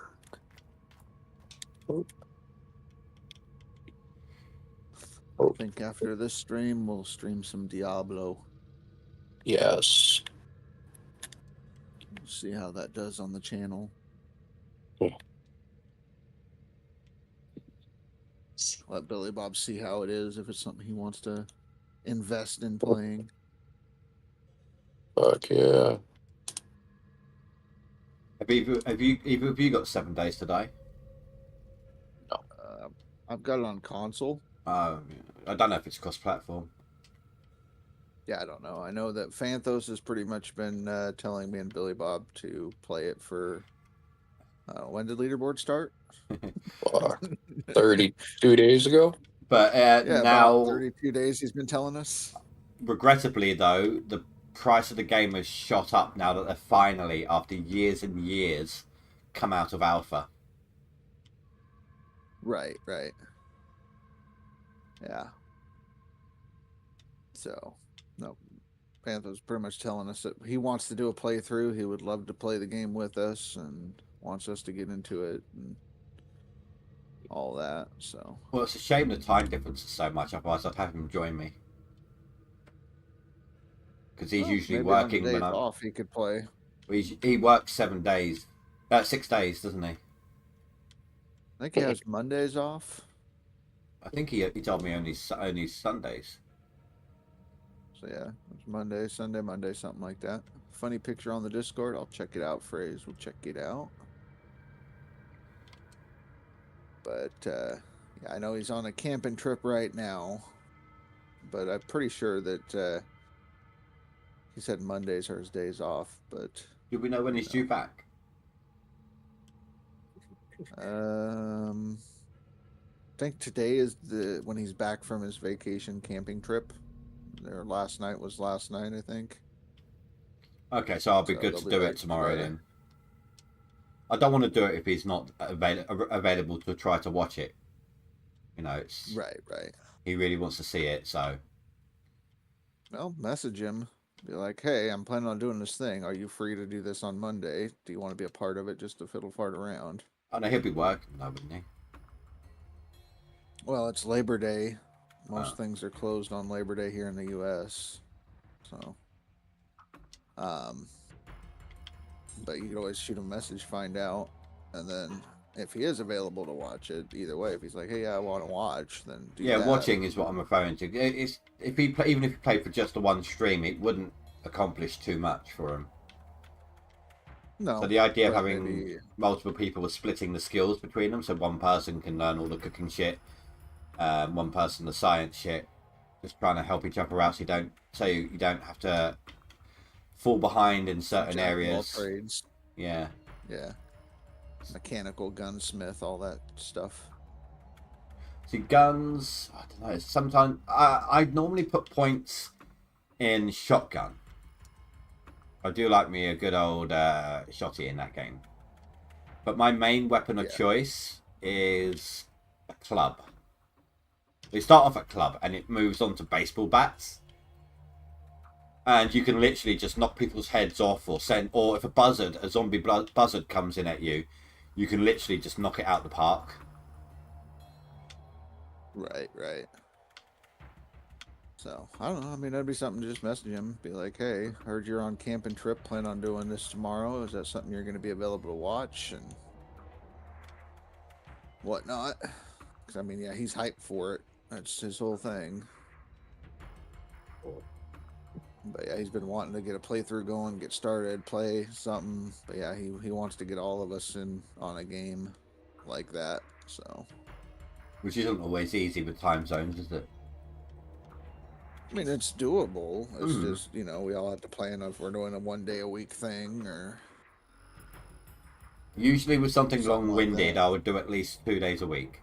I think after this stream, we'll stream some Diablo. Yes. See how that does on the channel. Let Billy Bob see how it is, if it's something he wants to invest in playing. Fuck yeah. Have either of you got 7 days today? I've got it on console. I don't know if it's cross-platform. Yeah, I don't know. I know that Phantos has pretty much been telling me and Billy Bob to play it for... when did leaderboard start? Fuck. 32 days ago? But Yeah, now, about 32 days he's been telling us. regrettably though, the price of the game has shot up now that they're finally, after years and years, come out of alpha. Right. Yeah. So, no. Panther's pretty much telling us that he wants to do a playthrough. He would love to play the game with us and wants us to get into it and all that. So, Well, it's a shame the time difference is so much, otherwise I'd have him join me. Because he's well, usually maybe on the working days when I'm... off he could play. He works 7 days. 6 days, doesn't he? I think he has Mondays off. I think he told me only Sundays. So yeah, it's Monday, Sunday, Monday, something like that. Funny picture on the Discord. I'll check it out. Phrase, we'll check it out. But yeah, I know he's on a camping trip right now. But I'm pretty sure that he said Mondays are his days off. But Do we know when he's due back? I think today is when he's back from his vacation camping trip. Their last night was last night, I think. Okay, so I'll be So good they'll to be do back it tomorrow today. then. I don't want to do it if he's not available to try to watch it. You know, it's Right. he really wants to see it, so Well, message him. Be like, hey, I'm planning on doing this thing. Are you free to do this on Monday? Do you want to be a part of it just to fiddle fart around? I know he'll be working though, wouldn't he? Well, it's Labor Day. Most Oh. things are closed on Labor Day here in the U.S. So, but you could always shoot him a message, find out, and then if he is available to watch it, either way, if he's like, hey, yeah, I want to watch, then do Yeah, that. watching is what I'm referring to. It's if he even if he played for just the one stream, it wouldn't accomplish too much for him. No. So the idea of but having maybe- multiple people splitting the skills between them, so one person can learn all the cooking shit, one person the science shit, just trying to help each other out, so you don't have to fall behind in certain jack of all areas. trades. Yeah. Yeah. Mechanical gunsmith, all that stuff. See, guns, I don't know. Sometimes I normally put points in shotgun. I do like me a good old shotty in that game. But my main weapon of choice is a club. We start off at club and it moves on to baseball bats. And you can literally just knock people's heads off or if a zombie buzzard comes in at you, you can literally just knock it out the park. Right. So, I don't know. I mean, that'd be something to just message him. Be like, hey, heard you're on camping trip. Plan on doing this tomorrow. Is that something you're going to be available to watch? And whatnot. Because, I mean, yeah, he's hyped for it. That's his whole thing. But yeah, he's been wanting to get a playthrough going, get started, play something. But yeah, he wants to get all of us in on a game like that. So, Which isn't always easy with time zones, is it? I mean, it's doable. It's Hmm. just, you know, we all have to plan if we're doing a 1 day a week thing or Usually with something something like long-winded, that. I would do at least 2 days a week.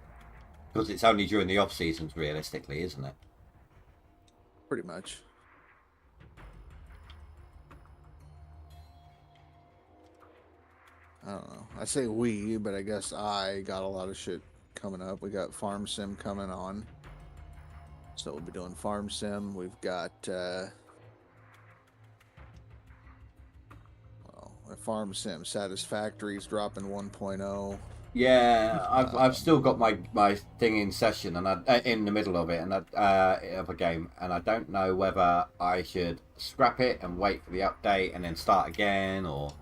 Because it's only during the off seasons, realistically, isn't it? Pretty much. I don't know. I say we, but I guess I got a lot of shit coming up. We got Farm Sim coming on. So we'll be doing Farm Sim. We've got Farm Sim Satisfactory's dropping 1.0. Yeah, I've still got my thing in session and in the middle of it and of a game, and I don't know whether I should scrap it and wait for the update and then start again, or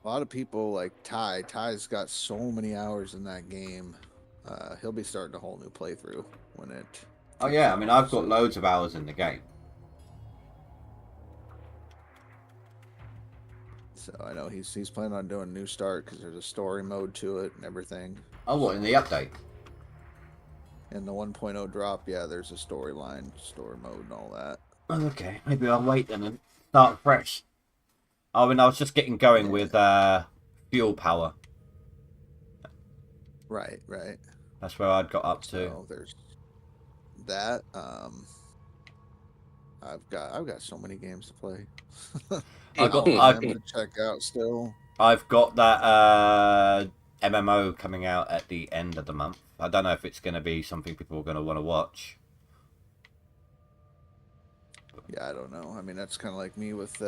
A lot of people like Ty. Ty's got so many hours in that game. He'll be starting a whole new playthrough when it. oh kicks yeah, I mean off, I've got so- loads of hours in the game. So I know he's planning on doing a new start because there's a story mode to it and everything. Oh, what in the update? In the 1.0 drop, yeah, there's a storyline, story mode, and all that. Oh, okay, maybe I'll wait then and start fresh. I mean, I was just getting going with fuel power. Right, right. That's where I'd got up to. So there's that. I've got so many games to play. I got I'm gonna check out still. I've got that MMO coming out at the end of the month. I don't know if it's going to be something people are going to want to watch. Yeah, I don't know. I mean, that's kind of like me with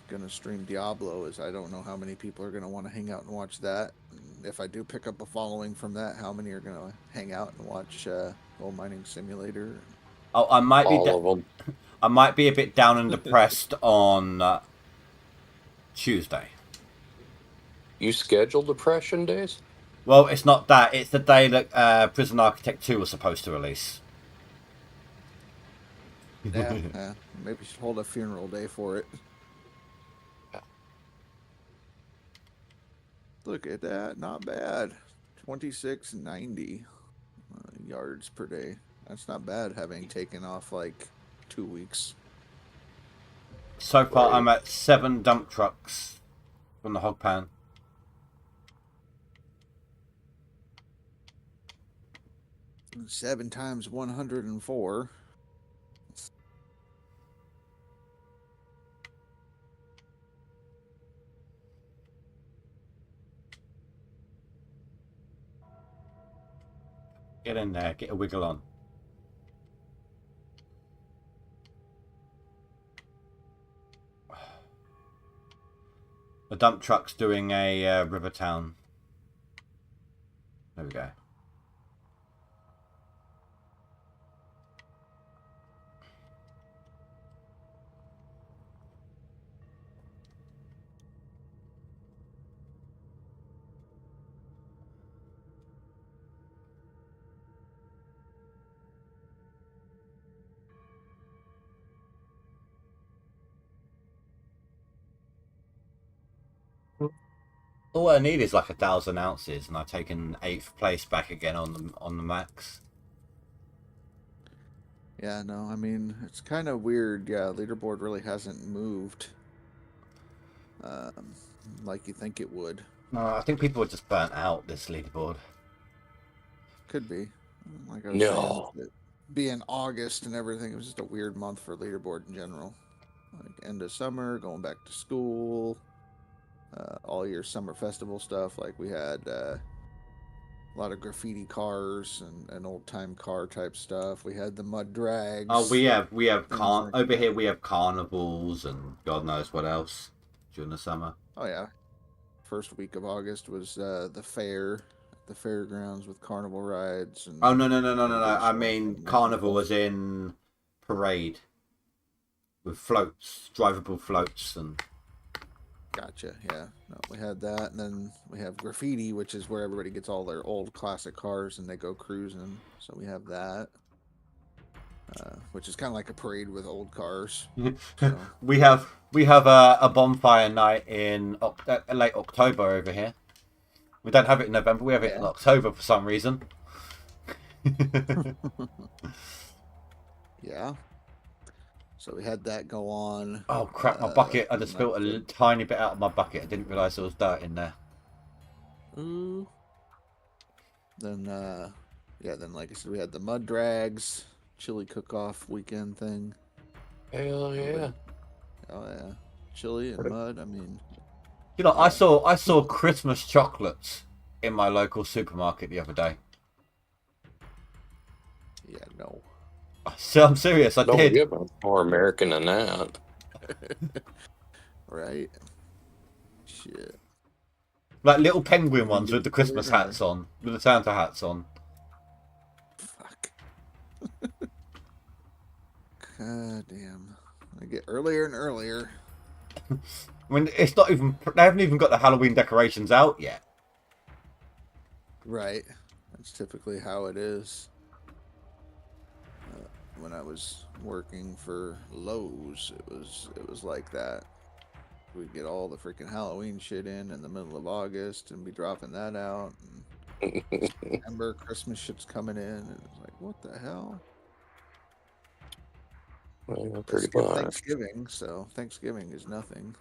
gonna stream Diablo. Is I don't know how many people are gonna want to hang out and watch that. And if I do pick up a following from that, how many are gonna hang out and watch Gold Mining Simulator? Oh, I might be All of them. I might be a bit down and depressed on Tuesday. You scheduled depression days? Well, it's not that. It's the day that Prison Architect 2 was supposed to release. Yeah, yeah. Maybe we should hold a funeral day for it. Look at that, not bad. 2690 yards per day. That's not bad, having taken off like 2 weeks. So far, Right. I'm at 7 dump trucks from the hog pan. Seven times 104. Get in there, get a wiggle on. The dump truck's doing a Rivertown. There we go. All I need is like 1,000 ounces, and I've taken 8th place back again on the max. Yeah, no, I mean, it's kind of weird. Yeah, leaderboard really hasn't moved like you think it would. No, I think people are just burnt out this leaderboard. Could be. Like I was No. saying, with it being August and everything, it was just a weird month for leaderboard in general. Like end of summer, going back to school, all your summer festival stuff. Like we had a lot of graffiti cars and old time car type stuff. We had the mud drags. Oh, we have Things like over here we have carnivals and God knows what else during the summer. Oh yeah. First week of August was the fair at the fairgrounds with carnival rides and Oh no! I stuff mean and carnival raffles. was in parade with floats, drivable floats, and Gotcha. Yeah. No, we had that, and then we have graffiti, which is where everybody gets all their old classic cars and they go cruising. So we have that, which is kind of like a parade with old cars. So we have a bonfire night in late October over here. We don't have it in November. We have it in Yeah. October for some reason. Yeah. So we had that go on. Oh crap! My bucket. I just spilled a like tiny bit out of my bucket. I didn't realise there was dirt in there. Ooh. Then, then like I said, we had the mud drags, chili cook-off weekend thing. Hell yeah. Oh yeah, chili and mud. I mean, You know, Yeah. I saw Christmas chocolates in my local supermarket the other day. yeah, no. So I'm serious. I Don't did. get much more American than that. Right? Shit. Like little penguin ones with the Get Christmas there. hats on, with the Santa hats on. Fuck. God damn. I get earlier and earlier. I mean, it's not even. They haven't even got the Halloween decorations out yet. Right. That's typically how it is. When I was working for Lowe's, it was like that. We'd get all the freaking Halloween shit in the middle of August and be dropping that out. And September, Christmas shit's coming in, and it's like, what the hell? Well, pretty Skip much. Thanksgiving, so Thanksgiving is nothing.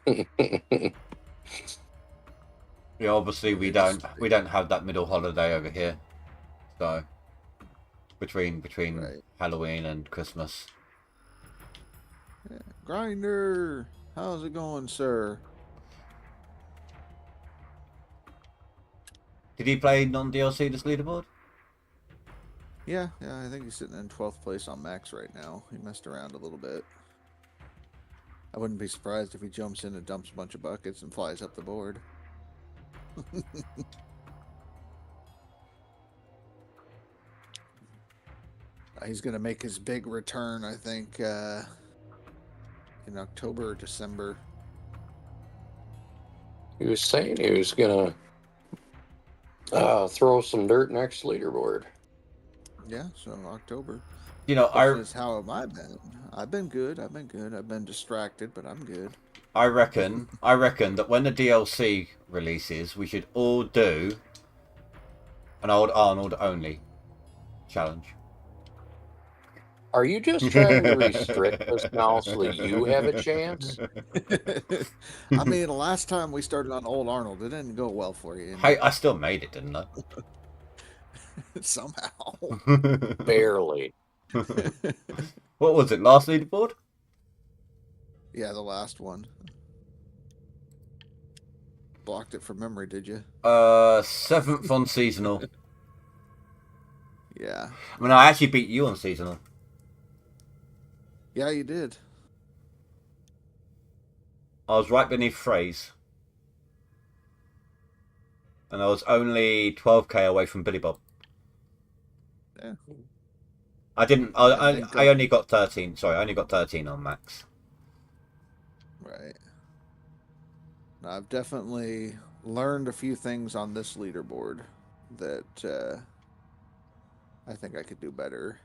Yeah, obviously we don't have that middle holiday over here. So between Right. Halloween and Christmas. Yeah. Grinder, how's it going, sir? Did he play non-DLC this leaderboard? Yeah, I think he's sitting in 12th place on Max right now. He messed around a little bit. I wouldn't be surprised if he jumps in and dumps a bunch of buckets and flies up the board. He's going to make his big return, I think, in October or December. He was saying he was gonna throw some dirt next leaderboard. Yeah, so October. You know, Question is, how have I been? I've been good. I've been distracted, but I'm good. I reckon that when the DLC releases, we should all do an old Arnold only challenge. Are you just trying to restrict us now so that you have a chance? I mean, the last time we started on Old Arnold, it didn't go well for you. Hey, I still made it, didn't I? Somehow. Barely. What was it? Last leaderboard? Yeah, the last one. Blocked it from memory, did you? 7th on seasonal. Yeah. I mean, I actually beat you on seasonal. Yeah, you did. I was right beneath Phrase. And I was only 12k away from Billy Bob. Yeah. I only got 13. Sorry, I only got 13 on Max. Right. Now, I've definitely learned a few things on this leaderboard that I think I could do better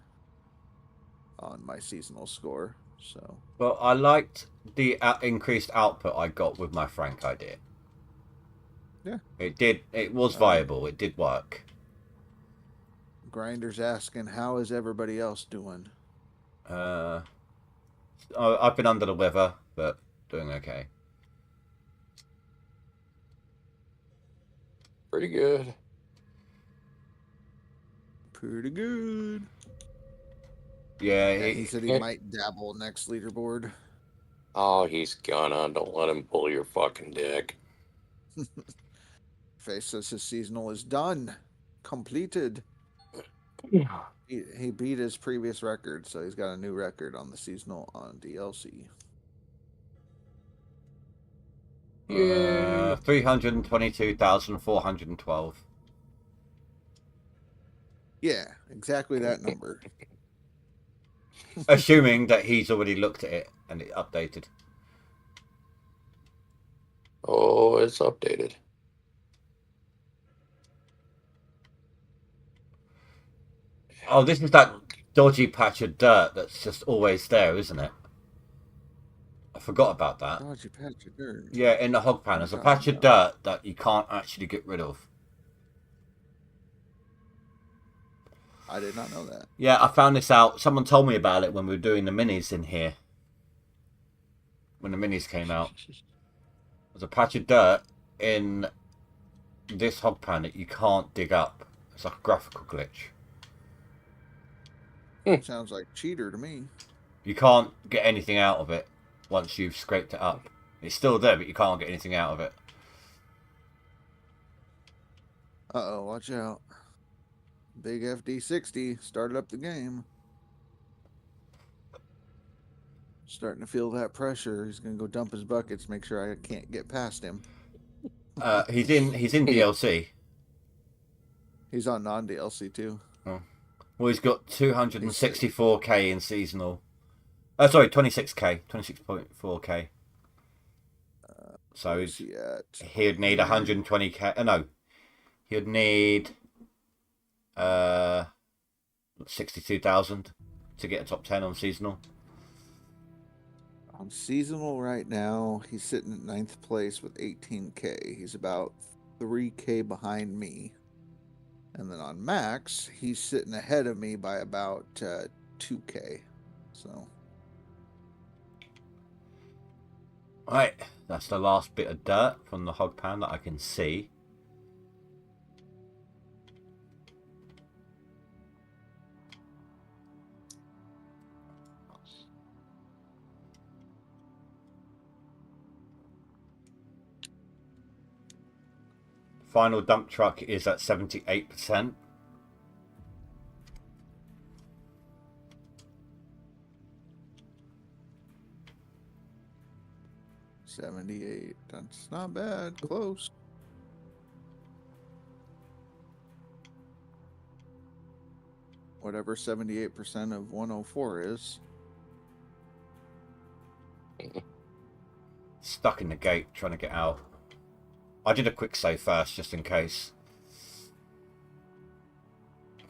on my seasonal score. So. Well, I liked the increased output I got with my Frank idea. Yeah. It was viable. It did work. Grinder's asking, how is everybody else doing? I've been under the weather, but doing okay. Pretty good. Pretty good. Yeah, He said he might dabble next leaderboard. Oh, he's gonna. Don't let him pull your fucking dick. Face says his seasonal is done. Completed. He beat his previous record, so he's got a new record on the seasonal on DLC. 322,412. Yeah, exactly that number. Assuming that he's already looked at it and it updated. Oh, it's updated. Oh, this is that dodgy patch of dirt that's just always there, isn't it? I forgot about that. Dodgy patch of dirt. Yeah, in the hog pan, there's a patch of dirt that you can't actually get rid of. I did not know that. Yeah, I found this out. Someone told me about it when we were doing the minis in here. When the minis came out. There's a patch of dirt in this hog pan that you can't dig up. It's like a graphical glitch. Sounds like cheater to me. You can't get anything out of it once you've scraped it up. It's still there, but you can't get anything out of it. Uh-oh, watch out. Big FD60 started up the game. Starting to feel that pressure. He's gonna go dump his buckets, make sure I can't get past him. He's in DLC. He's on non-DLC too. Oh. Well, he's got 264k in seasonal. Oh, sorry, 26k, 26.4k. So Where's he at? he'd need 120k. No, he'd need 62,000 to get a top 10 on seasonal. On seasonal right now, he's sitting at 9th place with 18k. He's about 3k behind me. And then on max, he's sitting ahead of me by about 2k. So, Right, that's the last bit of dirt from the hog pan that I can see. Final dump truck is at 78%. $78. That's not bad. Close. Whatever 78% of 104 is. Stuck in the gate trying to get out. I did a quick save first just in case.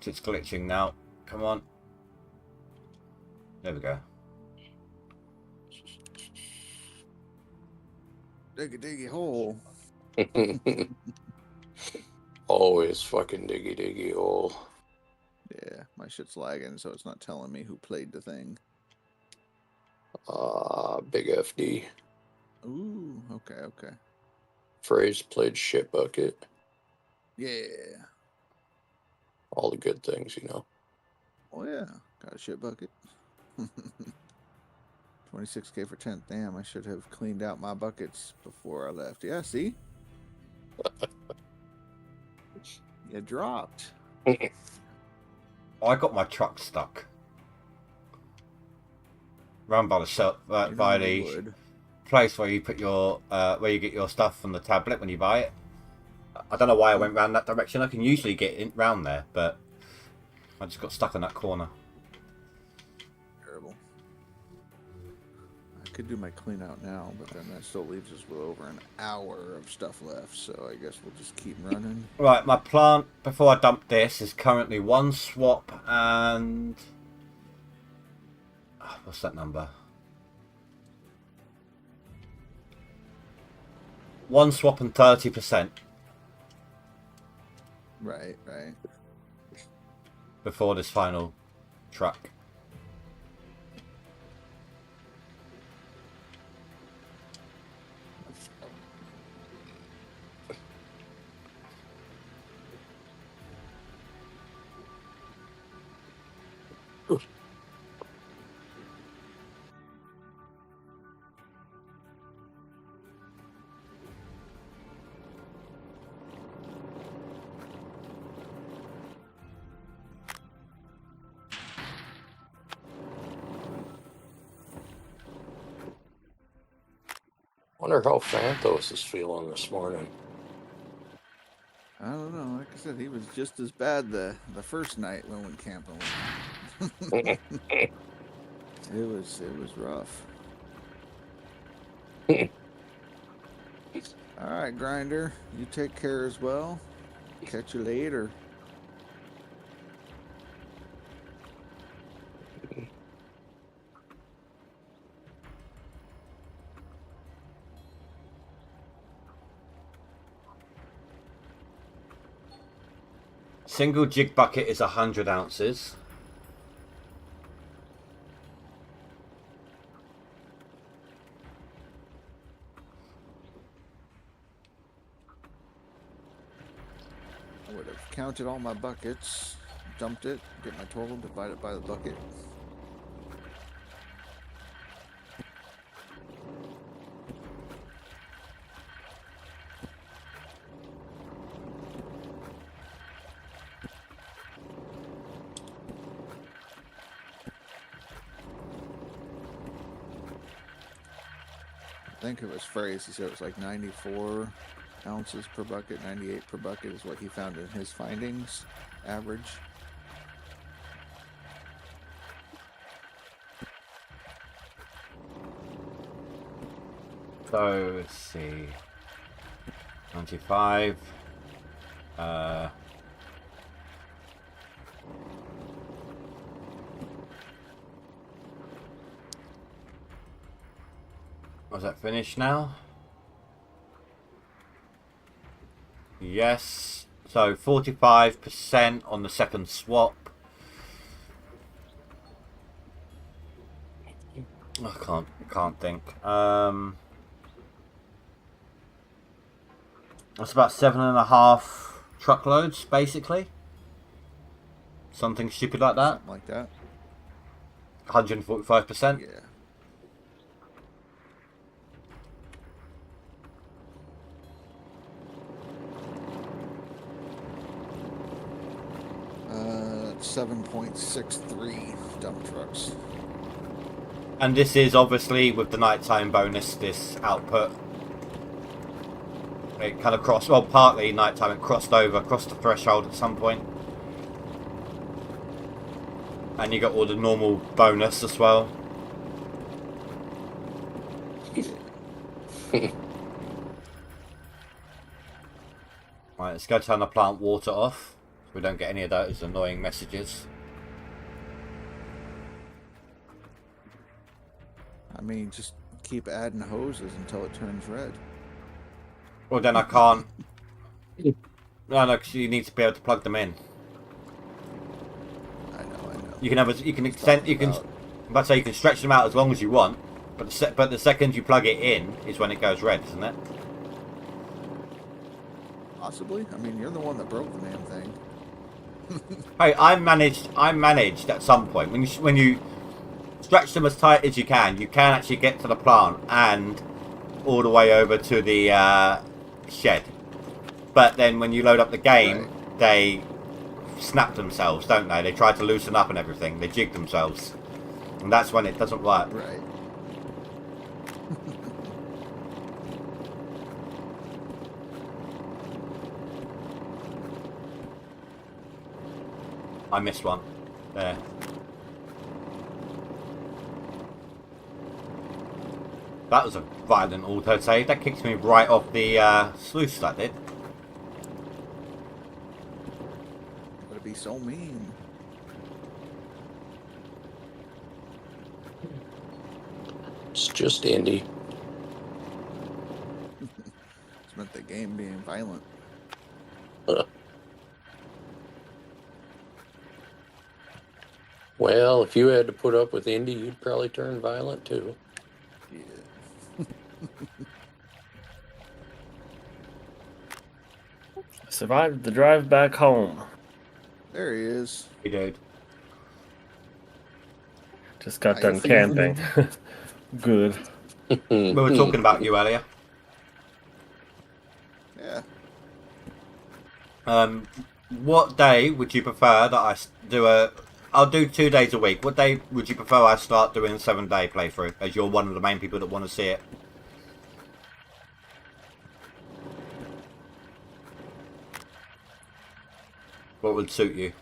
It's glitching now. Come on. There we go. Dig a diggy hole. Always fucking diggy hole. Yeah, my shit's lagging, so it's not telling me who played the thing. Big FD. Ooh, okay. Phrase played shit bucket. Yeah. All the good things, you know. Oh yeah, got a shit bucket. 26k for 10th. Damn, I should have cleaned out my buckets before I left. Yeah, see? You dropped. I got my truck stuck. Round by the by the Wood. place where you put your where you get your stuff from the tablet when you buy it. I don't know why I went round that direction. I can usually get in round there, but I just got stuck in that corner. Terrible. I could do my clean out now, but then that still leaves us with over an hour of stuff left, so I guess we'll just keep running. Right, my plant before I dump this is currently 1 swap and what's that number? 1 swap and 30% Right. before this final truck. Wonder how Phantos is feeling this morning. I don't know. Like I said, he was just as bad the first night when we went camping. It was rough. All right, Grinder, you take care as well. Catch you later. Single jig bucket is 100 ounces. I would have counted all my buckets, dumped it, get my total, divide it by the bucket. I think it was phrased. He said it was like 94 ounces per bucket, 98 per bucket is what he found in his findings, average. So let's see. 95. Was that finished now? Yes. So 45% on the second swap. I can't think. That's about 7.5 truckloads, basically. Something stupid like that. Something like that. 145%. Yeah. Uh, 7.63 dump trucks. And this is obviously with the nighttime bonus, this output. It kind of crossed, well, partly nighttime, it crossed the threshold at some point. And you got all the normal bonus as well. Right, let's go turn the plant water off, so we don't get any of those annoying messages. I mean, just keep adding hoses until it turns red. Well, then I can't. No, because you need to be able to plug them in. I know. You can extend. You can. About- I'm about to say you can stretch them out as long as you want, but the second you plug it in is when it goes red, isn't it? Possibly. I mean, you're the one that broke the damn thing. Hey, I managed at some point when you stretch them as tight as you can actually get to the plant and all the way over to the shed. But then when you load up the game, Right. they snap themselves, don't they? They try to loosen up and everything. They jig themselves, and that's when it doesn't work. Right. I missed one. There. That was a violent auto save. That kicked me right off the sluice, that did. Would it be so mean? It's just Indy. It's meant the game being violent. Well, if you had to put up with Indy, you'd probably turn violent too. Yeah. Survived the drive back home. There he is. We did. Just got How done you feeling? camping. Good. We were talking about you earlier. Yeah. What day would you prefer that I do a... I'll do 2 days a week. What day would you prefer I start doing a 7-day playthrough, as you're one of the main people that want to see it? What would suit you?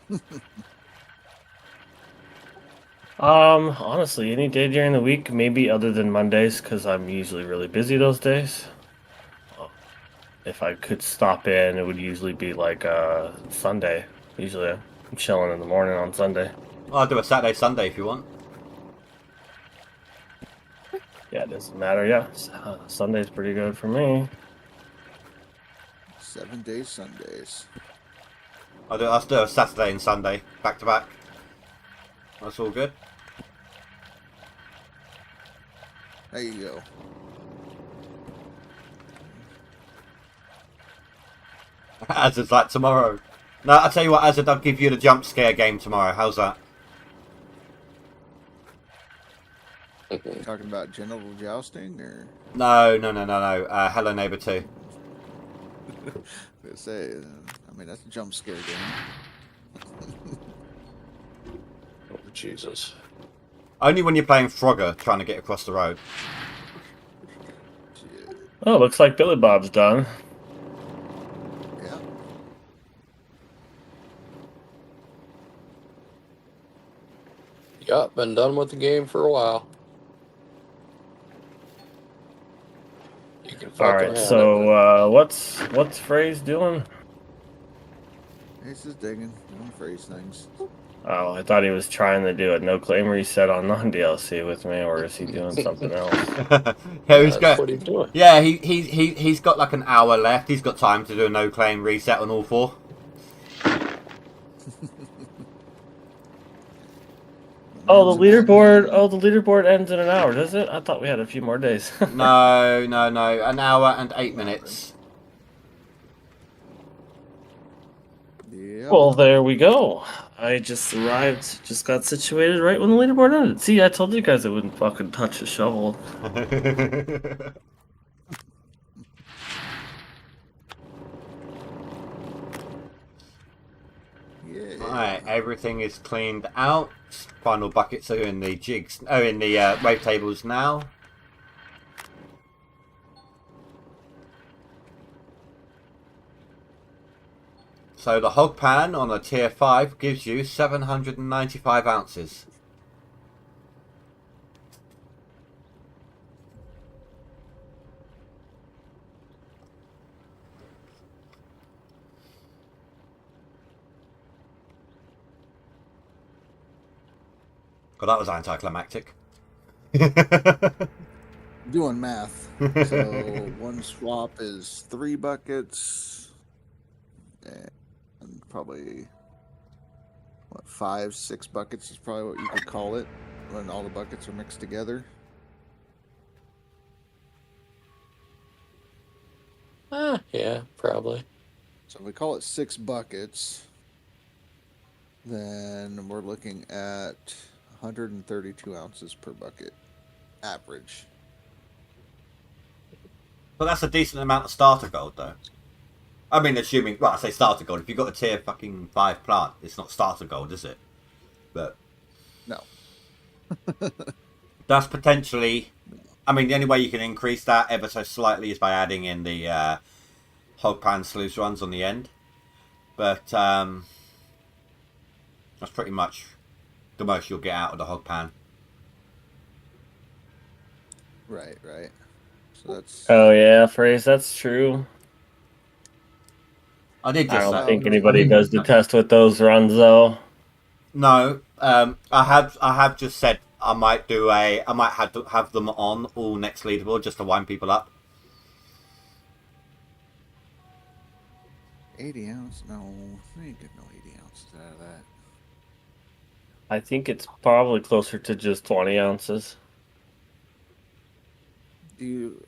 Honestly, any day during the week, maybe other than Mondays, because I'm usually really busy those days. If I could stop in, it would usually be like Sunday. Usually I'm chilling in the morning on Sunday. I'll do a Saturday, Sunday if you want. Yeah, it doesn't matter. Yeah, Sunday's pretty good for me. 7 days, Sundays. I'll do a Saturday and Sunday back to back. That's all good. There you go. Azard's like tomorrow. No, I'll tell you what, Azard, I'll give you the jump scare game tomorrow. How's that? Talking about genital jousting, or No. Hello Neighbor 2. I say, I mean that's a jump scare game. Oh, Jesus. Only when you're playing Frogger trying to get across the road. Shit. Oh, looks like Billy Bob's done. Yeah. Yup, been done with the game for a while. You can All fucking right, have so what's Phrase doing? He's just doing phrase things. Oh, I thought he was trying to do a no claim reset on non DLC with me, or is he doing something else? Yeah, it. he's That's got. what he's doing. Yeah, he's got like an hour left. He's got time to do a no claim reset on all 4. Oh, the leaderboard. Oh, the leaderboard ends in an hour, does it? I thought we had a few more days. No. An hour and 8 minutes. Yeah. Well, there we go. I just arrived, just got situated right when the leaderboard ended. See, I told you guys I wouldn't fucking touch a shovel. Yeah. Right, everything is cleaned out. Final buckets are in the jigs. Oh, in the wave tables now. So the hog pan on a tier 5 gives you 795 ounces. Well, that was anticlimactic. Doing math. So one swap is 3 buckets, and probably what 5, 6 buckets is probably what you could call it when all the buckets are mixed together. Yeah, probably. So if we call it 6 buckets, then we're looking at 132 ounces per bucket, average. But that's a decent amount of starter gold, though. I mean, assuming, well, I say starter gold. If you've got a tier fucking 5 plant, it's not starter gold, is it? But No. that's potentially. I mean, the only way you can increase that ever so slightly is by adding in the hog pan sluice runs on the end. But that's pretty much the most you'll get out of the hog pan. Right. So that's Oh yeah, Phrase, that's true. I did I just don't say. think anybody does the test with those runs though. No, I have just said I might have them on all next leaderboard just to wind people up. 80 ounces. No, I ain't getting no 80 ounces out of that. I think it's probably closer to just 20 ounces.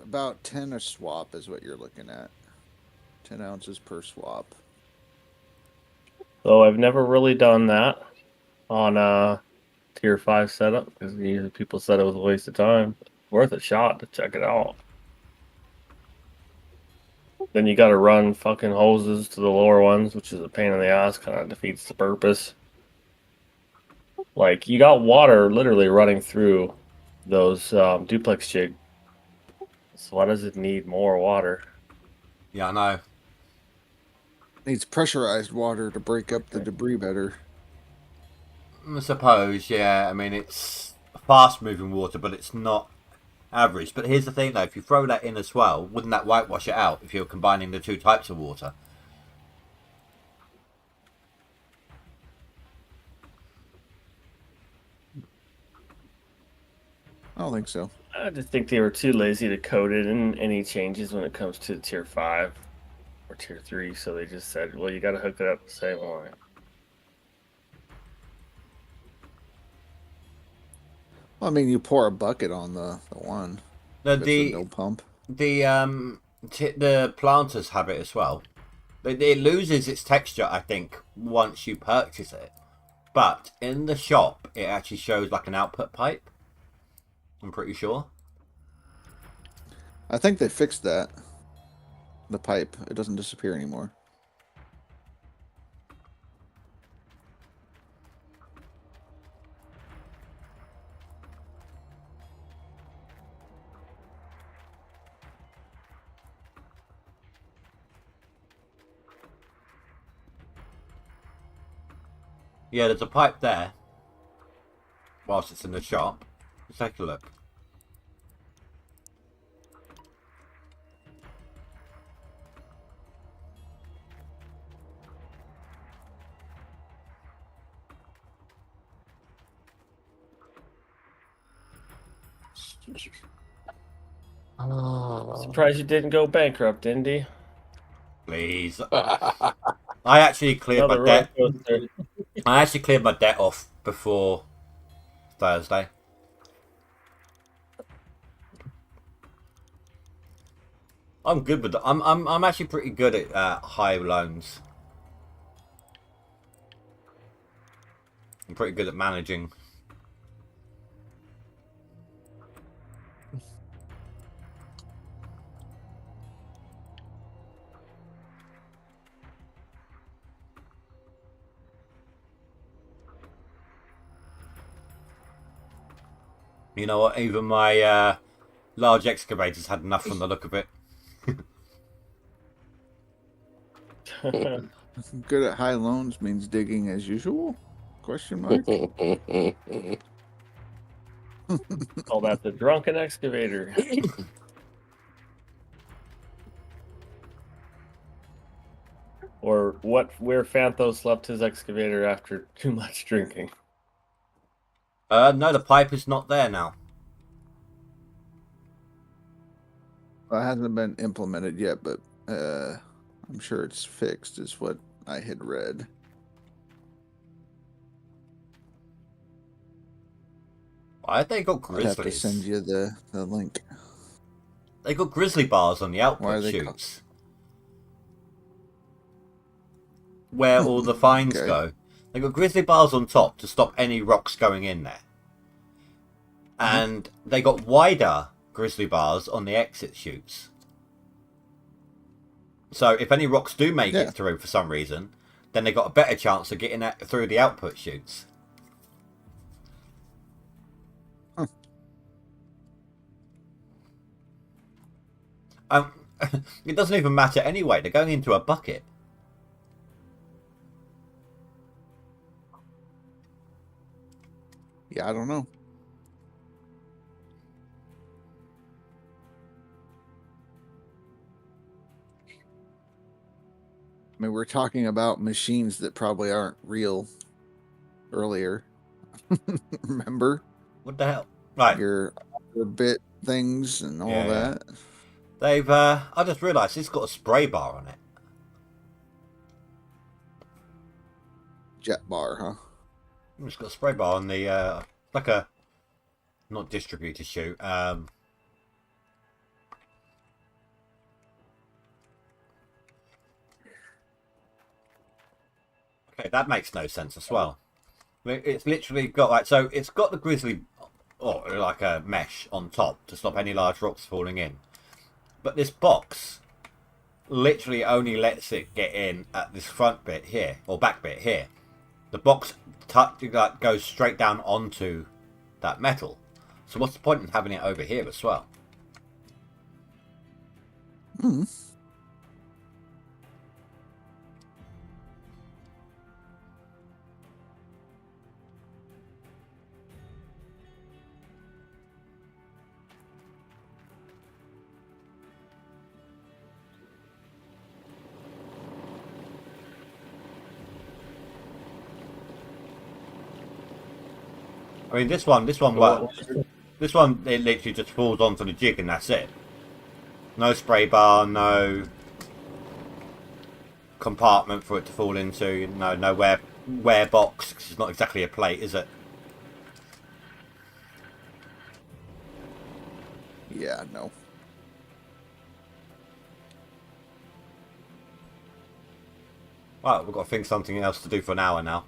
About 10 a swap is what you're looking at. 10 ounces per swap. Though I've never really done that on a tier 5 setup because usually people said it was a waste of time. Worth a shot to check it out. Then you got to run fucking hoses to the lower ones, which is a pain in the ass. Kind of defeats the purpose. Like you got water literally running through those duplex jig. So why does it need more water? Yeah, I know. Needs pressurized water to break up the debris better. I suppose, yeah. I mean, it's fast-moving water, but it's not average. But here's the thing, though. If you throw that in as well, wouldn't that whitewash it out if you're combining the 2 types of water? I don't think so. I just think they were too lazy to code it in any changes when it comes to tier 5. or tier 3, so they just said, well, you got to hook it up the same way. Well, I mean, you pour a bucket on the one. No, That's with no pump. The planters have it as well. It loses its texture, I think, once you purchase it. But in the shop, it actually shows like an output pipe. I'm pretty sure. I think they fixed that. The pipe. It doesn't disappear anymore. Yeah, there's a pipe there. Whilst it's in the shop. Let's take a look. Surprised you didn't go bankrupt, Indy. Please. I actually cleared my debt. I actually cleared my debt off before Thursday. I'm good with that. I'm actually pretty good at high loans. I'm pretty good at managing. You know what? Even my large excavators had enough from the look of it. Good at high loans means digging as usual? Question mark. Call that the drunken excavator. Or where Phanthos left his excavator after too much drinking. No, the pipe is not there now. Well, it hasn't been implemented yet, but I'm sure it's fixed, is what I had read. Why have they got I'd have to grizzlies? send you the link. They got grizzly bars on the Why are output they chutes. Where all the fines Okay. go. They got grizzly bars on top to stop any rocks going in there. And they got wider grizzly bars on the exit chutes. So if any rocks do make Yeah. it through for some reason, then they got a better chance of getting that through the output chutes. Huh. It doesn't even matter anyway. They're going into a bucket. Yeah, I don't know. I mean, we're talking about machines that probably aren't real earlier. Remember? What the hell? Right. Your bit things and all Yeah, yeah. that. They've, I just realised it's got a spray bar on it. Jet bar, huh? It's got a spray bar on the, like a, not distributor chute, okay, that makes no sense as well. It's literally got, like, so it's got the grizzly, or like a mesh on top to stop any large rocks falling in. But this box literally only lets it get in at this front bit here, or back bit here. The box goes straight down onto that metal. So what's the point in having it over here as well? Hmm. I mean, this one, this one, it literally just falls onto the jig and that's it. No spray bar, no compartment for it to fall into. You know, no wear box. 'Cause it's not exactly a plate, is it? Yeah, no. Right, we've got to think something else to do for an hour now.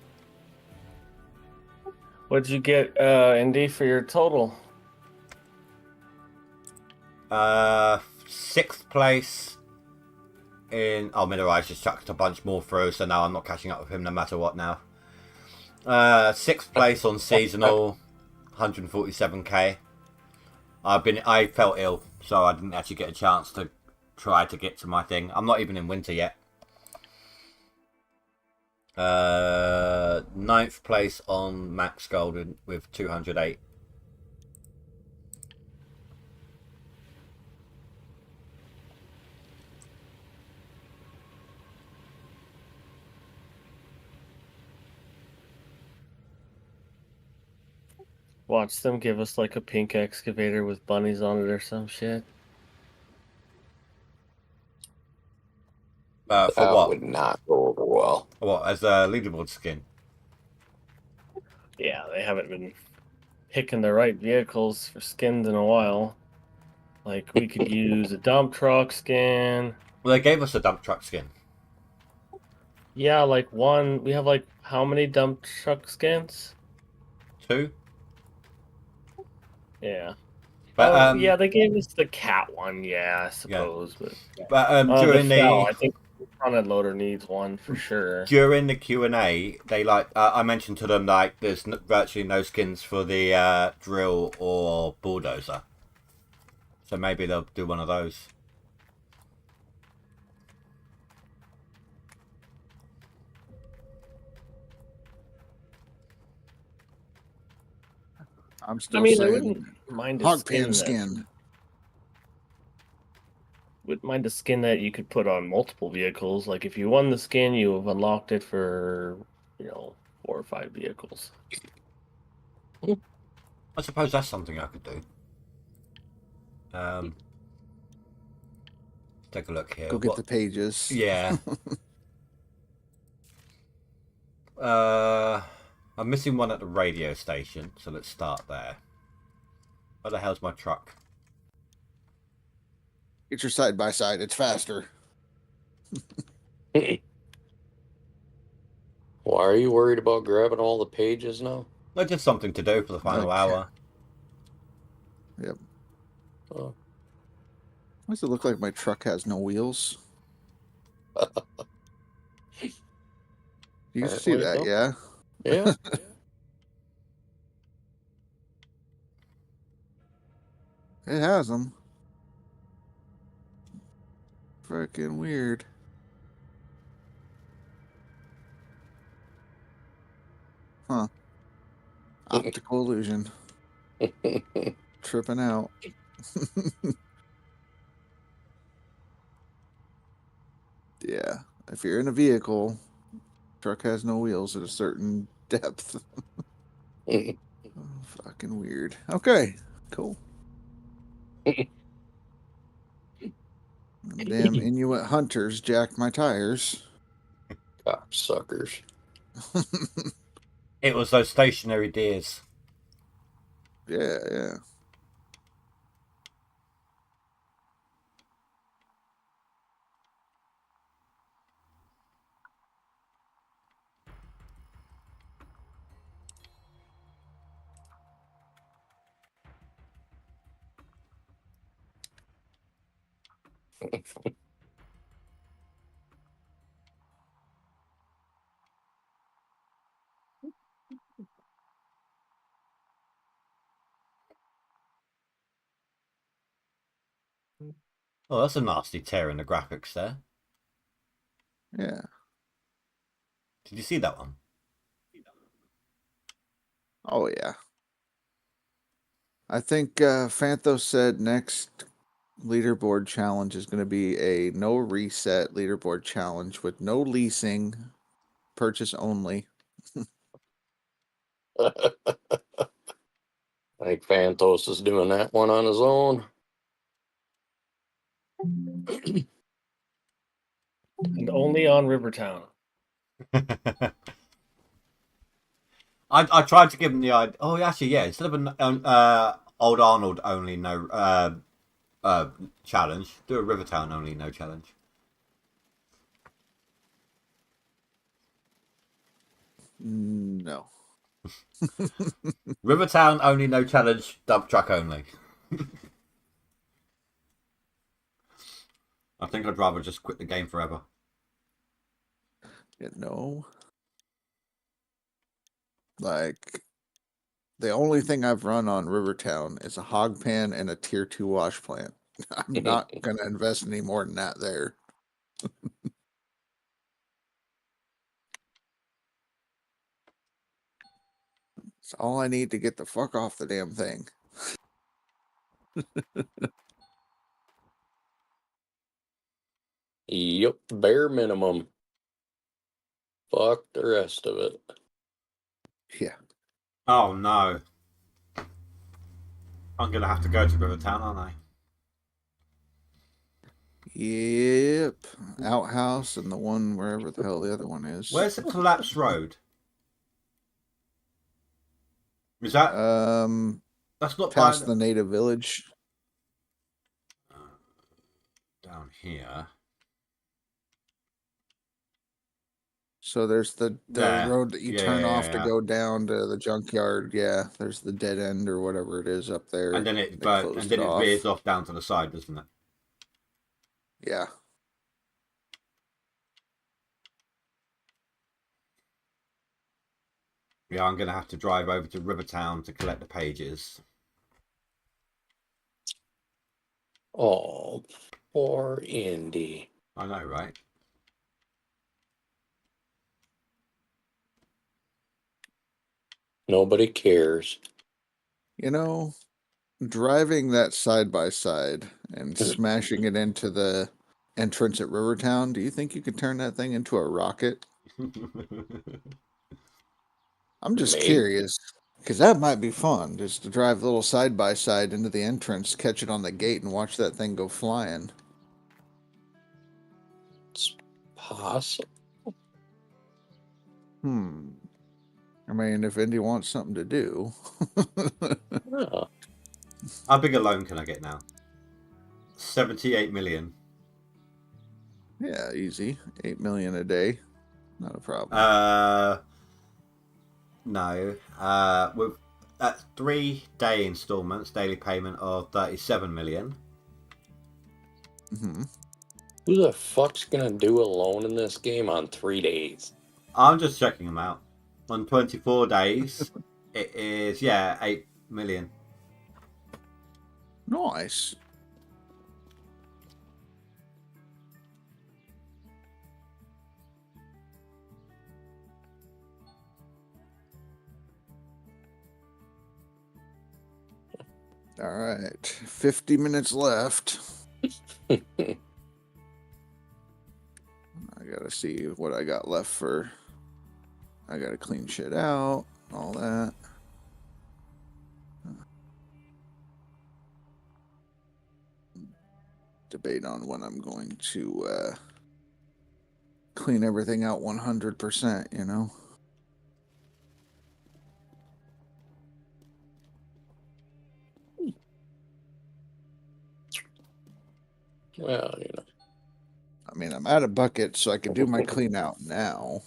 What'd you get, Indy, for your total? 6th place in. Oh, Middle just chucked a bunch more through, so now I'm not catching up with him no matter what now. 6th place on seasonal, 147k. I felt ill, so I didn't actually get a chance to try to get to my thing. I'm not even in winter yet. 9th place on Max Golden with 208. Watch them give us like a pink excavator with bunnies on it or some shit. For That what? would not go over well. What, as a leaderboard skin? Yeah, they haven't been picking the right vehicles for skins in a while. Like, we could use a dump truck skin. Well, they gave us a dump truck skin. Yeah, like one. We have like how many dump truck skins? 2. Yeah. But yeah, they gave us the cat one. Yeah, I suppose. But during I think the front end loader needs one for sure. during the Q&A, they I mentioned to them like there's virtually no skins for the drill or bulldozer, so maybe they'll do one of those. I'm still I mean, I saying wouldn't mind a hog skin. pan skin. Wouldn't mind a skin that you could put on multiple vehicles. Like if you won the skin, you have unlocked it for 4 or 5 vehicles. I suppose that's something I could do. Take a look here. Go get the pages. Yeah. I'm missing one at the radio station, so let's start there. Where the hell's my truck? Get your side by side. It's faster. Why are you worried about grabbing all the pages now? No, just something to do for the final Okay. hour. Yep. Oh. Why does it look like my truck has no wheels? You can see that, yeah? Yeah. It has them. Freaking weird. Huh. Optical illusion. Tripping out. Yeah. If you're in a vehicle, truck has no wheels at a certain depth. Oh, fucking weird. Okay. Cool. Damn Inuit hunters jacked my tires. Cocksuckers. It was those stationary deers. Yeah, yeah. Oh, that's a nasty tear in the graphics there. Yeah. Did you see that one? Oh, yeah. I think Fanthos said next leaderboard challenge is going to be a no reset leaderboard challenge with no leasing, purchase only. I think Phantos is doing that one on his own. And only on Rivertown. I tried to give him the idea. Oh, actually, yeah. Instead of an Old Arnold only no challenge, do a Rivertown only no challenge. No. Rivertown only no challenge, dump truck only. I think I'd rather just quit the game forever. Yeah, no. Like, the only thing I've run on Rivertown is a hog pen and a tier 2 wash plant. I'm not going to invest any more than that there. It's all I need to get the fuck off the damn thing. Yep, bare minimum. Fuck the rest of it. Yeah. Oh no. I'm gonna have to go to Rivertown, aren't I? Yep. Outhouse and the one wherever the hell the other one is. Where's the collapsed road? Is that that's not past by the native village. down here? So there's the There. road that you Yeah, turn off to yeah. go down to the junkyard. Yeah, there's the dead end or whatever it is up there. And then it They closed and then it off. veers off down to the side, doesn't it? Yeah. Yeah, I'm gonna have to drive over to Rivertown to collect the pages. Oh, poor Indy. I know, right? Nobody cares. You know, driving that side by side and smashing it into the entrance at Rivertown, do you think you could turn that thing into a rocket? I'm just Maybe. curious, because that might be fun, just to drive a little side by side into the entrance, catch it on the gate, and watch that thing go flying. It's possible. I mean, if Indy wants something to do. Yeah. How big a loan can I get now? 78 million. Yeah, easy. 8 million a day. Not a problem. No. With that's 3-day installments, daily payment of 37 million. Mm-hmm. Who the fuck's gonna do a loan in this game on 3 days? I'm just checking them out. On 24 days, it is 8 million. Nice. All right, 50 minutes left. I gotta see what I got left for. I gotta clean shit out, all that. Debate on when I'm going to clean everything out 100%, you know? Well, you know. I mean, I'm out of buckets, so I can do my clean out now.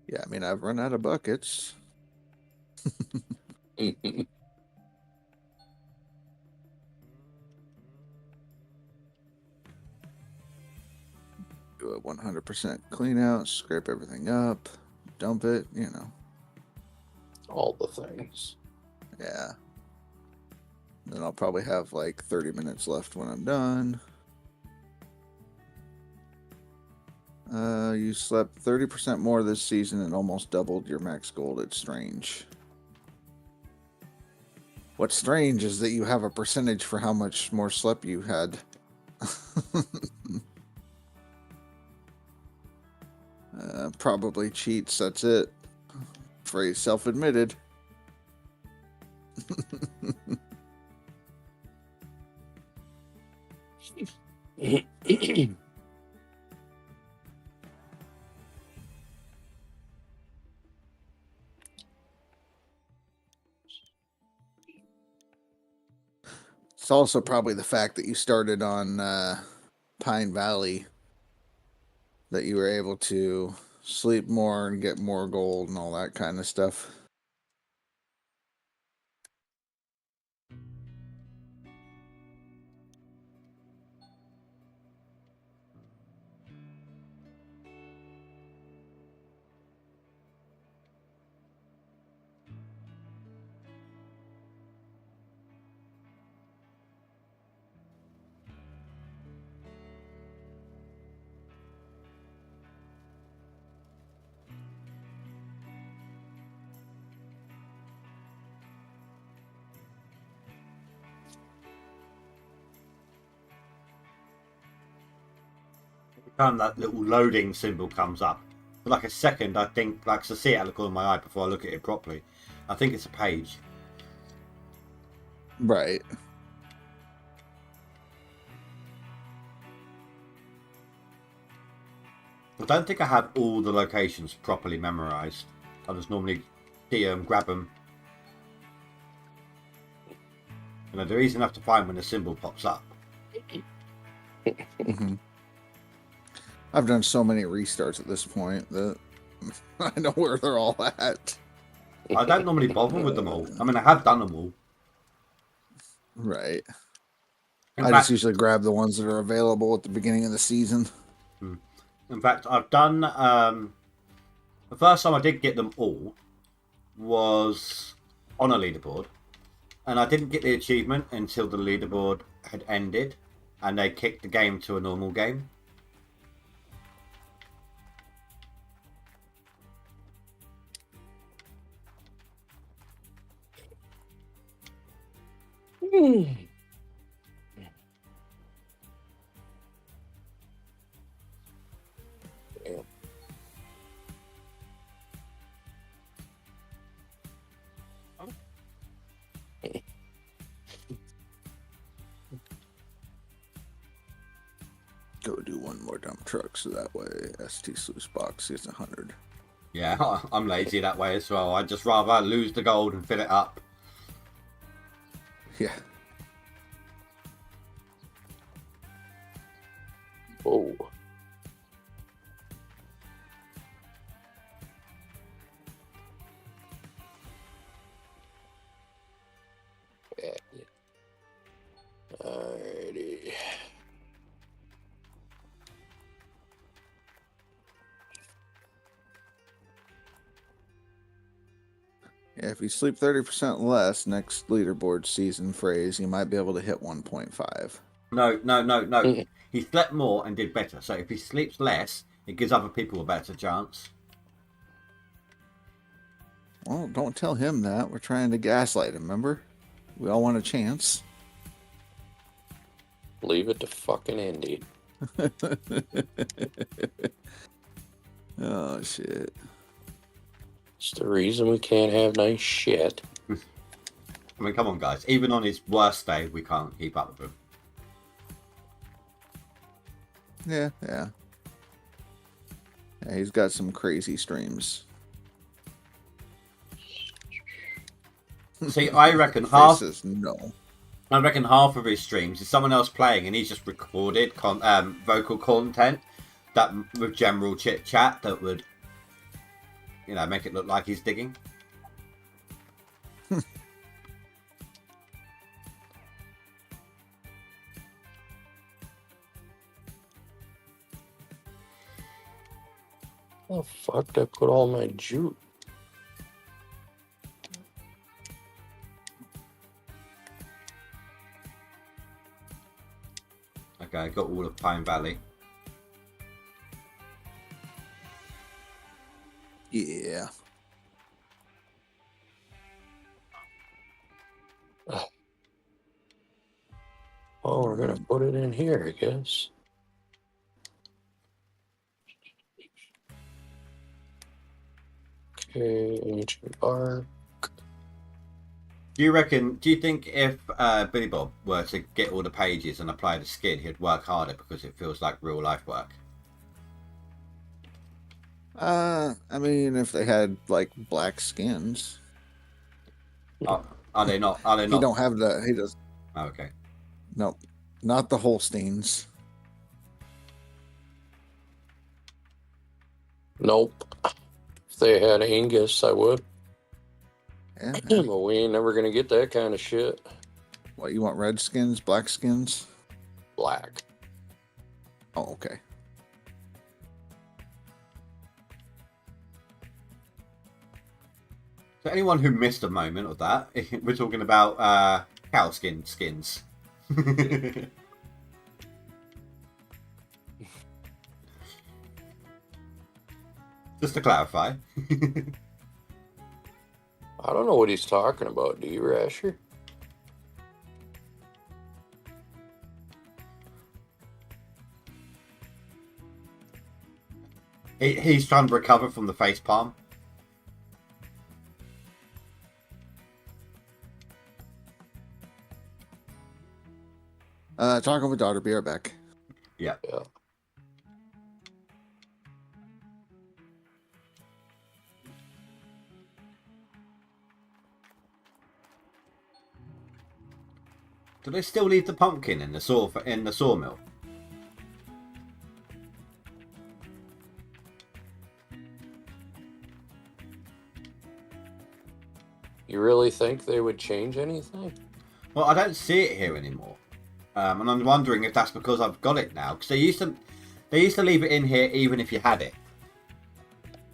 Yeah, I mean, I've run out of buckets. Do a 100% clean out, scrape everything up, dump it, you know. All the things. Yeah. Then I'll probably have like 30 minutes left when I'm done. You slept 30% more this season and almost doubled your max gold. It's strange. What's strange is that you have a percentage for how much more sleep you had. probably cheats. That's it. Phrase self-admitted. It's also probably the fact that you started on Pine Valley, that you were able to sleep more and get more gold and all that kind of stuff. Time that little loading symbol comes up, for like a second, I think, like, 'cause I see it at the corner of my eye before I look at it properly. I think it's a page. Right. I don't think I have all the locations properly memorized. I just normally see them, grab them. You know, they're easy enough to find when the symbol pops up. Mm-hmm. I've done so many restarts at this point that I know where they're all at. I don't normally bother with them all. I mean, I have done them all. Right. In I fact, just usually grab the ones that are available at the beginning of the season. in fact, I've done. The first time I did get them all was on a leaderboard, and I didn't get the achievement until the leaderboard had ended, and they kicked the game to a normal game. Go do one more dump truck so that way ST Sluice Box gets 100. Yeah, I'm lazy that way as well. I'd just rather lose the gold and fill it up. Yeah. Oh. Yeah. Alrighty. Yeah, if you sleep 30% less next leaderboard season phrase, you might be able to hit 1.5. No. He slept more and did better. So if he sleeps less, it gives other people a better chance. Well, don't tell him that. We're trying to gaslight him, remember? We all want a chance. Leave it to fucking Indy. Oh, shit. It's the reason we can't have nice shit. I mean, come on, guys. Even on his worst day, we can't keep up with him. Yeah. Yeah, he's got some crazy streams. See, I reckon Face says no. I reckon half of his streams is someone else playing, and he's just recorded vocal content that with general chit chat that would, you know, make it look like he's digging. Oh, fuck, I put all my jute. Okay, I got all of Pine Valley. Yeah. Oh, we're gonna put it in here, I guess. Ancient Bark. Do you think if Billy Bob were to get all the pages and apply the skin, he'd work harder because it feels like real life work? I mean, if they had like black skins, Are they not? Are they he not? don't have the. He does. Oh, okay. No, not the Holsteins. Nope. If they had Angus, I would. Yeah. But we ain't never gonna get that kind of shit. What, you want red skins, black skins? Black. Oh, okay. So anyone who missed a moment of that, we're talking about cow skins. Just to clarify. I don't know what he's talking about, do you, Rasher? He's trying to recover from the face palm. Talking with daughter, be right back. Yeah. Yeah. Do they still leave the pumpkin in the sawmill? You really think they would change anything? Well, I don't see it here anymore, and I'm wondering if that's because I've got it now. Because they used to leave it in here even if you had it,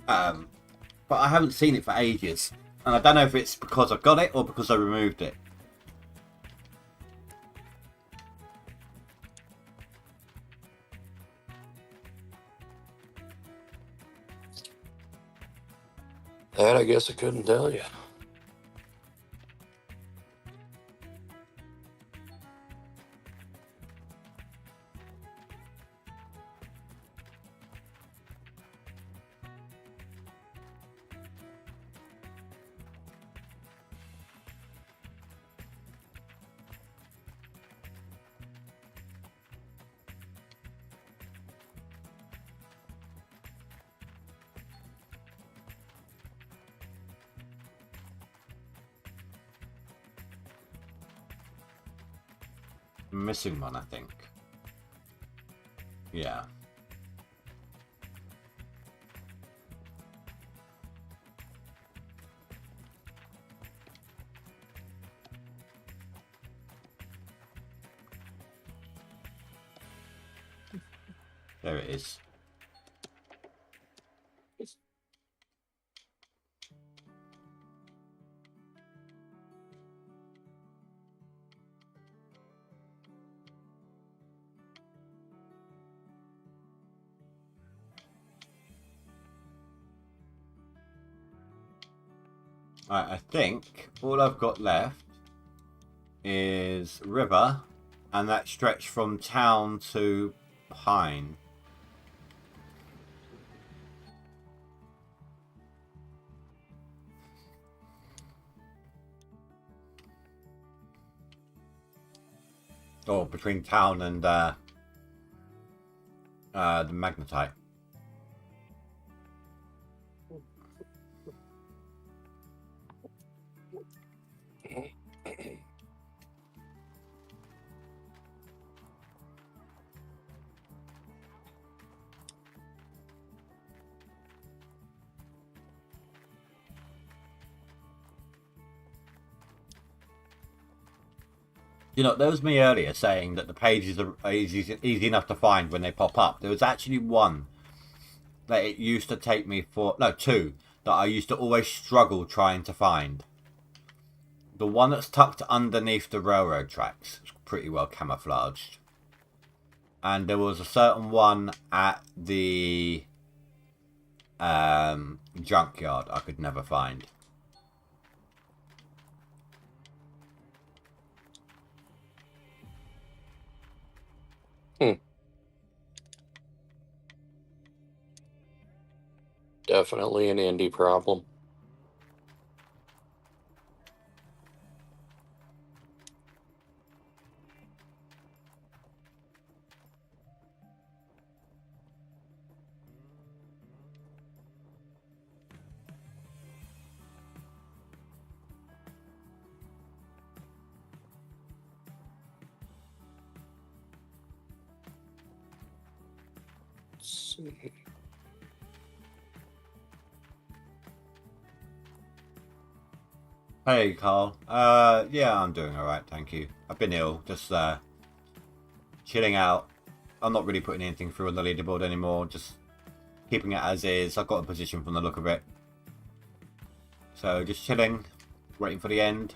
but I haven't seen it for ages, and I don't know if it's because I've got it or because I removed it. That I guess I couldn't tell you. I'm missing one, I think. Yeah. There it is. I think all I've got left is river, and that stretch from town to Pine. Or between town and the magnetite. You know, there was me earlier saying that the pages are easy enough to find when they pop up. There was actually one that it used to take me for... No, two that I used to always struggle trying to find. The one that's tucked underneath the railroad tracks. It's pretty well camouflaged. And there was a certain one at the junkyard I could never find. Definitely an indie problem. Let's see. Hey, Carl. Yeah, I'm doing alright, thank you. I've been ill, just chilling out. I'm not really putting anything through on the leaderboard anymore, just keeping it as is. I've got a position from the look of it. So, just chilling, waiting for the end.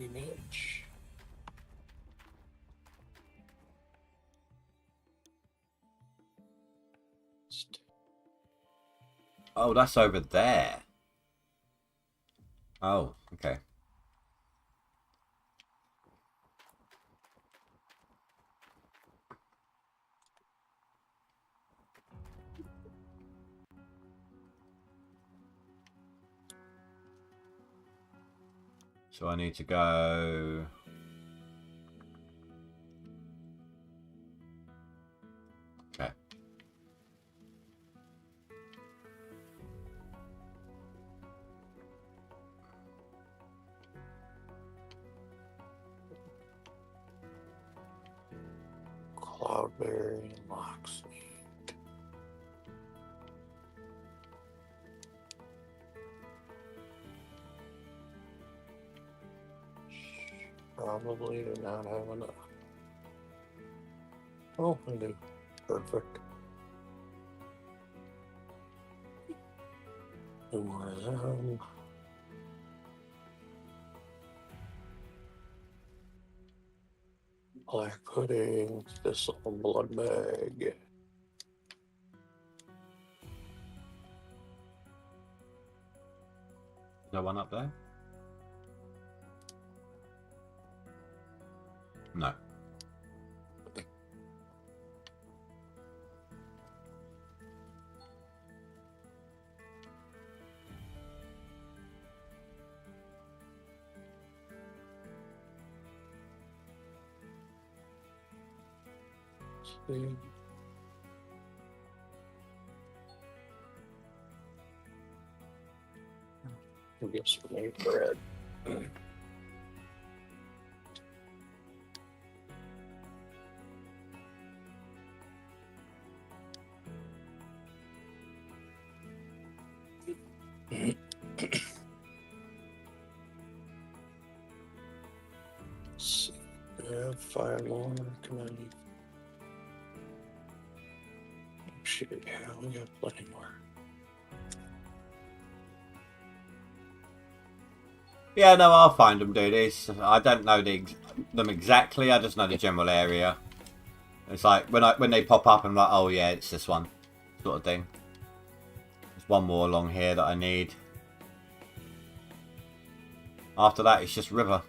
Image. Oh, that's over there. Oh, okay. So I need to go... Okay. Cloudberry and Loxley. Probably do not have enough. Oh, I do. Perfect. Two more of them. Black pudding, thistle, blood bag. Is there one up there? No. See. We'll get some new bread. See. Yeah, 5 more. Come on. Shit, yeah, we got plenty more. Yeah, no, I'll find them, dudes. I don't know them exactly. I just know the general area. It's like when they pop up, I'm like, oh yeah, it's this one, sort of thing. There's one more along here that I need. After that, it's just river.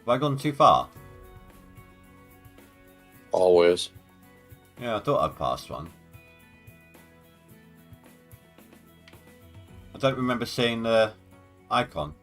Have I gone too far? Always. Yeah, I thought I'd passed one. I don't remember seeing the icon.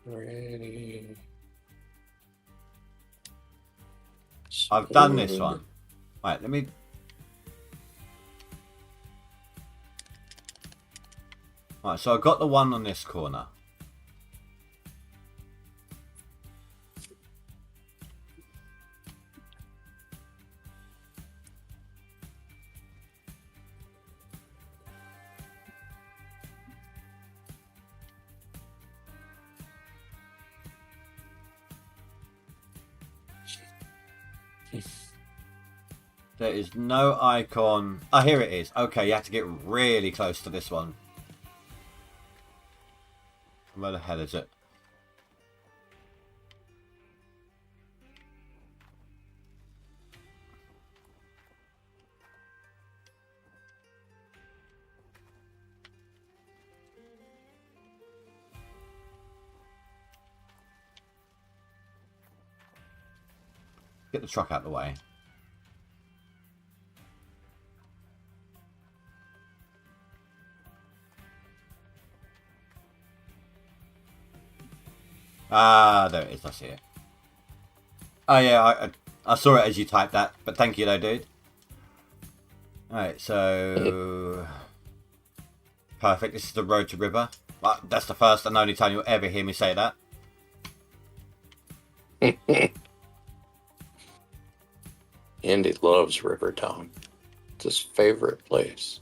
Ready. I've done this one. Right, let me... Right, so I got the one on this corner. There is no icon. Oh, here it is. Okay, you have to get really close to this one. Where the hell is it? Get the truck out of the way. Ah, there it is. I see it. Oh yeah, I saw it as you typed that, but thank you though, dude. Alright, so... Perfect, this is the road to river. That's the first and only time you'll ever hear me say that. Andy loves Rivertown. It's his favorite place.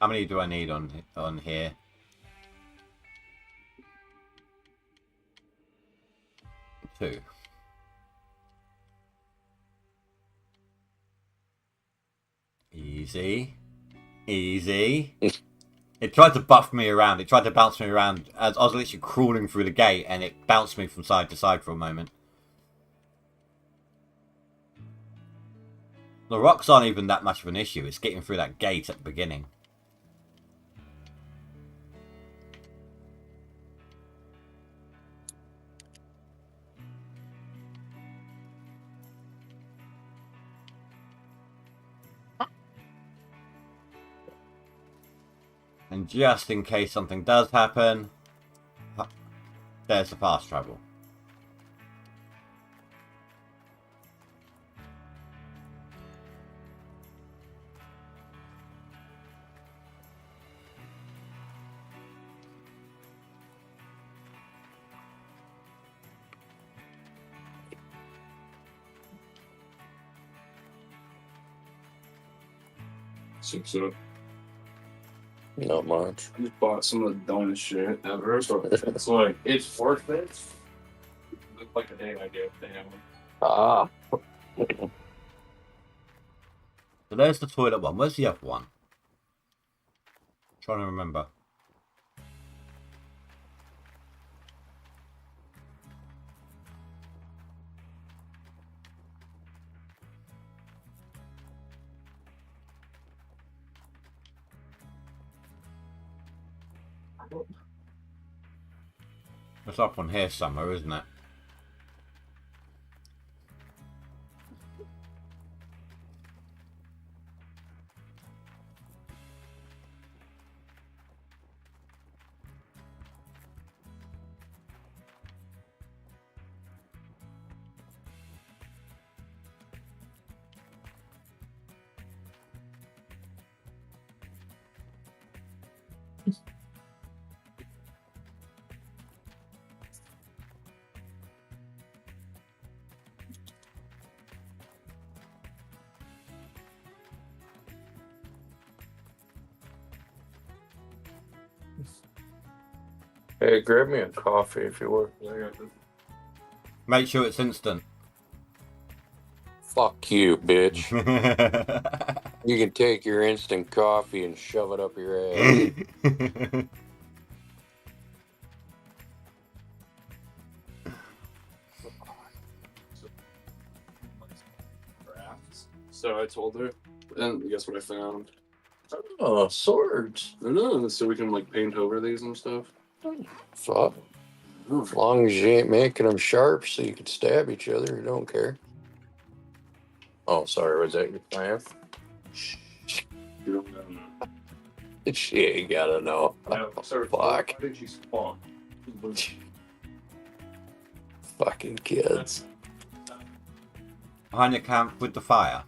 How many do I need on here? Two. Easy. Easy. It tried to buff me around. It tried to bounce me around as I was literally crawling through the gate, and it bounced me from side to side for a moment. The rocks aren't even that much of an issue. It's getting through that gate at the beginning. And just in case something does happen, there's the fast travel. So Not much. I just bought some of the dumbest shit ever. So it's like it's worth it. Looked like a day idea. Damn. Ah. So there's the toilet one. Where's the other one? Trying to remember. It's up on here somewhere, isn't it? Hey, grab me a coffee if you would. Make sure it's instant. Fuck you, bitch. You can take your instant coffee and shove it up your ass. So I told her, and guess what I found? Oh, swords. I know, so we can like paint over these and stuff. Fuck. As long as you ain't making them sharp so you can stab each other, you don't care. Oh, sorry, was that your plan? She ain't gotta know. No, sir, Fuck. why did you spawn? Fucking kids. Behind the camp with the fire.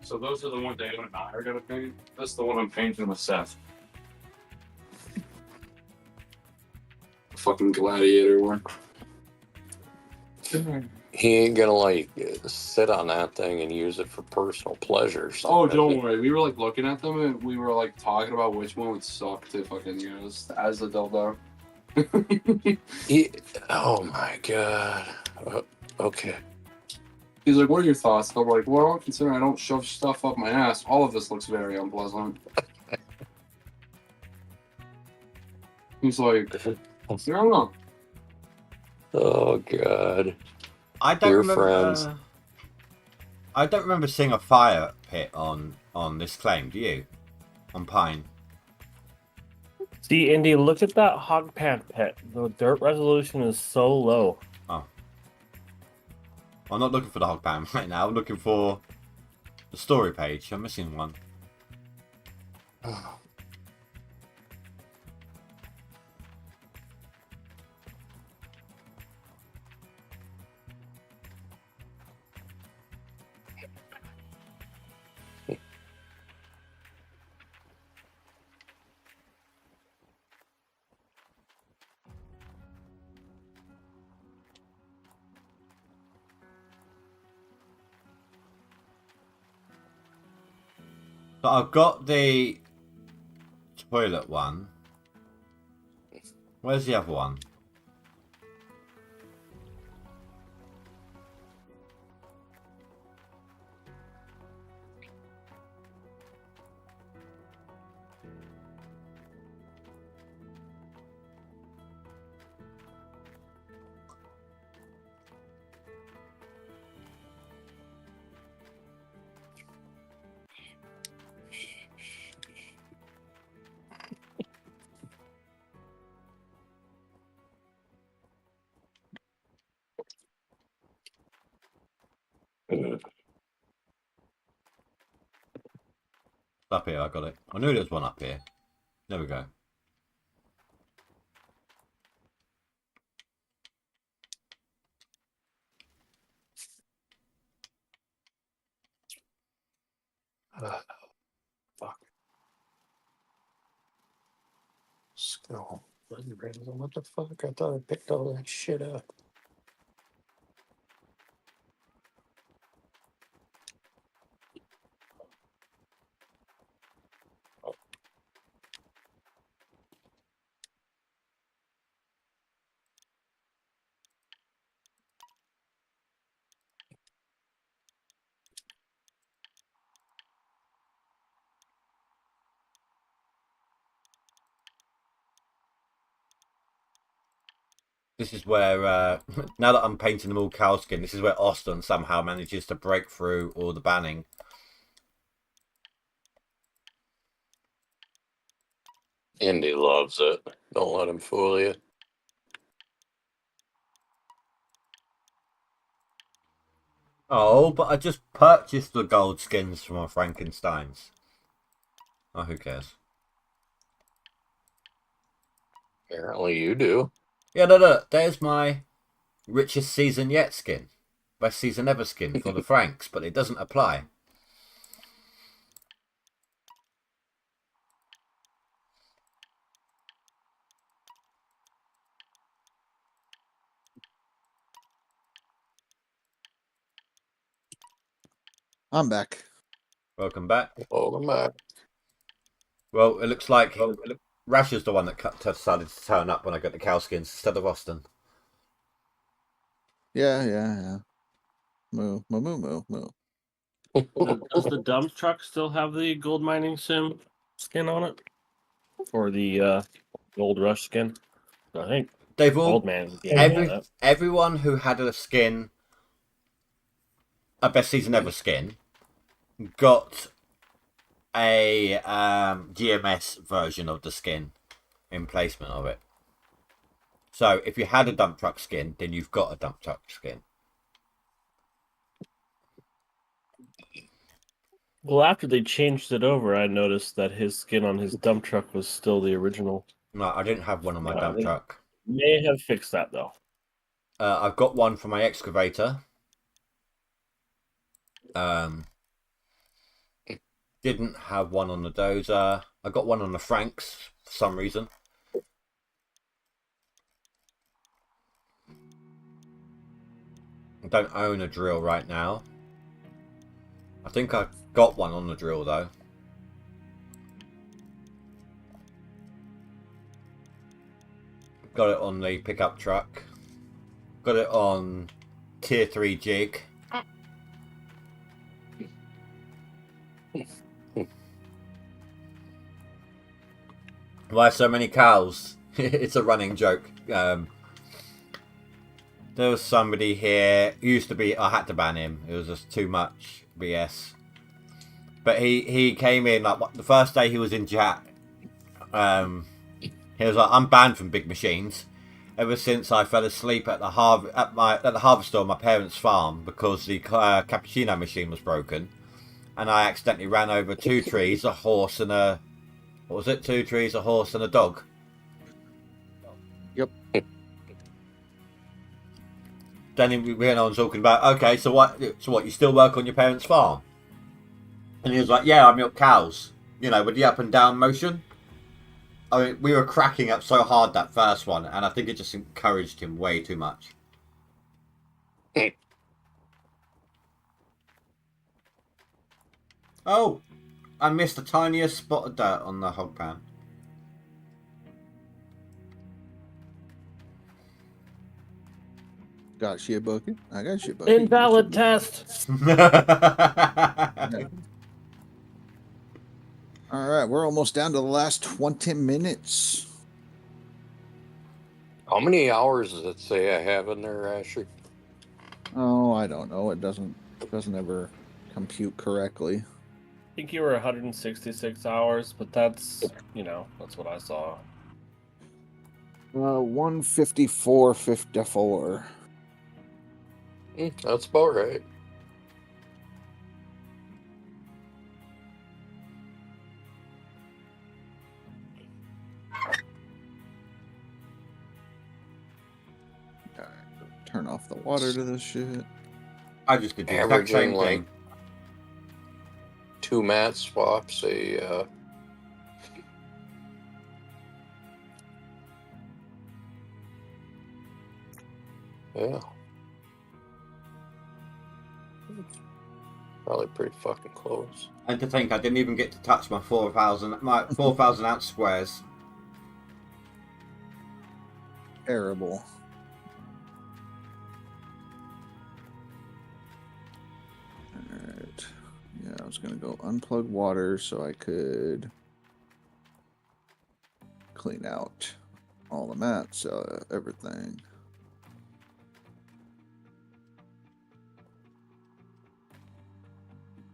So those are the ones Dave and I are gonna paint. That's the one I'm painting with Seth. Fucking gladiator one. He ain't gonna like sit on that thing and use it for personal pleasures. Oh, don't worry. We were like looking at them and we were like talking about which one would suck to fucking use as the dildo. Oh my god. Okay. He's like, "What are your thoughts?" I'm like, "Well, considering I don't shove stuff up my ass, all of this looks very unpleasant." He's like, "I don't know." Oh god. I don't Dear remember. friends. I don't remember seeing a fire pit on this claim. Do you? On Pine. See, Indy, look at that hog pan pit. The dirt resolution is so low. Oh. I'm not looking for the hog pan right now. I'm looking for the story page. I'm missing one. So I've got the toilet one. Where's the other one? Up here, I got it. I knew there was one up here. There we go. Fuck. Skull. What the fuck? I thought I picked all that shit up. This is where, now that I'm painting them all cow skin, this is where Austin somehow manages to break through all the banning. Indy loves it. Don't let him fool you. Oh, but I just purchased the gold skins from my Frankensteins. Oh, who cares? Apparently you do. Yeah, look, there's my richest season yet skin. Best season ever skin for the Franks, but it doesn't apply. I'm back. Welcome back. Welcome back. Well, it looks like Rash is the one that decided to turn up when I got the cow skins instead of Austin. Yeah. Moo. Does the dump truck still have the gold mining sim skin on it? Or the gold rush skin? I think They've all old man. Yeah, everyone who had a skin, a best season ever skin, got a GMS version of the skin in placement of it. So if you had a dump truck skin, then you've got a dump truck skin. Well, after they changed it over, I noticed that his skin on his dump truck was still the original. No, I didn't have one on my dump truck. May have fixed that though. I've got one for my excavator. Didn't have one on the dozer. I got one on the Franks for some reason. I don't own a drill right now. I think I got one on the drill though. Got it on the pickup truck. Got it on tier 3 jig. Why so many cows? It's a running joke. There was somebody here. Used to be. I had to ban him. It was just too much BS. But he came in like the first day he was in chat. He was like, "I'm banned from big machines. Ever since I fell asleep at the harvester on my parents' farm because the cappuccino machine was broken, and I accidentally ran over 2 trees, a horse, and a what was it? 2 trees, a horse, and a dog." Yep. Then we went on talking about, okay, so what? You still work on your parents' farm? And he was like, "Yeah, I milk cows. You know, with the up and down motion." I mean, we were cracking up so hard that first one, and I think it just encouraged him way too much. Oh, I missed the tiniest spot of dirt on the hog pan. Got you a bucket? I got you a bucket. Invalid test. All right, we're almost down to the last 20 minutes. How many hours does it say I have in there, Asher? Oh, I don't know. It doesn't ever compute correctly. I think you were 166 hours, but that's that's what I saw. 154.54. That's about right. Turn off the water to this shit. I just did the exact same Averaging, thing. 2 mat swaps, yeah. Probably pretty fucking close. And to think I didn't even get to touch my 4,000 ounce squares. Terrible. Alright. Yeah, I was gonna go unplug water so I could clean out all the mats, everything.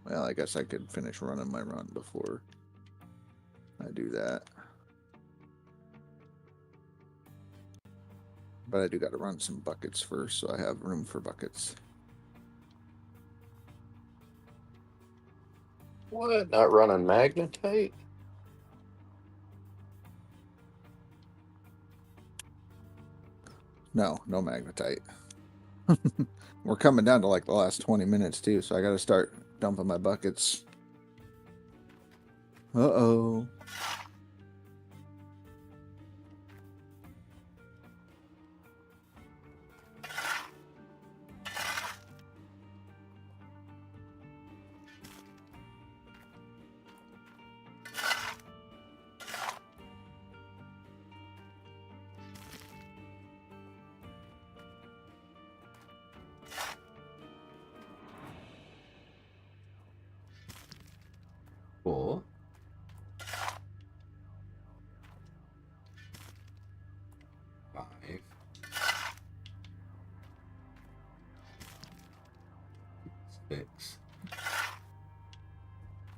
Well, I guess I could finish running my run before I do that. But I do got to run some buckets first, so I have room for buckets. What? Not running magnetite? No magnetite. We're coming down to like the last 20 minutes too, so I got to start dumping my buckets. Uh-oh. Four. Five. Six.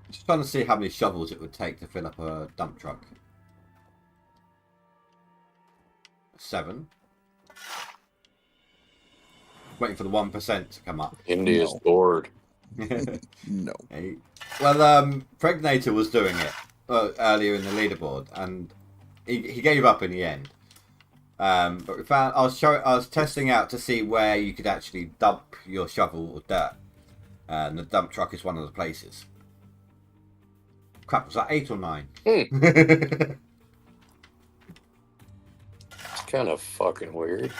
Just trying to see how many shovels it would take to fill up a dump truck. 7. Waiting for the 1% to come up. India's No. bored. No. Well, Pregnator was doing it earlier in the leaderboard, and he gave up in the end. But we found I was testing out to see where you could actually dump your shovel or dirt, and the dump truck is one of the places. Crap, was that 8 or 9? It's kind of fucking weird. I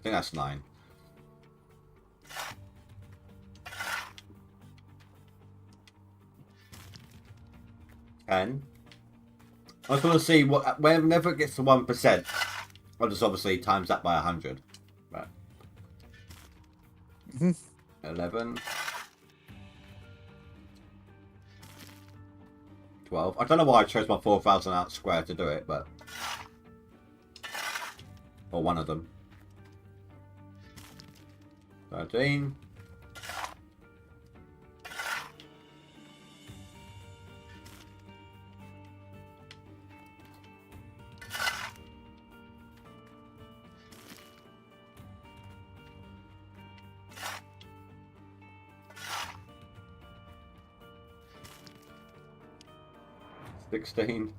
think that's 9. And I just want to see what whenever it gets to 1%, I'll just obviously times that by 100. Right. 11. 12. I don't know why I chose my 4,000 out square to do it, but or one of them. 13. 16.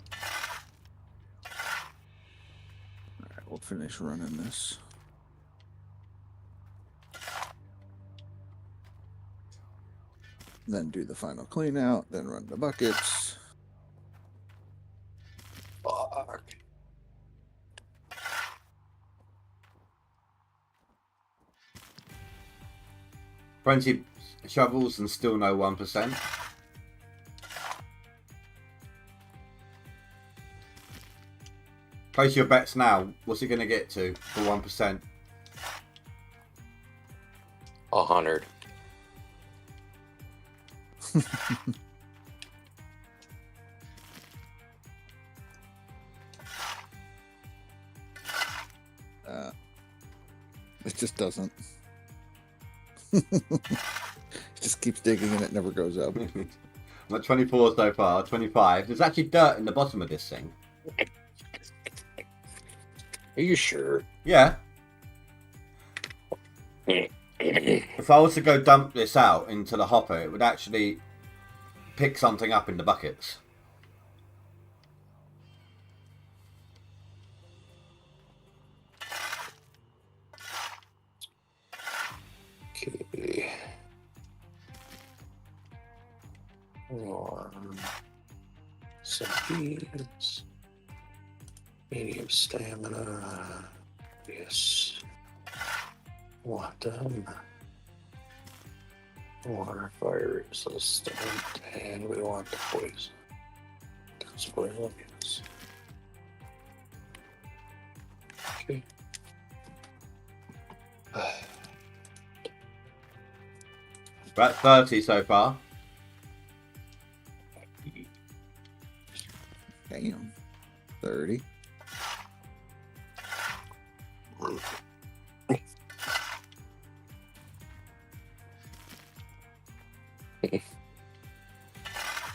Alright, we'll finish running this. Then do the final clean out, then run the buckets. Fuck. Twenty shovels and still no 1%. Place your bets now. What's it going to get to for 1%? 100. It just doesn't. It just keeps digging and it never goes up. I'm at 24 so far. 25. There's actually dirt in the bottom of this thing. Are you sure? Yeah. If I was to go dump this out into the hopper, it would actually pick something up in the buckets. Okay. Some beans. Medium stamina. Yes. Want them. Water, fire resistant, and we want the poison. That's poison, yes. Okay. We're at 30 so far. Damn. 30.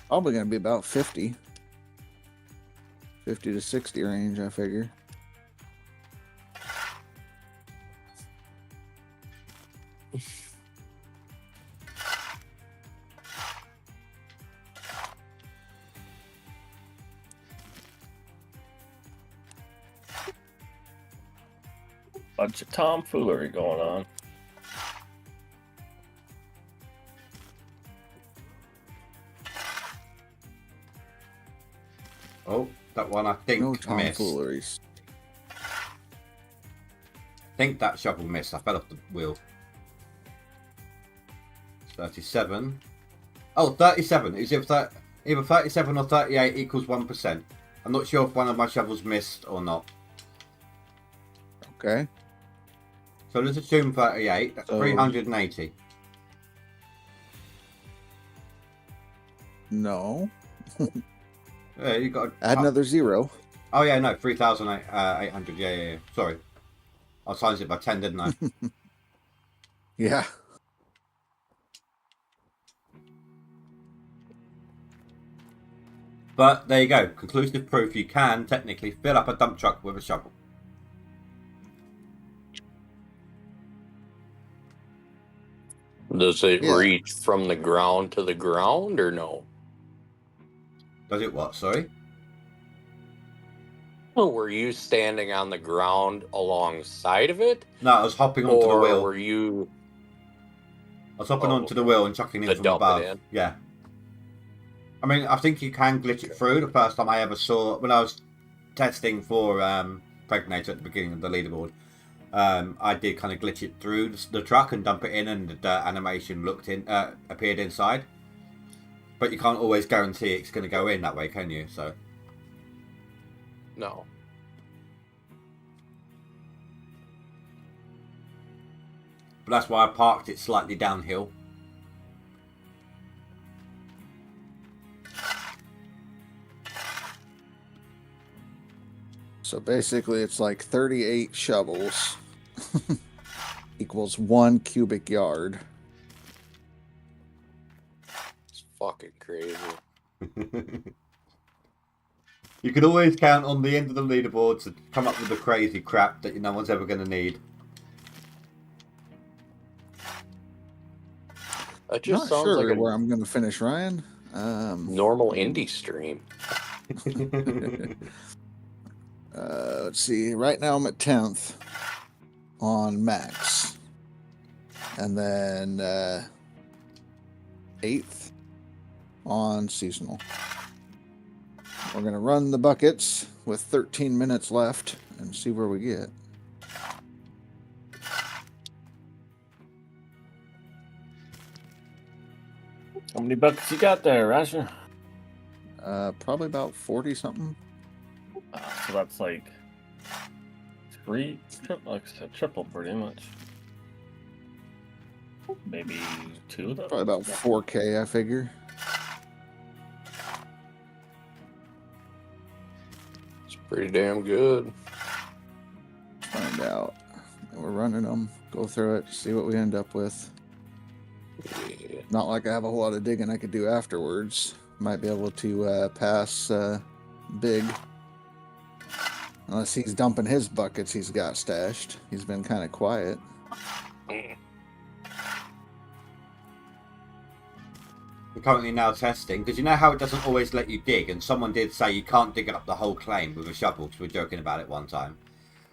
Probably going to be about 50. 50 to 60 range, I figure. Bunch of tomfoolery going on. Oh, that one I think No missed. tomfooleries. I think that shovel missed. I fell off the wheel. 37. Oh, 37. Is it either 37 or 38 equals 1%? I'm not sure if one of my shovels missed or not. Okay. So let's assume 38. That's So- 380. No. Yeah, you got Add another 0. Oh yeah, no, 3,800. Yeah. Sorry, I times it by 10, didn't I? Yeah. But there you go. Conclusive proof you can technically fill up a dump truck with a shovel. Does it Yeah. reach from the ground to the ground or no? Does it what? Sorry. Were you standing on the ground alongside of it? No, I was hopping onto the Or wheel. were you I was hopping Oh, onto the wheel and chucking in to from dump it above. in? Yeah. I mean, I think you can glitch it through. The first time I ever saw, when I was testing for Pregnator at the beginning of the leaderboard, I did kind of glitch it through the truck and dump it in, and the animation appeared inside. But you can't always guarantee it's going to go in that way, can you? So. No. But that's why I parked it slightly downhill. So basically, it's like 38 shovels equals 1 cubic yard. It's fucking crazy. You can always count on the end of the leaderboard to come up with the crazy crap that no one's ever going to need. That just Not sounds sure like a where I'm going to finish, Ryan. normal indie stream. Let's see. Right now, I'm at 10th on max, and then 8th on seasonal. We're going to run the buckets with 13 minutes left and see where we get. How many buckets you got there, Rasher? Probably about 40 something. So that's like like I said, triple pretty much. Maybe 2 though. Probably about 4K, I figure. It's pretty damn good. Find out. We're running them. Go through it. See what we end up with. Yeah. Not like I have a whole lot of digging I could do afterwards. Might be able to pass Big. Unless he's dumping his buckets he's got stashed. He's been kind of quiet. We're currently now testing, because you know how it doesn't always let you dig, and someone did say you can't dig up the whole claim with a shovel, because we were joking about it one time.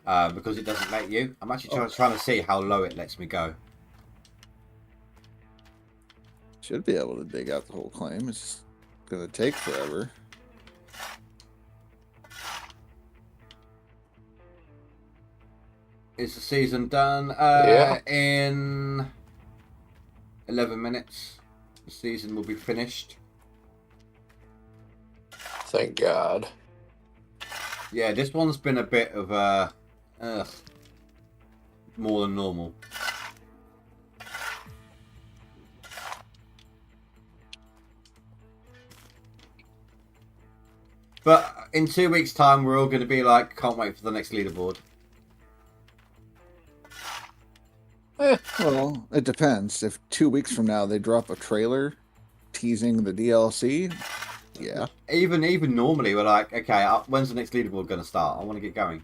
Because it doesn't let you. I'm actually trying to see how low it lets me go. Should be able to dig out the whole claim. It's going to take forever. Is the season done? Yeah. In 11 minutes. The season will be finished. Thank God. Yeah, this one's been a bit of a... more than normal. But in 2 weeks' time, we're all going to be like, can't wait for the next leaderboard. Well, it depends. If 2 weeks from now they drop a trailer teasing the DLC, yeah. Even normally, we're like, okay, when's the next leaderboard going to start? I want to get going.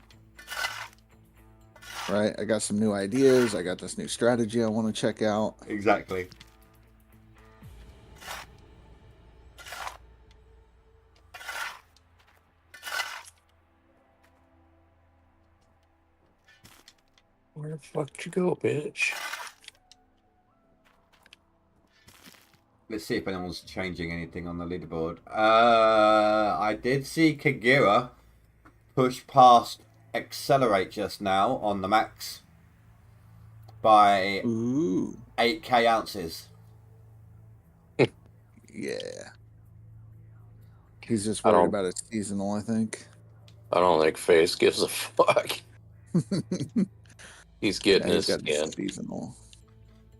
Right? I got some new ideas. I got this new strategy I want to check out. Exactly. Where the fuck did you go, bitch? Let's see if anyone's changing anything on the leaderboard. I did see Kagura push past Accelerate just now on the max by Ooh. 8k ounces. Yeah. He's just I worried don't- about his seasonal, I think. I don't think Face gives a fuck. He's getting Yeah, his he's got skin. seasonal.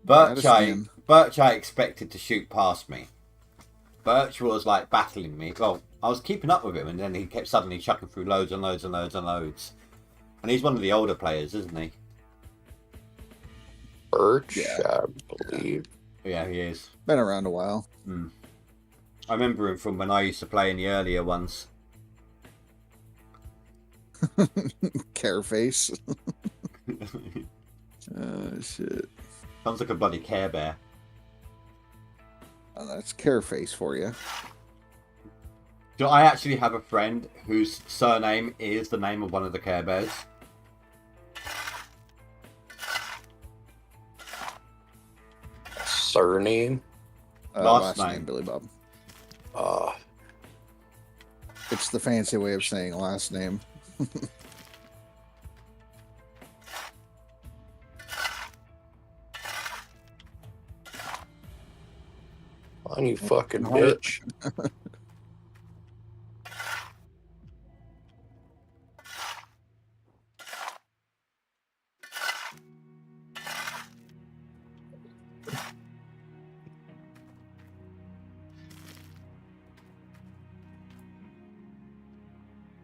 Birch Gotta I expected to shoot past me. Birch was like battling me. Well, I was keeping up with him, and then he kept suddenly chucking through loads and loads and loads and loads. And he's one of the older players, isn't he? Birch, Yeah. I believe. Yeah, he is. Been around a while. I remember him from when I used to play in the earlier ones. Careface. Shit. Sounds like a bloody Care Bear. That's Careface for you. Do I actually have a friend whose surname is the name of one of the Care Bears? Surname? Last Last name. Billy Bob. Uh, It's the fancy way of saying last name. on you fucking No. bitch.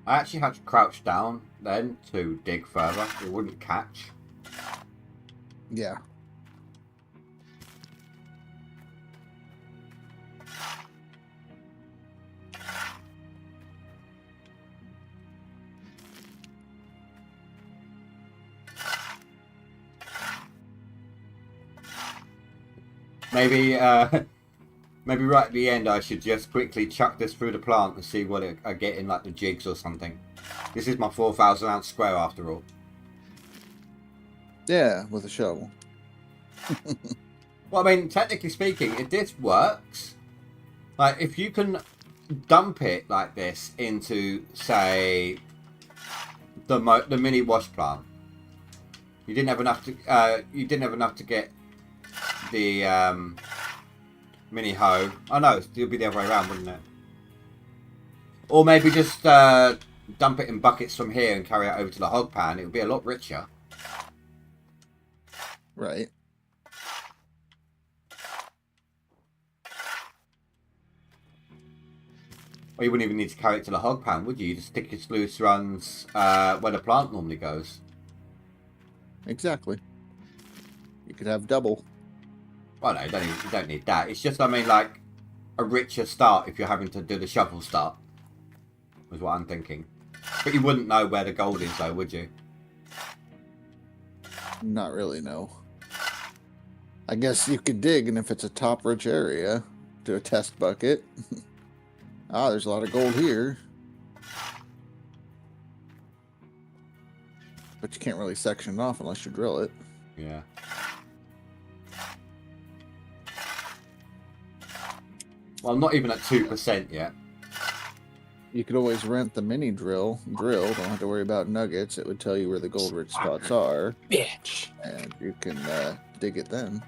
I actually had to crouch down then to dig further. It wouldn't catch. Yeah. Maybe, maybe right at the end I should just quickly chuck this through the plant and see what I get in like the jigs or something. This is my 4,000 ounce square after all. Yeah, with a shovel. Well, I mean, technically speaking, if this works, like if you can dump it like this into, say, the mini wash plant, you didn't have enough to get the mini hoe. Oh no, it'll be the other way around, wouldn't it? Or maybe just dump it in buckets from here and carry it over to the hog pan. It would be a lot richer. Right. Or you wouldn't even need to carry it to the hog pan, would you? You just stick your sluice runs where the plant normally goes. Exactly. You could have double. Well, no, you don't need that. It's just, I mean, like, a richer start if you're having to do the shovel start. Was what I'm thinking. But you wouldn't know where the gold is, though, would you? Not really, no. I guess you could dig, and if it's a top rich area, do a test bucket. Ah, there's a lot of gold here. But you can't really section it off unless you drill it. Yeah. Well, I'm not even at 2% yet. You could always rent the mini drill. Don't have to worry about nuggets. It would tell you where the gold rich spots are. Bitch. And you can dig it then.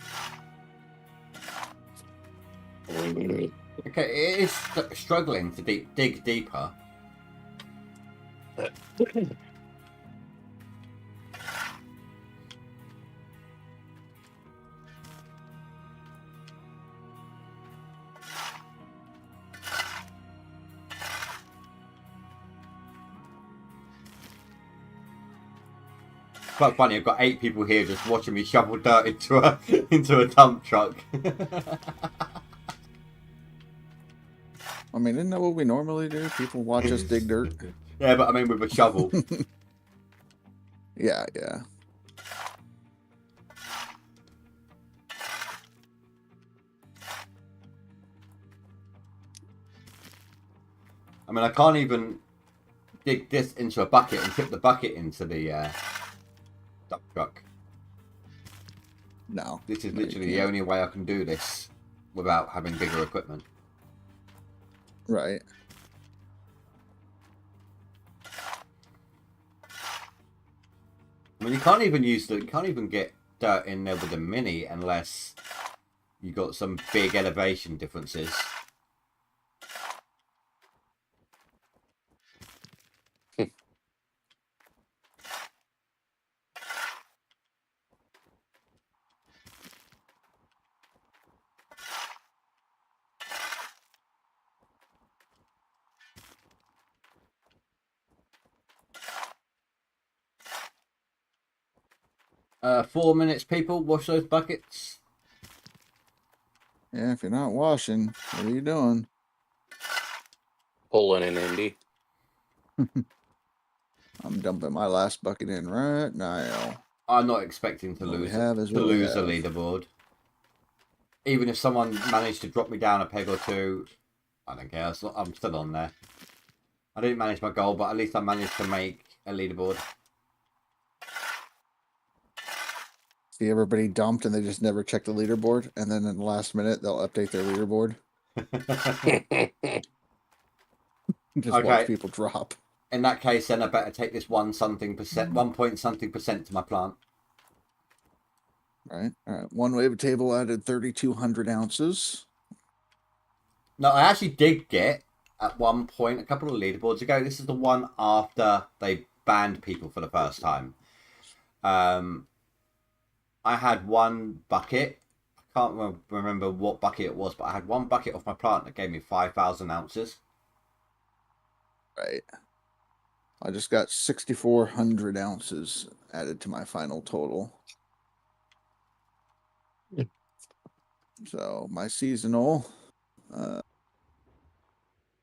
Okay, it is struggling to dig deeper. Quite funny, I've got 8 people here just watching me shovel dirt into a dump truck. I mean, isn't that what we normally do? People watch us dig dirt. Yeah, but I mean with a shovel. Yeah, yeah. I mean, I can't even dig this into a bucket and tip the bucket into the dump truck. No. This is No, you literally the can't. only way I can do this without having bigger equipment. Right. I mean, you can't even get dirt in there with a mini unless you got some big elevation differences. 4 minutes, people. Wash those buckets. Yeah, if you're not washing, what are you doing? Pulling an Indy. I'm dumping my last bucket in right now. I'm not expecting to What we lose have is to what we lose a have. leaderboard. even if someone managed to drop me down a peg or two, I don't care. I'm still on there. I didn't manage my goal, but at least I managed to make a leaderboard. See, everybody dumped and they just never check the leaderboard, and then in the last minute they'll update their leaderboard. Just Okay. watch people drop. In that case, then I better take this 1 point something percent to my plant. All right. One wave table added 3,200 ounces. No, I actually did get at one point a couple of leaderboards ago. This is the one after they banned people for the first time. I had one bucket. I can't remember what bucket it was, but I had one bucket off my plant that gave me 5,000 ounces. Right. I just got 6,400 ounces added to my final total. So my seasonal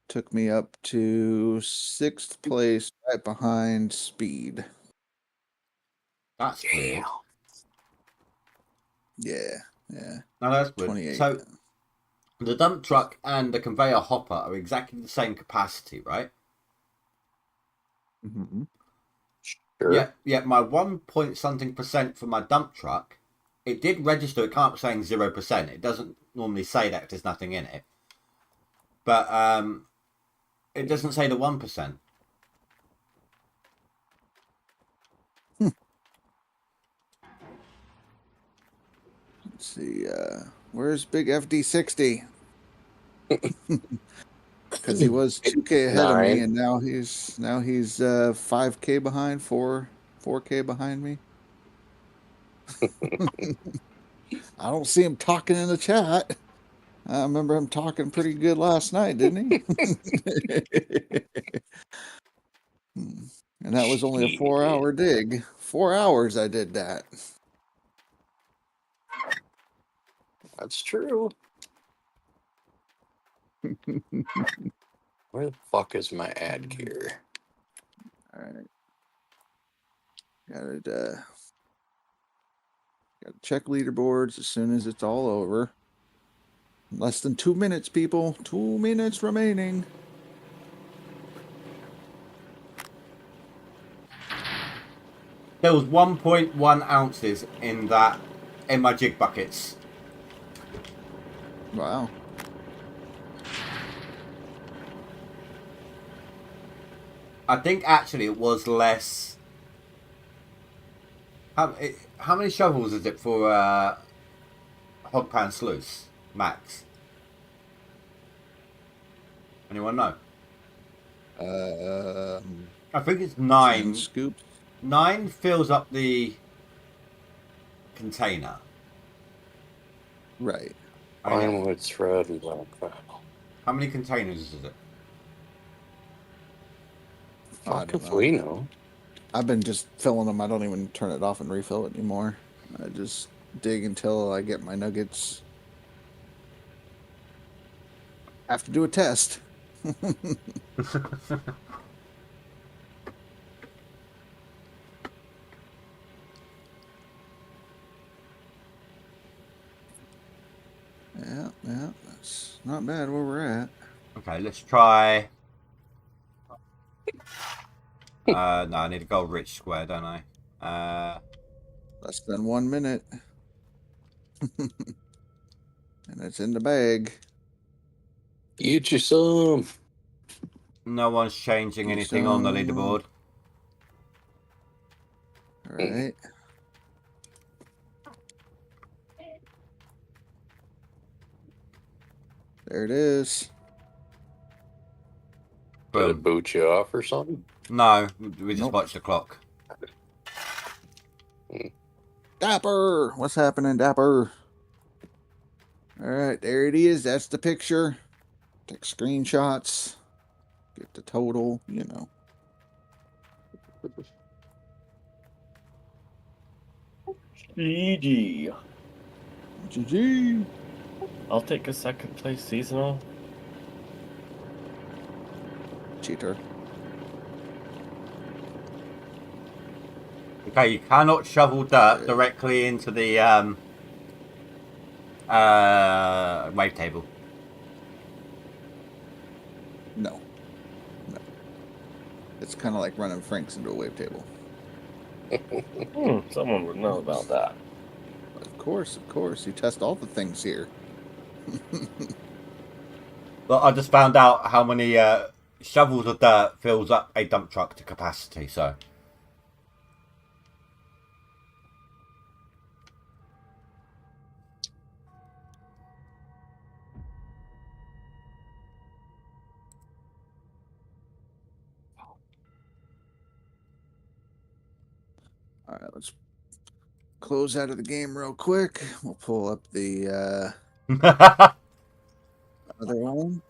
took me up to 6th place, right behind Speed. That's weird. Yeah. No, that's good. 28. So the dump truck and the conveyor hopper are exactly the same capacity, right? Mm-hmm. Sure. Yeah. My 1 point something percent for my dump truck, it did register. It can't be saying 0%. It doesn't normally say that if there's nothing in it. But it doesn't say the 1%. Let's see. Where's Big FD60? Because he was 2K ahead of me, 9. and now he's 5K behind, 4K behind me. I don't see him talking in the chat. I remember him talking pretty good last night, didn't he? And that was only a 4-hour dig. 4 hours I did that. That's true. Where the fuck is my ad gear? All right. Gotta check leaderboards as soon as it's all over. Less than 2 minutes, people. 2 minutes remaining. There was 1.1 ounces in my jig buckets. Wow. I think actually it was less. How many shovels is it for Hogpan Sluice max? Anyone know? I think it's 9. 10 scoops. 9 fills up the container. Right. Ironwood thread and black vinyl. How many containers is it? I Fuck don't if know. we know. I've been just filling them. I don't even turn it off and refill it anymore. I just dig until I get my nuggets. Have to do a test. Yeah, that's not bad where we're at. Okay, let's try. No, I need a gold rich square, don't I? Less than 1 minute. And it's in the bag. Get you some. No one's changing anything on the leaderboard. All right. There it is. Did it Boom. boot you off or something? No, we just Nope. watched the clock. Dapper! What's happening, Dapper? All right, there it is. That's the picture. Take screenshots. Get the total, you know. GG. GG. I'll take a second place seasonal. Cheater. Okay, you cannot shovel dirt directly into the Wavetable. No. It's kind of like running Franks into a wavetable. Someone would know about that. Of course. You test all the things here. Well, I just found out how many shovels of dirt fills up a dump truck to capacity, so. All right, let's close out of the game real quick. We'll pull up the other one.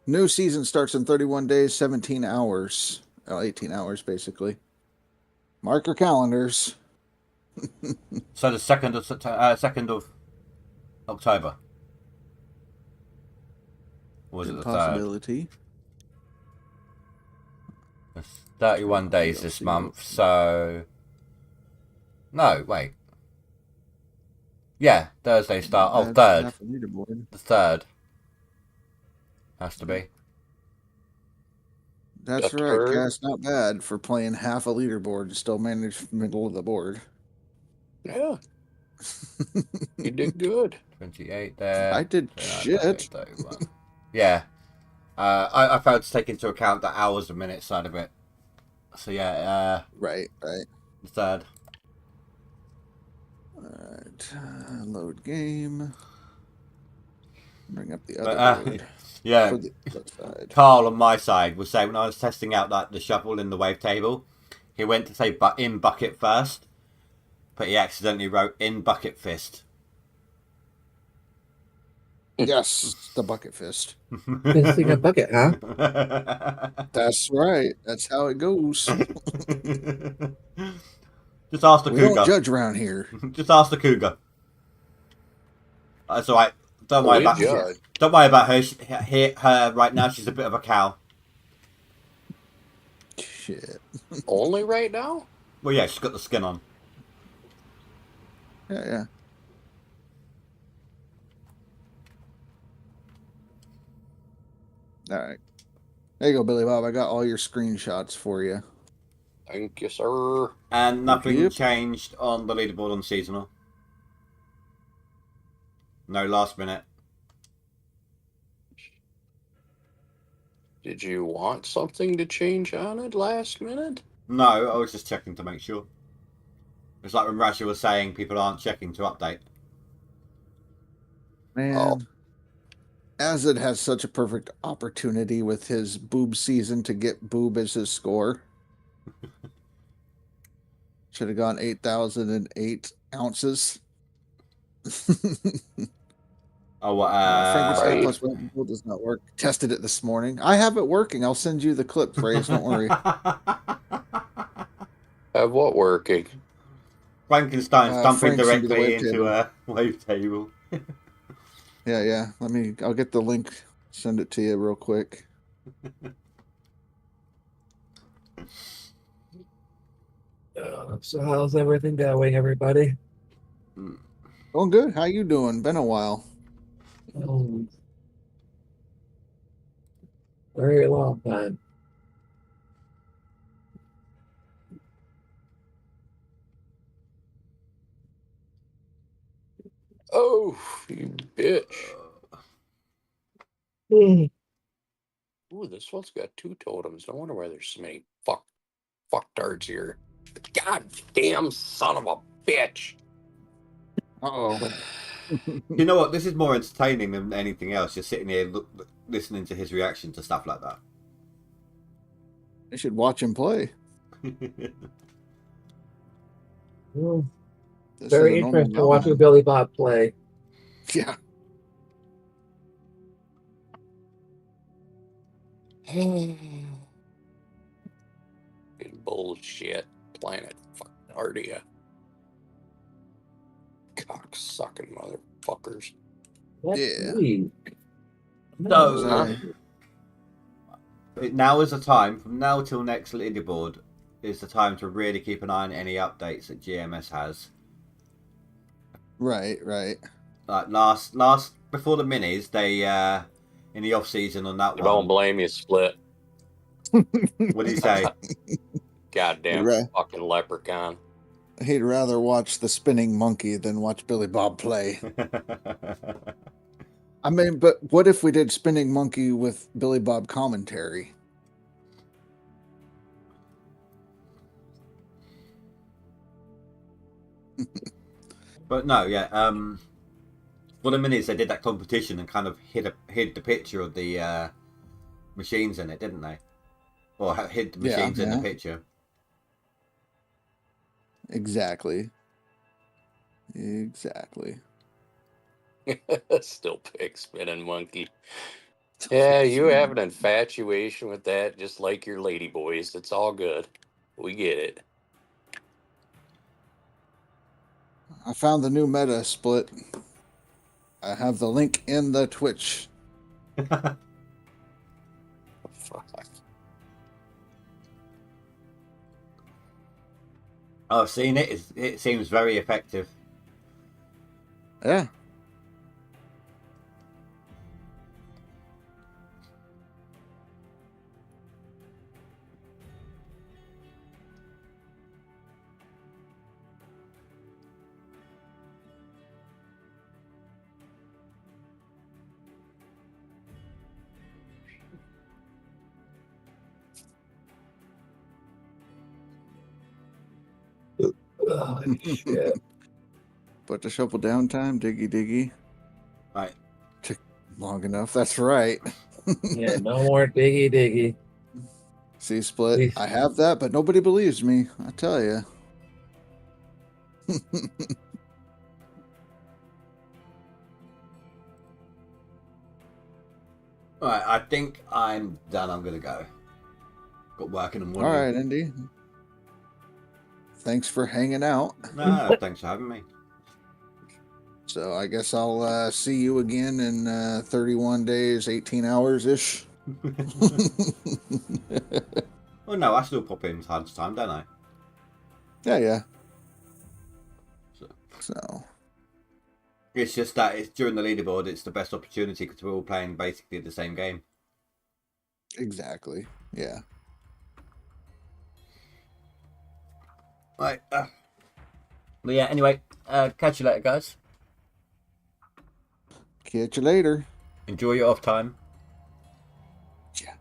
New season starts in 31 days, 17 hours. 18 hours, basically. Mark your calendars. So the 2nd of October. Or was it the 3rd? Possibility. It's 31 days this month, so... No, wait. Yeah, Thursday start. Oh, 3rd. Half a leaderboard. The 3rd. Has to be. That's The right, third? Cass. Not bad for playing half a leaderboard and still manage middle of the board. Yeah, you did good. 28 there. I did 29, shit. 30, 31. Yeah. I failed to take into account the hours and minutes side of it. So yeah, Right. the 3rd. All right. Load game. Bring up the But, other board. yeah, For the other side. Carl on my side was saying when I was testing out like the shovel in the wavetable, he went to say in bucket first, but he accidentally wrote in bucket fist. Yes, the bucket fist. Fisting a bucket, huh? That's right. That's how it goes. Just ask the We cougar. don't judge around here. Just ask the cougar. That's alright. Don't worry We about judge. Don't worry about her. Her right now. She's a bit of a cow. Shit. Only right now? Well, yeah, she's got the skin on. Yeah. All right. There you go, Billy Bob. I got all your screenshots for you. Thank you, sir. And nothing Yep. changed on the leaderboard on seasonal. No last minute. Did you want something to change on it last minute? No, I was just checking to make sure. It's like when Russia was saying people aren't checking to update. Man. Oh. Azad has such a perfect opportunity with his boob season to get boob as his score. Should have gone 8,008 ounces. Oh, Frankenstein right. plus Wavetable does not work. Tested it this morning. I have it working. I'll send you the clip, Phrase. Don't worry. Have what working? Frankenstein's dumping Frank's into the directly into wavetable. a wavetable. Yeah. I'll get the link. Send it to you real quick. So how's everything going, everybody? Going good. How you doing? Been a while. Very long time. Oh, you bitch. Mm. Ooh, this one's got 2 totems. No wonder why there's so many fucktards here. God damn son of a bitch. Uh-oh. You know what? This is more entertaining than anything else. Just sitting here listening to his reaction to stuff like that. You should watch him play. Mm. This Very is a normal interesting watching round. Billy Bob play. Yeah. Bullshit. Planet fucking Ardia. Cock-sucking motherfuckers. Next Yeah. week. So, Sorry. now is the time, from now till next leaderboard, is the time to really keep an eye on any updates that GMS has. Right. like last before the minis, they in the off season on that I don't one. blame you, Split. What do you say? Goddamn Right. fucking leprechaun. He'd rather watch the spinning monkey than watch Billy Bob play. I mean, but what if we did spinning monkey with Billy Bob commentary? But no, yeah. For the minis, they did that competition and kind of hid the picture of the machines in it, didn't they? Or hid the Yeah, machines in the yeah. picture. Exactly. Exactly. Still pick spinning monkey. Yeah, you have an infatuation with that, just like your lady boys. It's all good. We get it. I found the new meta Split. I have the link in the Twitch. Fuck. I've seen it. It seems very effective. Yeah. Oh, shit. Put the shovel down time, diggy diggy. Right. Long enough. That's right. Yeah, no more diggy diggy. See, Split. Please. I have that, but nobody believes me. I tell you. Right, I think I'm done. I'm gonna go. Got work in the All morning. right, Indy. Thanks for hanging out. No, thanks for having me. So I guess I'll see you again in 31 days, 18 hours ish. Oh no, I still pop in time to time, don't I? Yeah. So, So it's just that it's during the leaderboard. It's the best opportunity because we're all playing basically the same game. exactly. Yeah. Right. But yeah. Anyway, catch you later, guys. Catch you later. Enjoy your off time. Yeah.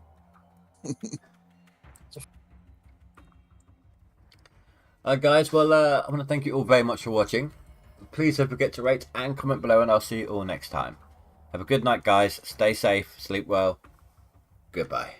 Guys, well, I want to thank you all very much for watching. Please don't forget to rate and comment below, and I'll see you all next time. Have a good night, guys. Stay safe, sleep well. Goodbye.